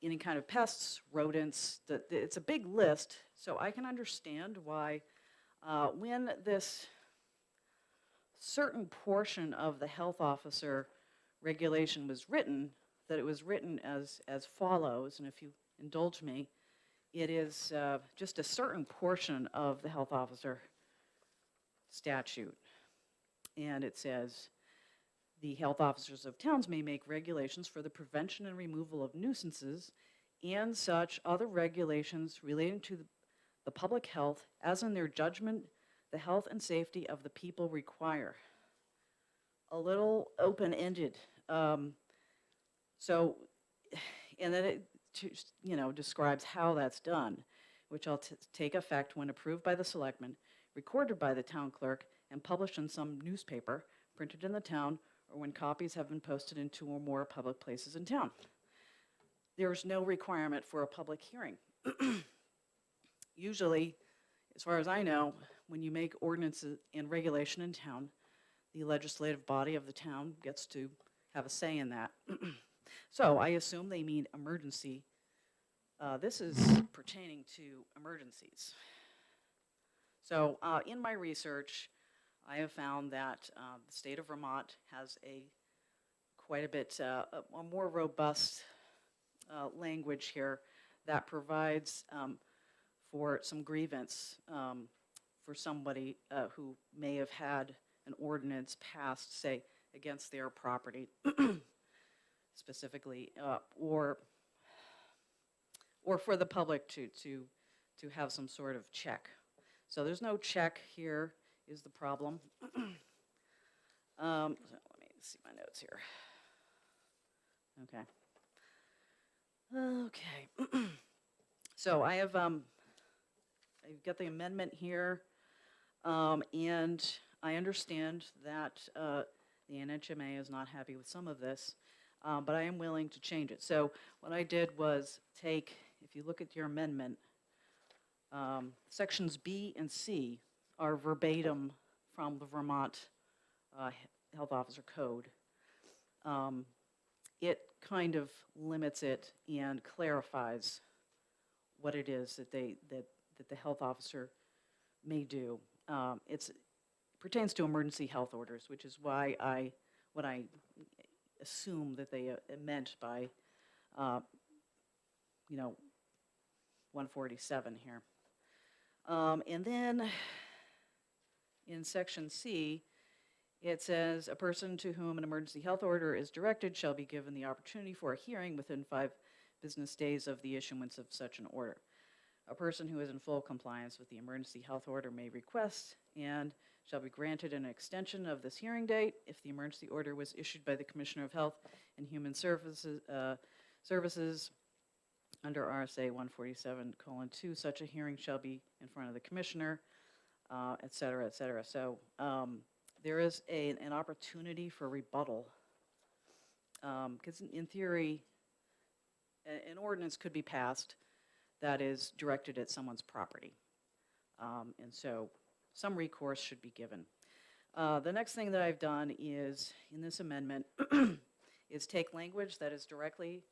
any kind of pests, rodents. It's a big list, so I can understand why when this certain portion of the health officer regulation was written, that it was written as follows, and if you indulge me, it is just a certain portion of the health officer statute. And it says, the health officers of towns may make regulations for the prevention and removal of nuisances and such other regulations relating to the public health as in their judgment the health and safety of the people require. A little open-ended So, and then it, describes how that's done, which will take effect when approved by the selectmen, recorded by the town clerk, and published in some newspaper, printed in the town, or when copies have been posted in 2 or more public places in town. There's no requirement for a public hearing. Usually, as far as I know, when you make ordinances and regulation in town, the legislative body of the town gets to have a say in that. So I assume they mean emergency. This is pertaining to emergencies. So in my research, I have found that the state of Vermont has quite a bit a more robust language here that provides for some grievance for somebody who may have had an ordinance passed, say, against their property specifically, or for the public to have some sort of check. So there's no check here is the problem. So let me see my notes here. Okay. So I have I've got the amendment here, and I understand that the NHMA is not happy with some of this, but I am willing to change it. So what I did was take, if you look at your amendment, sections B and C are verbatim from the Vermont Health Officer Code. It kind of limits it and clarifies what it is that the health officer may do. It pertains to emergency health orders, which is why what I assume that they meant by 147 here. And then in section C, it says, a person to whom an emergency health order is directed shall be given the opportunity for a hearing within 5 business days of the issuance of such an order. A person who is in full compliance with the emergency health order may request and shall be granted an extension of this hearing date if the emergency order was issued by the Commissioner of Health and Human Services under RSA 147:2. Such a hearing shall be in front of the Commissioner, et cetera, et cetera. So there is an opportunity for rebuttal, because in theory, an ordinance could be passed that is directed at someone's property. And so some recourse should be given. The next thing that I've done is, in this amendment, is take language that is directly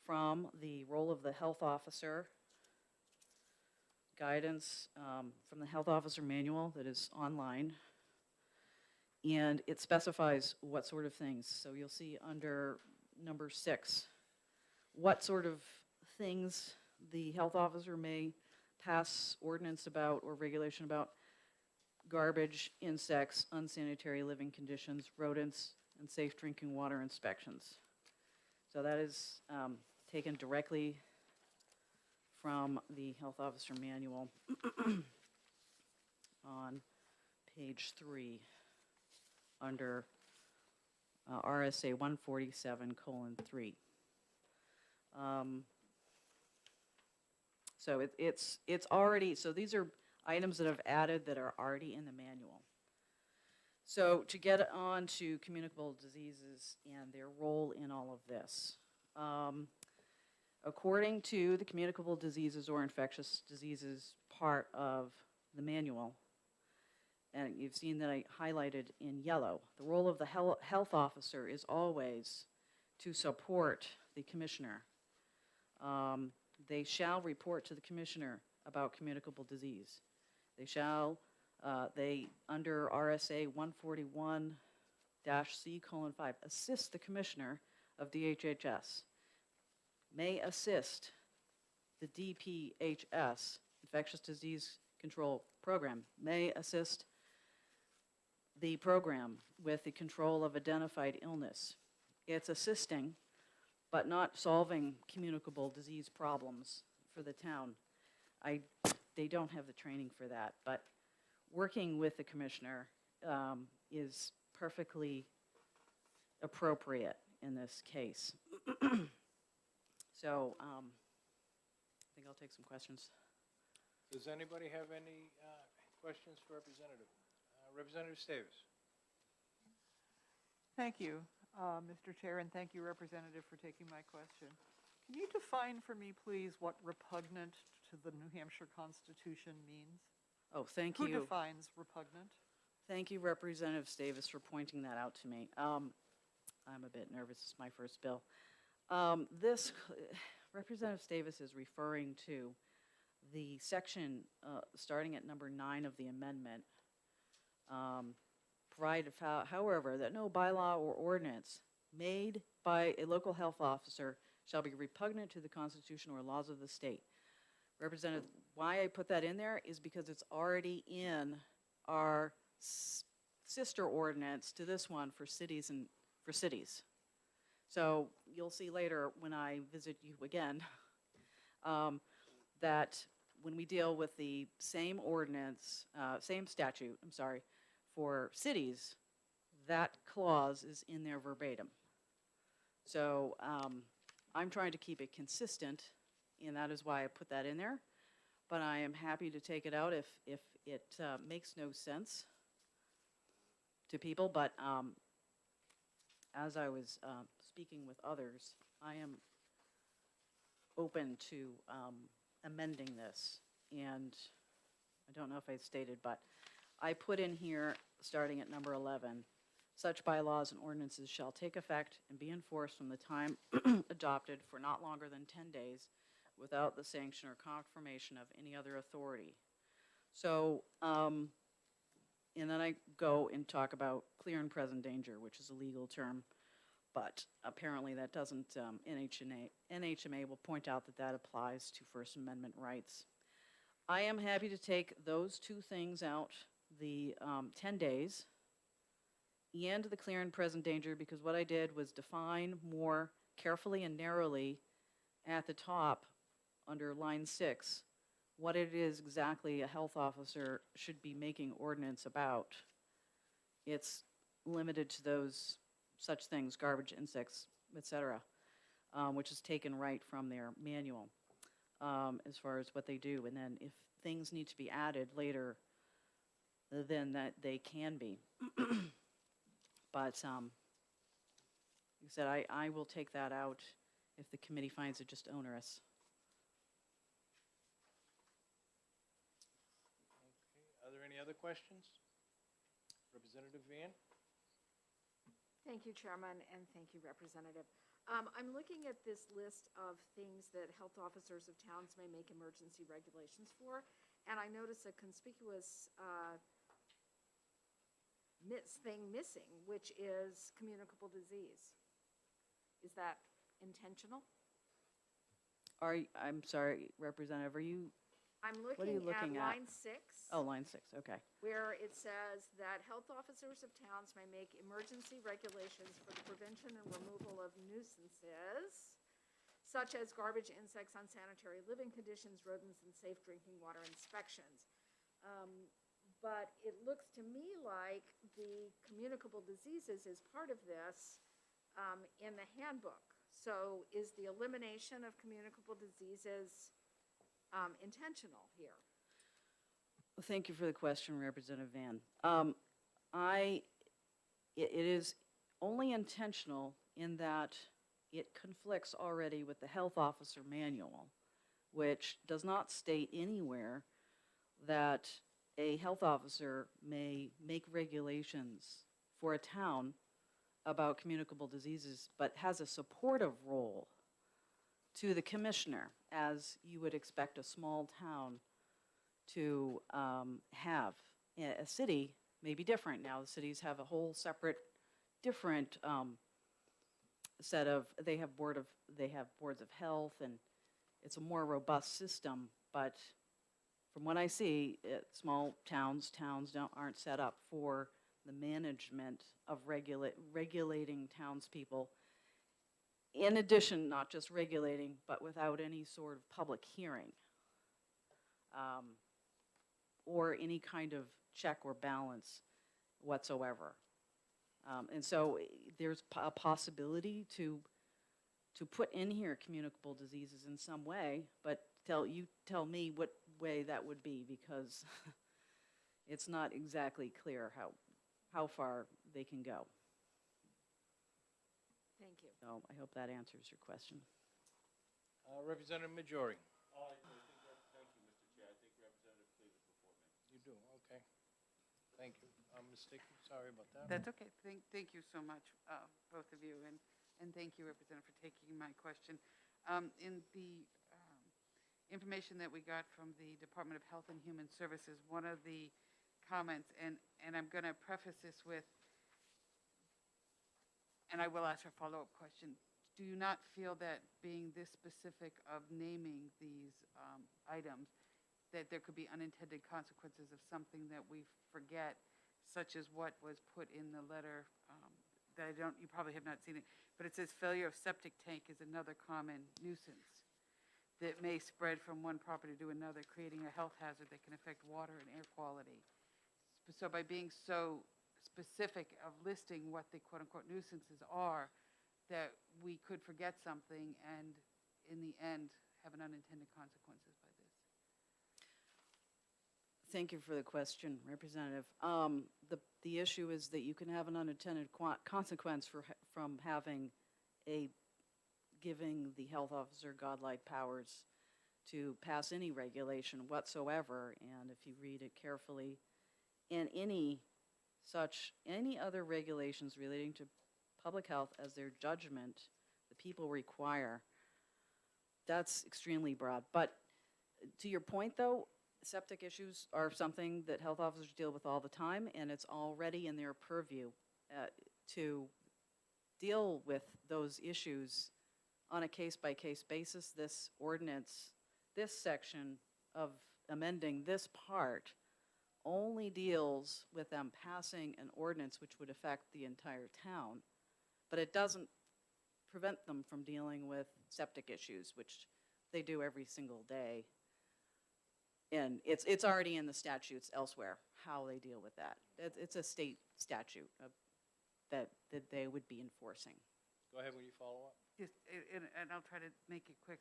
from the role of the health officer, guidance from the health officer manual that is online, and it specifies what sort of things. So you'll see under number 6, what sort of things the health officer may pass ordinance about or regulation about: garbage, insects, unsanitary living conditions, rodents, and safe drinking water inspections. So that is taken directly from the health officer manual on page 3 under RSA 147:3. So it's already, so these are items that have added that are already in the manual. So to get on to communicable diseases and their role in all of this. According to the communicable diseases or infectious diseases part of the manual, and you've seen that I highlighted in yellow, the role of the health officer is always to support the commissioner. They shall report to the commissioner about communicable disease. They shall, under RSA 141-C:5, assist the commissioner of DHHS, may assist the DPHS, Infectious Disease Control Program, may assist the program with the control of identified illness. It's assisting, but not solving communicable disease problems for the town. They don't have the training for that, but working with the commissioner is perfectly appropriate. in this case. So I think I'll take some questions. Does anybody have any questions for Representative? Representative Stavis? Thank you, Mr. Chair, and thank you, Representative, for taking my question. Can you define for me, please, what repugnant to the New Hampshire Constitution means? Oh, thank Who you. defines repugnant? Thank you, Representative Stavis, for pointing that out to me. I'm a bit nervous. It's my first bill. This, Representative Stavis is referring to the section starting at number 9 of the amendment. Provided, however, that no bylaw or ordinance made by a local health officer shall be repugnant to the Constitution or laws of the state. Representative, why I put that in there is because it's already in our sister ordinance to this one for cities and for cities. So you'll see later when I visit you again that when we deal with the same ordinance, same statute, I'm sorry, for cities, that clause is in there verbatim. So I'm trying to keep it consistent, and that is why I put that in there. But I am happy to take it out if it makes no sense to people. But as I was speaking with others, I am open to amending this. And I don't know if I stated, but I put in here, starting at number 11, such bylaws and ordinances shall take effect and be enforced from the time adopted for not longer than 10 days without the sanction or confirmation of any other authority. So, and then I go and talk about clear and present danger, which is a legal term, but apparently that doesn't, NHMA will point out that that applies to First Amendment rights. I am happy to take those two things out, the 10 days and the clear and present danger, because what I did was define more carefully and narrowly at the top under line 6 what it is exactly a health officer should be making ordinance about. It's limited to those such things, garbage, insects, etc., which is taken right from their manual as far as what they do. And then if things need to be added later, then that they can be. But like I said, I will take that out if the committee finds it just onerous. Okay, are there any other questions? Representative Van? Thank you, Chairman, and thank you, Representative. I'm looking at this list of things that health officers of towns may make emergency regulations for, and I notice a conspicuous thing missing, which is communicable disease. Is that intentional? I'm sorry, Representative, are you? I'm What are you looking at at? line 6. Oh, line 6, okay. Where it says that health officers of towns may make emergency regulations for the prevention and removal of nuisances, such as garbage, insects, unsanitary living conditions, rodents, and safe drinking water inspections. But it looks to me like the communicable diseases is part of this in the handbook. So is the elimination of communicable diseases intentional here? Thank you for the question, Representative Van. It is only intentional in that it conflicts already with the health officer manual, which does not state anywhere that a health officer may make regulations for a town about communicable diseases, but has a supportive role to the commissioner, as you would expect a small town to have. A city may be different. Now, the cities have a whole separate, different set of, they have boards of health, and it's a more robust system. But from what I see, small towns aren't set up for the management of regulating townspeople. In addition, not just regulating, but without any sort of public hearing or any kind of check or balance whatsoever. And so there's a possibility to put in here communicable diseases in some way, but tell me what way that would be, because it's not exactly clear how far they can go. Thank you. So I hope that answers your question. Representative Majori. Thank you, Mr. Chair. I think Representative Cleaver's before me. You do, okay. Thank you. I'm mistaken, sorry about that. That's okay. Thank you so much, both of you, and thank you, Representative, for taking my question. In the information that we got from the Department of Health and Human Services, one of the comments, and I'm going to preface this with, and I will ask a follow-up question, do you not feel that being this specific of naming these items, that there could be unintended consequences of something that we forget, such as what was put in the letter that you probably have not seen it, but it says failure of septic tank is another common nuisance that may spread from one property to another, creating a health hazard that can affect water and air quality. So by being so specific of listing what the quote-unquote nuisances are, that we could forget something and in the end have an unintended consequences by this. Thank you for the question, Representative. The issue is that you can have an unintended consequence from giving the health officer godlike powers to pass any regulation whatsoever. And if you read it carefully, in any other regulations relating to public health as their judgment, the people require, that's extremely broad. But to your point, though, septic issues are something that health officers deal with all the time, and it's already in their purview to deal with those issues on a case-by-case basis. This ordinance, this section of amending this part only deals with them passing an ordinance which would affect the entire town, but it doesn't prevent them from dealing with septic issues, which they do every single day. And it's already in the statutes elsewhere, how they deal with that. It's a state statute that they would be enforcing. Go ahead with your follow-up. Yes, and I'll try to make it quick.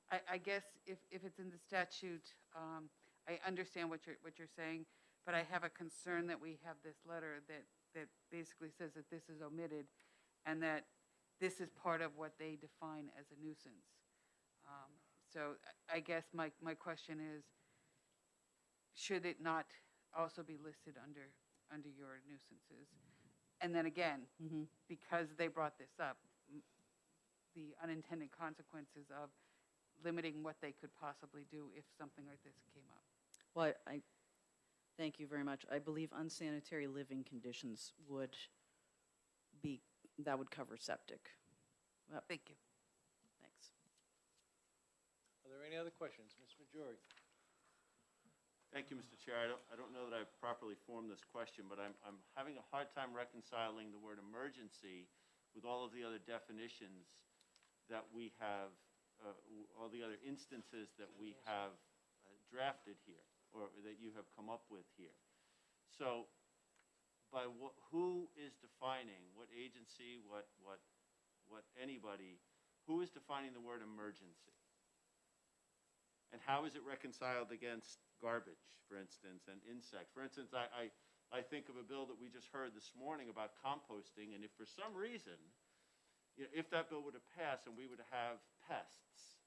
I guess if it's in the statute, I understand what you're saying, but I have a concern that we have this letter that basically says that this is omitted and that this is part of what they define as a nuisance. So I guess my question is, should it not also be listed under your nuisances? And then again, because they brought this up, the unintended consequences of limiting what they could possibly do if something like this came up. Well, I thank you very much. I believe unsanitary living conditions would cover septic. Well, thank you. Thanks. Are there any other questions? Ms. Majori? Thank you, Mr. Chair. I don't know that I've properly formed this question, but I'm having a hard time reconciling the word emergency with all of the other definitions that we have, all the other instances that we have drafted here, or that you have come up with here. So, by who is defining, what agency, what anybody, who is defining the word emergency? And how is it reconciled against garbage, for instance, and insects? For instance, I think of a bill that we just heard this morning about composting, and if for some reason, if that bill would have passed and we would have pests,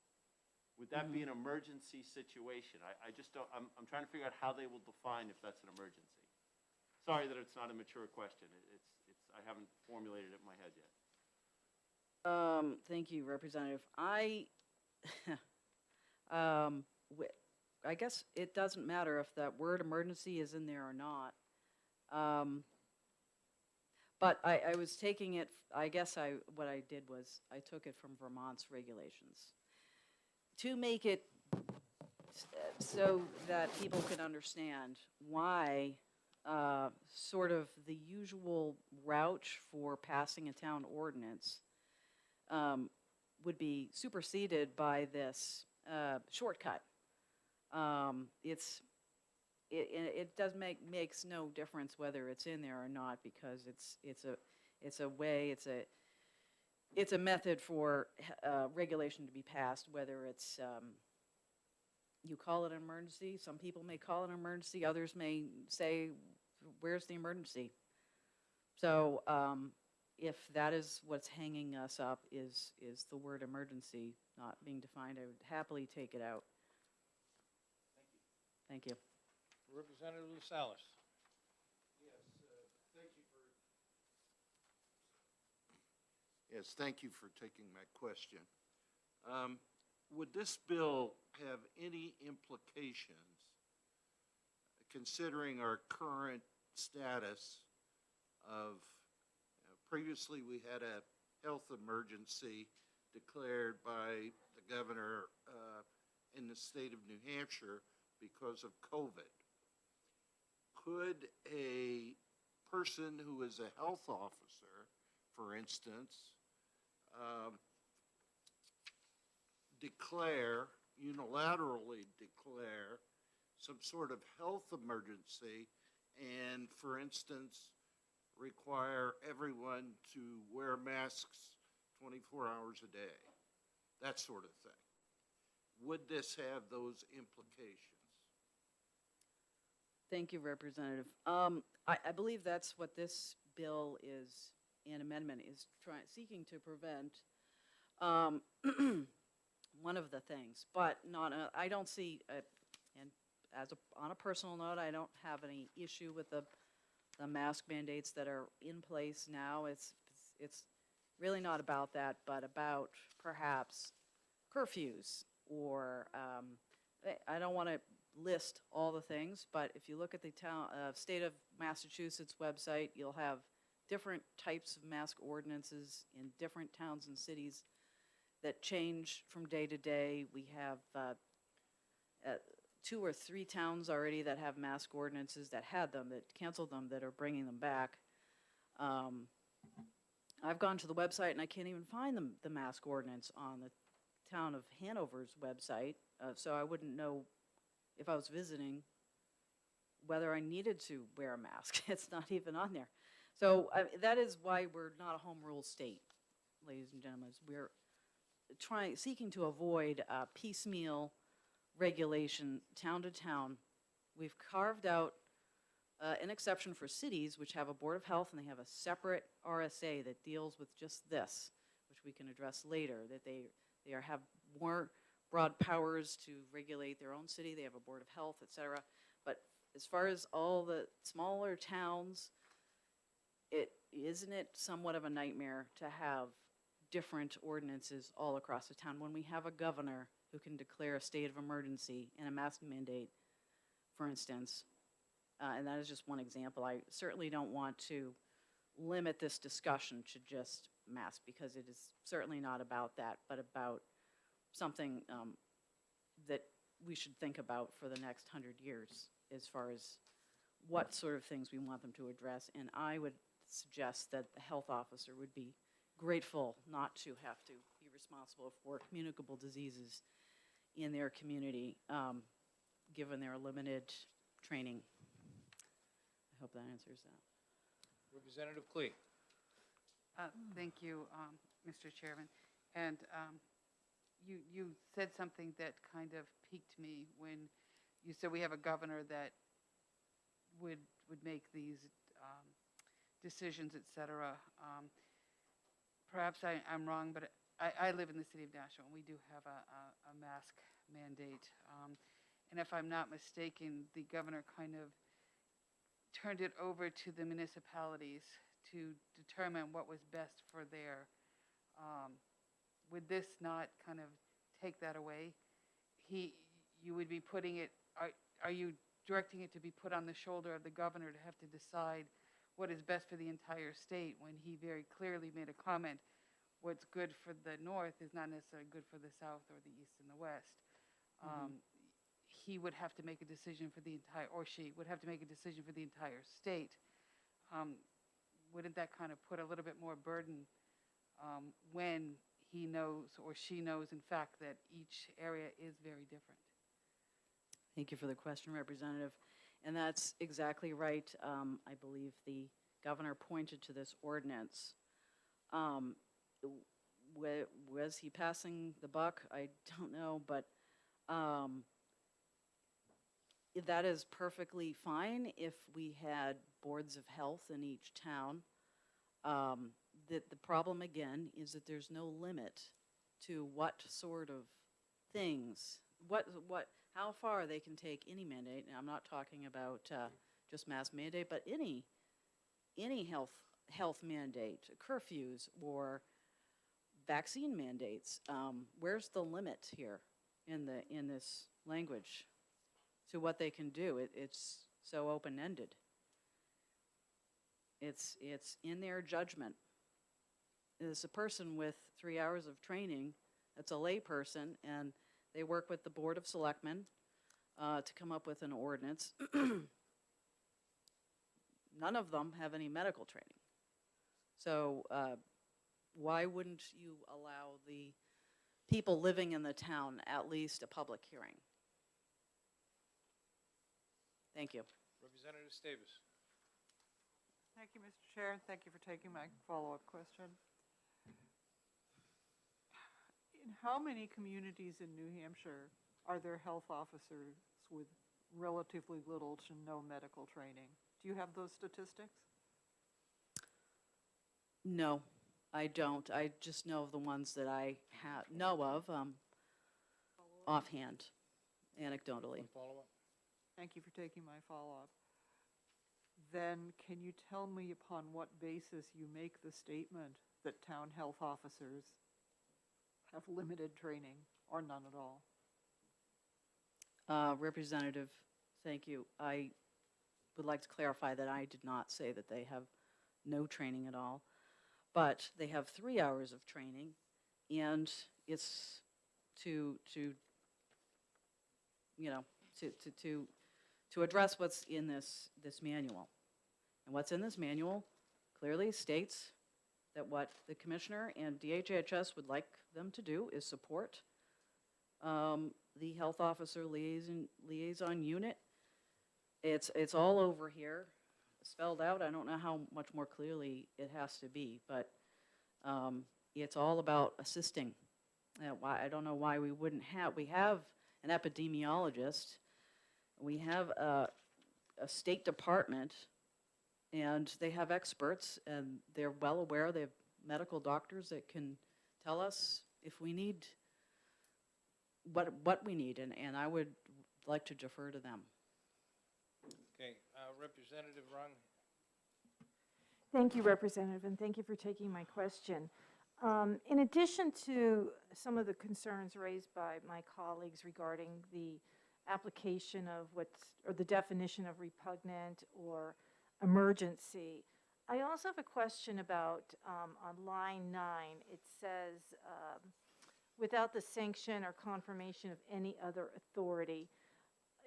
would that be an emergency situation? I just don't, I'm trying to figure out how they will define if that's an emergency. Sorry that it's not a mature question. I haven't formulated it in my head yet. Thank you, Representative. I guess it doesn't matter if that word emergency is in there or not. But I was taking it, I guess what I did was I took it from Vermont's regulations to make it so that people can understand why sort of the usual route for passing a town ordinance would be superseded by this shortcut. it does makes no difference whether it's in there or not, because it's a way, it's a method for regulation to be passed, whether it's, you call it an emergency. Some people may call it an emergency, others may say, where's the emergency? So if that is what's hanging us up, is the word emergency not being defined, I would happily take it out. Thank you. Representative Lascelles. Yes, thank you for taking my question. Would this bill have any implications, considering our current status of, previously we had a health emergency declared by the governor in the state of New Hampshire because of COVID. Could a person who is a health officer, for instance, unilaterally declare some sort of health emergency and, for instance, require everyone to wear masks 24 hours a day, that sort of thing? Would this have those implications? Thank you, Representative. I believe that's what this bill is, an amendment, is seeking to prevent. One of the things, but not, I don't see, and on a personal note, I don't have any issue with the mask mandates that are in place now. It's really not about that, but about perhaps curfews, or I don't want to list all the things, but if you look at the state of Massachusetts website, you'll have different types of mask ordinances in different towns and cities that change from day to day. We have 2 or 3 towns already that have mask ordinances, that had them, that canceled them, that are bringing them back. I've gone to the website and I can't even find the mask ordinance on the town of Hanover's website, so I wouldn't know if I was visiting whether I needed to wear a mask. It's not even on there. So that is why we're not a home rule state, ladies and gentlemen. We're seeking to avoid piecemeal regulation town to town. We've carved out an exception for cities, which have a Board of Health, and they have a separate RSA that deals with just this, which we can address later, that they have more broad powers to regulate their own city. They have a Board of Health, et cetera. But as far as all the smaller towns, isn't it somewhat of a nightmare to have different ordinances all across the town when we have a governor who can declare a state of emergency and a mask mandate, for instance? And that is just one example. I certainly don't want to limit this discussion to just masks, because it is certainly not about that, but about something that we should think about for the next 100 years as far as what sort of things we want them to address. And I would suggest that the health officer would be grateful not to have to be responsible for communicable diseases in their community, given their limited training. I hope that answers that. Representative Klee. Thank you, Mr. Chairman. And you said something that kind of piqued me when you said we have a governor that would make these decisions, et cetera. Perhaps I'm wrong, but I live in the city of Nashville, and we do have a mask mandate. And if I'm not mistaken, the governor kind of turned it over to the municipalities to determine what was best for their, would this not kind of take that away? You would be putting it, are you directing it to be put on the shoulder of the governor to have to decide what is best for the entire state, when he very clearly made a comment, what's good for the north is not necessarily good for the south or the east and the west? He would have to make a decision for the entire, or she would have to make a decision for the entire state. Wouldn't that kind of put a little bit more burden when he knows or she knows, in fact, that each area is very different? Thank you for the question, Representative. And that's exactly right. I believe the governor pointed to this ordinance. Was he passing the buck? I don't know, but that is perfectly fine if we had boards of health in each town. The problem, again, is that there's no limit to what sort of things, how far they can take any mandate. And I'm not talking about just mask mandate, but any health mandate, curfews or vaccine mandates. Where's the limit here in this language to what they can do? It's so open-ended. It's in their judgment. It's a person with 3 hours of training that's a lay person, and they work with the Board of Selectmen to come up with an ordinance. None of them have any medical training. So why wouldn't you allow the people living in the town at least a public hearing? Thank you. Representative Davis. Thank you, Mr. Chair, and thank you for taking my follow-up question. In how many communities in New Hampshire are there health officers with relatively little to no medical training? Do you have those statistics? No, I don't. I just know of the ones that I know of offhand, anecdotally. One follow-up? Thank you for taking my follow-up. Then can you tell me upon what basis you make the statement that town health officers have limited training or none at all? Representative, thank you. I would like to clarify that I did not say that they have no training at all, but they have 3 hours of training, and it's to address what's in this manual. And what's in this manual clearly states that what the commissioner and DHHS would like them to do is support the health officer liaison unit. It's all over here, spelled out. I don't know how much more clearly it has to be, but it's all about assisting. I don't know why we wouldn't have. We have an epidemiologist. We have a State Department, and they have experts, and they're well aware. They have medical doctors that can tell us if we need what we need, and I would like to defer to them. Okay, Representative Rung. Thank you, Representative, and thank you for taking my question. In addition to some of the concerns raised by my colleagues regarding the application of or the definition of repugnant or emergency, I also have a question about on line 9. It says, without the sanction or confirmation of any other authority.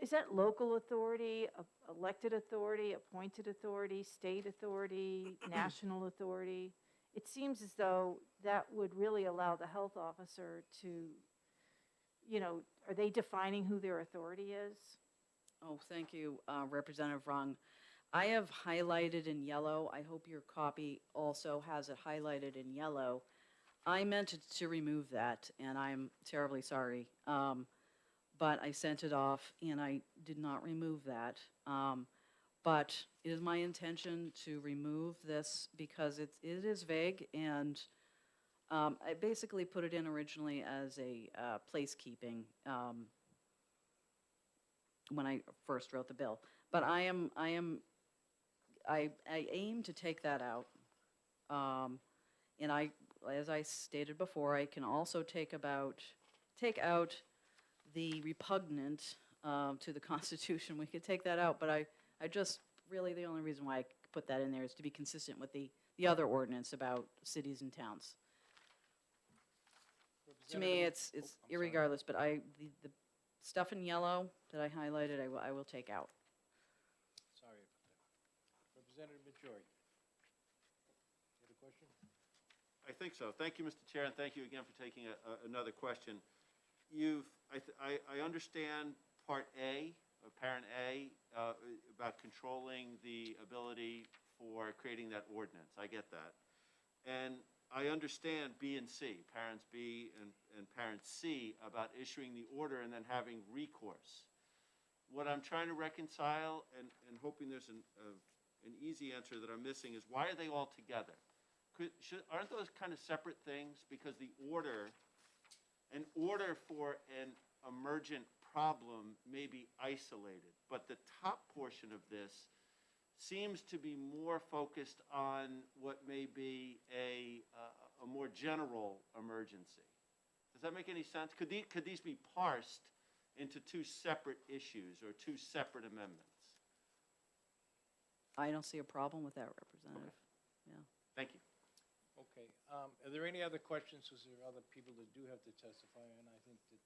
Is that local authority, elected authority, appointed authority, state authority, national authority? It seems as though that would really allow the health officer to, are they defining who their authority is? Oh, thank you, Representative Rung. I have highlighted in yellow. I hope your copy also has it highlighted in yellow. I meant to remove that, and I'm terribly sorry. But I sent it off, and I did not remove that. But it is my intention to remove this because it is vague, and I basically put it in originally as a placekeeping when I first wrote the bill. But I aim to take that out. And as I stated before, I can also take out the repugnant to the Constitution. We could take that out, but I just really, the only reason why I put that in there is to be consistent with the other ordinance about cities and towns. To me, it's irregardless, but the stuff in yellow that I highlighted, I will take out. Sorry about that. Representative Majori. You had a question? I think so. Thank you, Mr. Chair, and thank you again for taking another question. I understand Part A parent A, about controlling the ability for creating that ordinance. I get that. And I understand B and C, parents B and parent C, about issuing the order and then having recourse. What I'm trying to reconcile, and hoping there's an easy answer that I'm missing, is why are they all together? Aren't those kind of separate things? Because an order for an emergent problem may be isolated, but the top portion of this seems to be more focused on what may be a more general emergency. Does that make any sense? Could these be parsed into two separate issues or two separate amendments? I don't see a problem with that, Representative. Yeah. Thank you. Okay, are there any other questions? Because there are other people that do have to testify, and I think that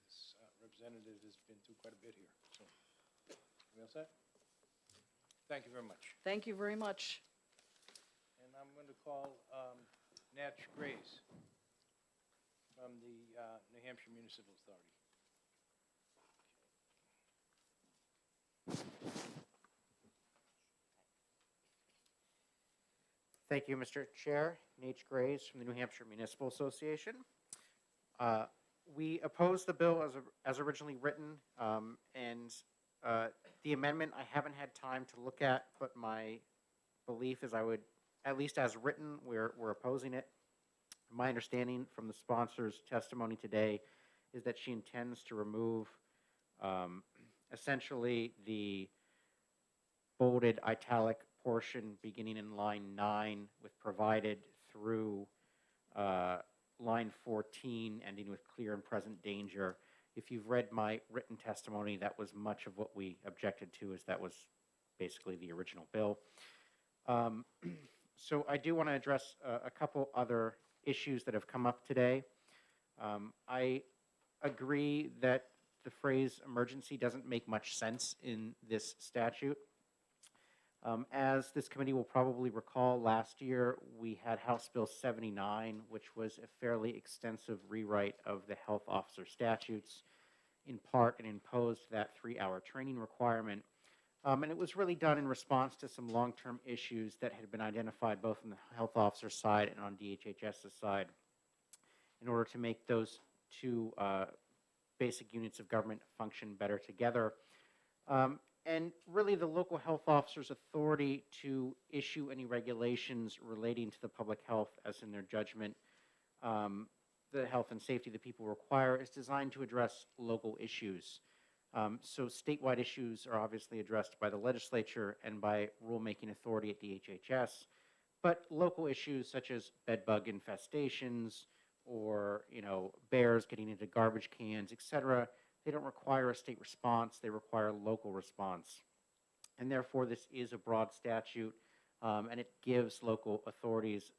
this representative has been through quite a bit here. So, we all set? Thank you very much. Thank you very much. And I'm going to call Natch Grace from the New Hampshire Municipal Authority. Thank you, Mr. Chair. Nate Graves from the New Hampshire Municipal Association. We oppose the bill as originally written, and the amendment I haven't had time to look at, but my belief is I would, at least as written, we're opposing it. My understanding from the sponsor's testimony today is that she intends to remove essentially the bolded italic portion beginning in line 9 with provided through line 14 ending with clear and present danger. If you've read my written testimony, that was much of what we objected to, as that was basically the original bill. So I do want to address a couple other issues that have come up today. I agree that the phrase emergency doesn't make much sense in this statute. As this committee will probably recall, last year we had House Bill 79, which was a fairly extensive rewrite of the health officer statutes. In part, it imposed that 3-hour training requirement. And it was really done in response to some long-term issues that had been identified both on the health officer side and on DHHS's side, in order to make those two basic units of government function better together. And really, the local health officer's authority to issue any regulations relating to the public health, as in their judgment, the health and safety that people require, is designed to address local issues. So statewide issues are obviously addressed by the legislature and by rulemaking authority at DHHS, but local issues such as bed bug infestations or, bears getting into garbage cans, et cetera, they don't require a state response, they require a local response. And therefore, this is a broad statute, and it gives local authorities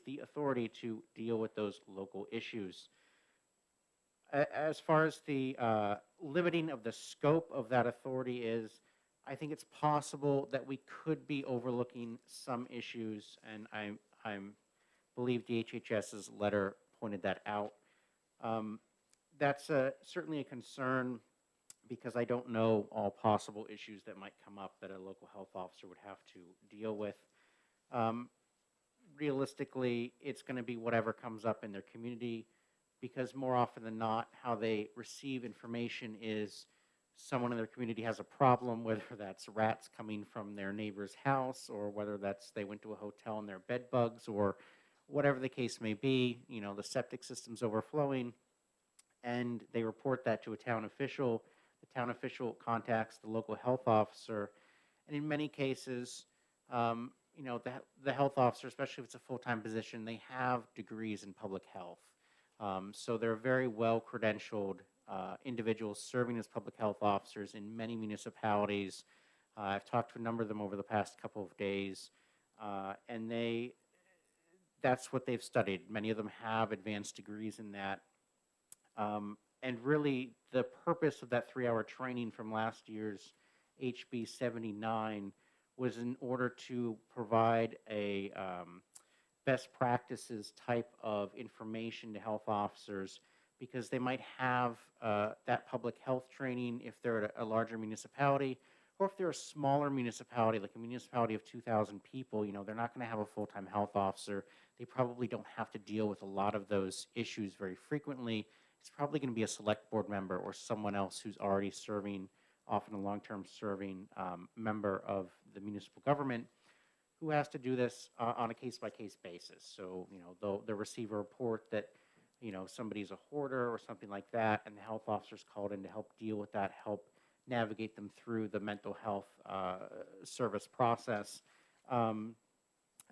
the authority to deal with those local issues. As far as the limiting of the scope of that authority is, I think it's possible that we could be overlooking some issues, and I believe DHHS's letter pointed that out. That's certainly a concern, because I don't know all possible issues that might come up that a local health officer would have to deal with. Realistically, it's going to be whatever comes up in their community, because more often than not, how they receive information is someone in their community has a problem, whether that's rats coming from their neighbor's house, or whether that's they went to a hotel and their bed bugs, or whatever the case may be. The septic system's overflowing, and they report that to a town official. The town official contacts the local health officer, and in many cases, the health officer, especially if it's a full-time position, they have degrees in public health. So they're very well credentialed individuals serving as public health officers in many municipalities. I've talked to a number of them over the past couple of days, and that's what they've studied. Many of them have advanced degrees in that. And really, the purpose of that 3-hour training from last year's HB 79 was in order to provide a best practices type of information to health officers because they might have that public health training if they're at a larger municipality, or if they're a smaller municipality, like a municipality of 2,000 people, you know, they're not going to have a full-time health officer. They probably don't have to deal with a lot of those issues very frequently. It's probably going to be a select board member or someone else who's already serving, often a long-term serving member of the municipal government, who has to do this on a case-by-case basis. So, you know, they'll receive a report that, you know, somebody's a hoarder or something like that, and the health officer's called in to help deal with that, help navigate them through the mental health service process, and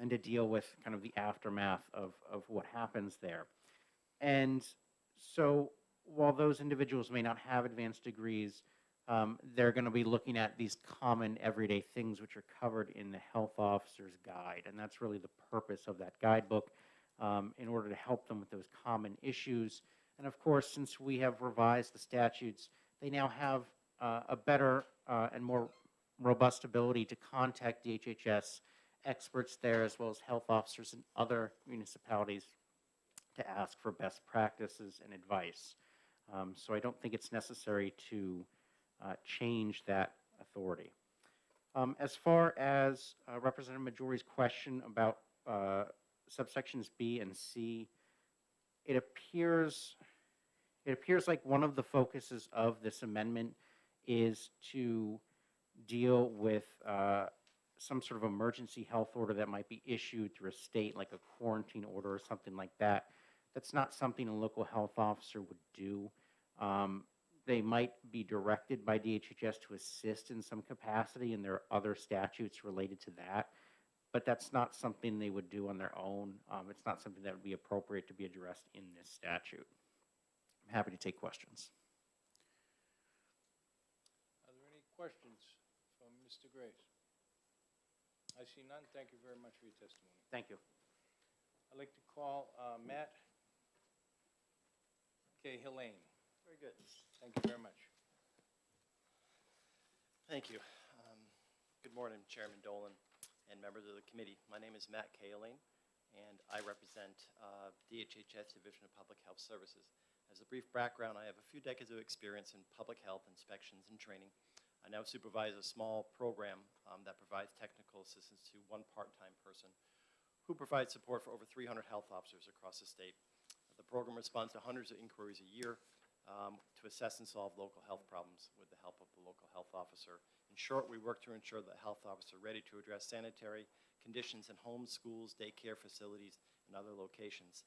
to deal with kind of the aftermath of what happens there. And so while those individuals may not have advanced degrees, they're going to be looking at these common everyday things which are covered in the health officer's guide. And that's really the purpose of that guidebook, in order to help them with those common issues. And of course, since we have revised the statutes, they now have a better and more robust ability to contact DHHS experts there, as well as health officers in other municipalities, to ask for best practices and advice. So I don't think it's necessary to change that authority. As far as Representative Majority's question about subsections B and C, it appears like one of the focuses of this amendment is to deal with some sort of emergency health order that might be issued through a state, like a quarantine order or something like that. That's not something a local health officer would do. They might be directed by DHHS to assist in some capacity, and there are other statutes related to that, but that's not something they would do on their own. It's not something that would be appropriate to be addressed in this statute. I'm happy to take questions. Are there any questions from Mr. Graves? I see none. Thank you very much for your testimony. Thank you. I'd like to call Matt Cahalane. Very good. Thank you very much. Thank you. Good morning, Chairman Dolan and members of the committee. My name is Matt Cahalane, and I represent DHHS Division of Public Health Services. As a brief background, I have a few decades of experience in public health inspections and training. I now supervise a small program that provides technical assistance to one part-time person who provides support for over 300 health officers across the state. The program responds to hundreds of inquiries a year to assess and solve local health problems with the help of the local health officer. In short, we work to ensure that health officers are ready to address sanitary conditions in homes, schools, daycare facilities, and other locations.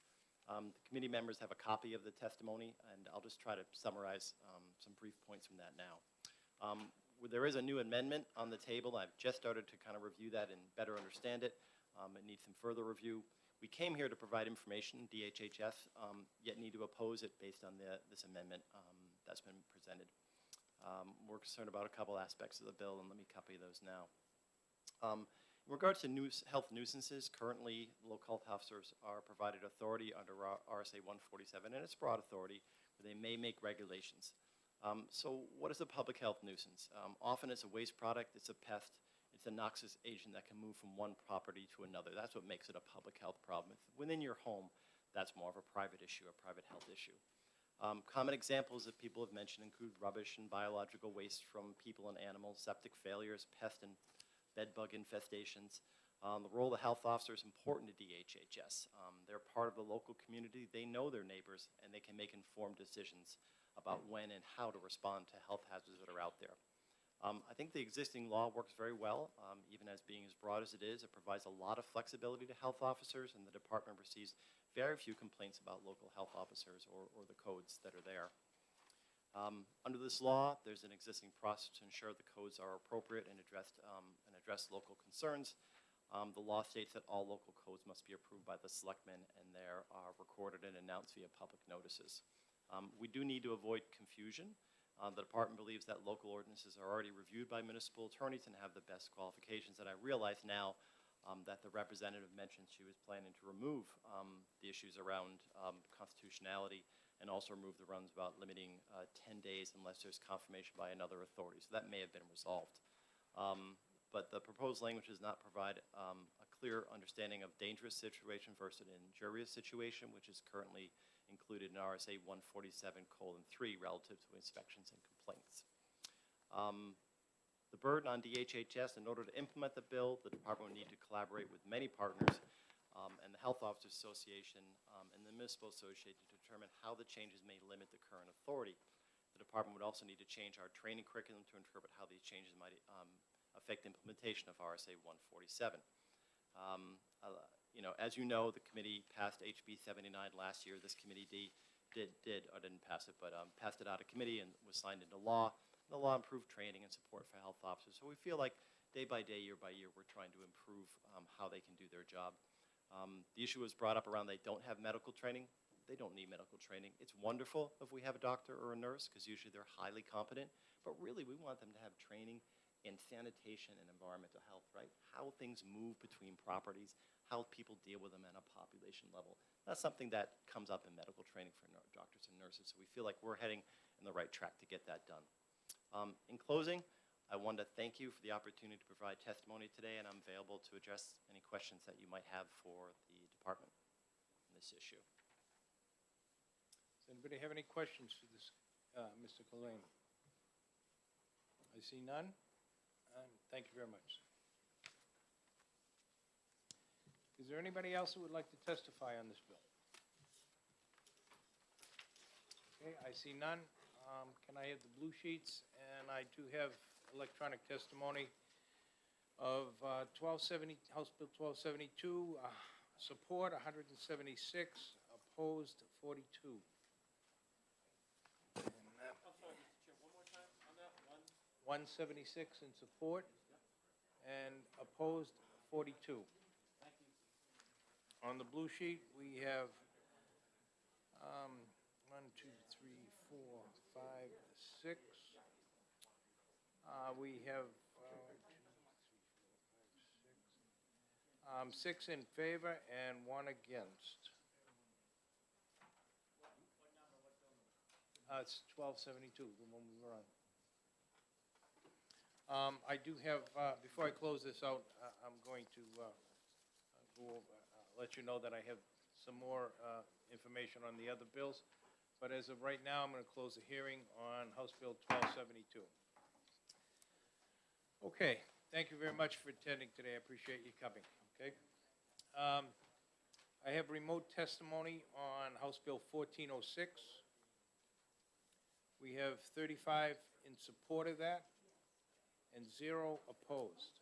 The committee members have a copy of the testimony, and I'll just try to summarize some brief points from that now. There is a new amendment on the table. I've just started to kind of review that and better understand it. It needs some further review. We came here to provide information, DHHS, yet need to oppose it based on this amendment that's been presented. We're concerned about a couple aspects of the bill, and let me copy those now. In regards to health nuisances, currently local health officers are provided authority under RSA 147, and it's broad authority, where they may make regulations. So what is a public health nuisance? Often it's a waste product, it's a pest, it's a noxious agent that can move from one property to another. That's what makes it a public health problem. If within your home, that's more of a private issue, a private health issue. Common examples that people have mentioned include rubbish and biological waste from people and animals, septic failures, pest and bed bug infestations. The role of the health officer is important to DHHS. They're part of the local community. They know their neighbors, and they can make informed decisions about when and how to respond to health hazards that are out there. I think the existing law works very well, even as being as broad as it is. It provides a lot of flexibility to health officers, and the department receives very few complaints about local health officers or the codes that are there. Under this law, there's an existing process to ensure the codes are appropriate and address local concerns. The law states that all local codes must be approved by the selectmen, and they're recorded and announced via public notices. We do need to avoid confusion. The department believes that local ordinances are already reviewed by municipal attorneys and have the best qualifications. And I realize now that the representative mentioned she was planning to remove the issues around constitutionality and also remove the runs about limiting 10 days unless there's confirmation by another authority. So that may have been resolved. But the proposed language does not provide a clear understanding of dangerous situation versus an injurious situation, which is currently included in RSA 147:3 relative to inspections and complaints. The burden on DHHS, in order to implement the bill, the department would need to collaborate with many partners and the Health Officers Association and the Municipal Association to determine how the changes may limit the current authority. The department would also need to change our training curriculum to interpret how these changes might affect implementation of RSA 147. As you know, the committee passed HB 79 last year. This committee didn't pass it, but passed it out of committee and was signed into law. And the law improved training and support for health officers. So we feel like day by day, year by year, we're trying to improve how they can do their job. The issue was brought up around they don't have medical training. They don't need medical training. It's wonderful if we have a doctor or a nurse, because usually they're highly competent. But really, we want them to have training in sanitation and environmental health, right? How things move between properties, how people deal with them at a population level. That's something that comes up in medical training for doctors and nurses. So we feel like we're heading in the right track to get that done. In closing, I want to thank you for the opportunity to provide testimony today, and I'm available to address any questions that you might have for the department on this issue. Does anybody have any questions for this, Mr. Colleen? I see none. Thank you very much. Is there anybody else who would like to testify on this bill? Okay, I see none. Can I have the blue sheets? And I do have electronic testimony of 1270, House Bill 1272, support 176, opposed 42. And that, I'm sorry, Mr. Chair, one more time on that one. 176 in support and opposed 42. Thank you. On the blue sheet, we have 1, 2, 3, 4, 5, 6. We have 6 in favor and 1 against. It's 1272, the one we were on. I do have, before I close this out, I'm going to let you know that I have some more information on the other bills. But as of right now, I'm going to close the hearing on House Bill 1272. Okay, thank you very much for attending today. I appreciate you coming, okay? I have remote testimony on House Bill 1406. We have 35 in support of that and 0 opposed.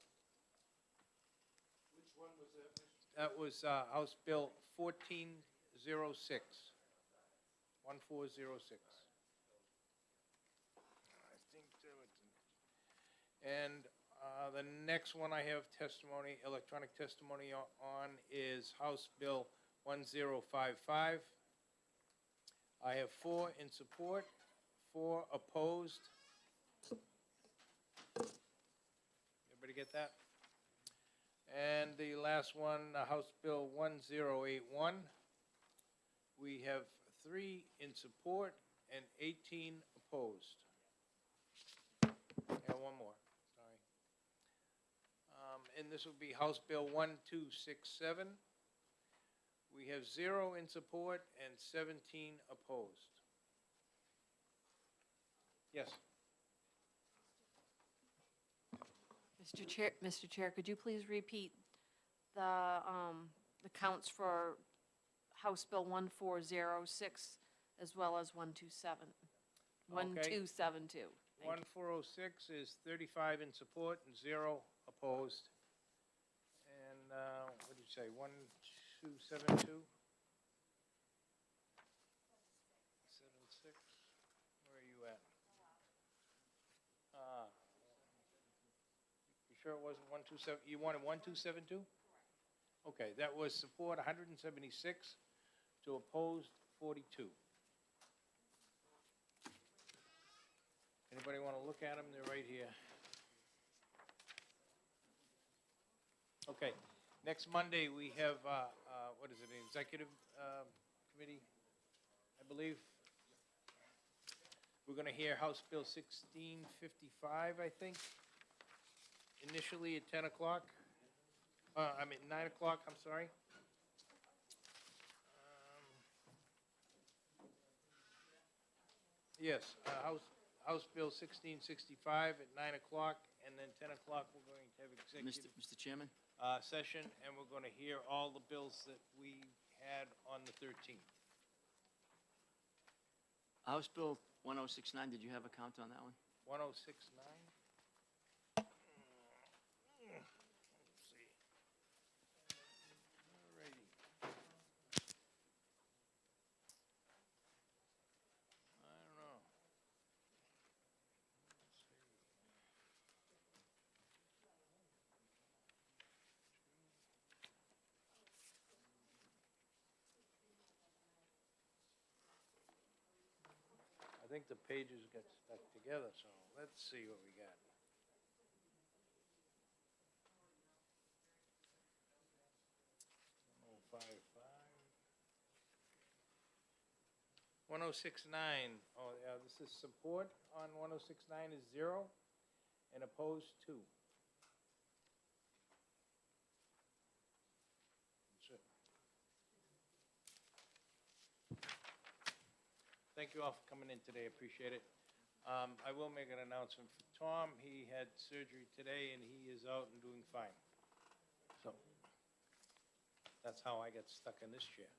Which one was that, Mr. That was House Bill 1406. 1406. I think there was, and the next one I have testimony, electronic testimony on is House Bill 1055. I have 4 in support, 4 opposed. Everybody get that? And the last one, House Bill 1081. We have 3 in support and 18 opposed. And one more, sorry. And this will be House Bill 1267. We have 0 in support and 17 opposed. Yes. Mr. Chair, could you please repeat the counts for House Bill 1406 as well as 127? 1272. Thank you. 1406 is 35 in support and 0 opposed. And what did you say, 1272? 76? Where are you at? You sure it wasn't 127? You wanted 1272? Okay, that was support 176 to opposed 42. Anybody want to look at them? They're right here. Okay, next Monday we have, what is it, an executive committee, I believe. We're going to hear House Bill 1655, I think, initially at 10 o'clock. 9 o'clock, I'm sorry. Yes, House Bill 1665 at 9 o'clock, and then 10 o'clock, we're going to have executive Mr. Chairman? session, and we're going to hear all the bills that we had on the 13th. House Bill 1069, did you have a count on that one? 1069? Let's see. Alrighty. I don't know. Let's see. I think the pages got stuck together, so let's see what we got. Oh, 1069, oh, yeah, this is support on 1069 is 0, and opposed 2. That's it. Thank you all for coming in today, appreciate it. I will make an announcement for Tom. He had surgery today, and he is out and doing fine. So, that's how I got stuck in this chair.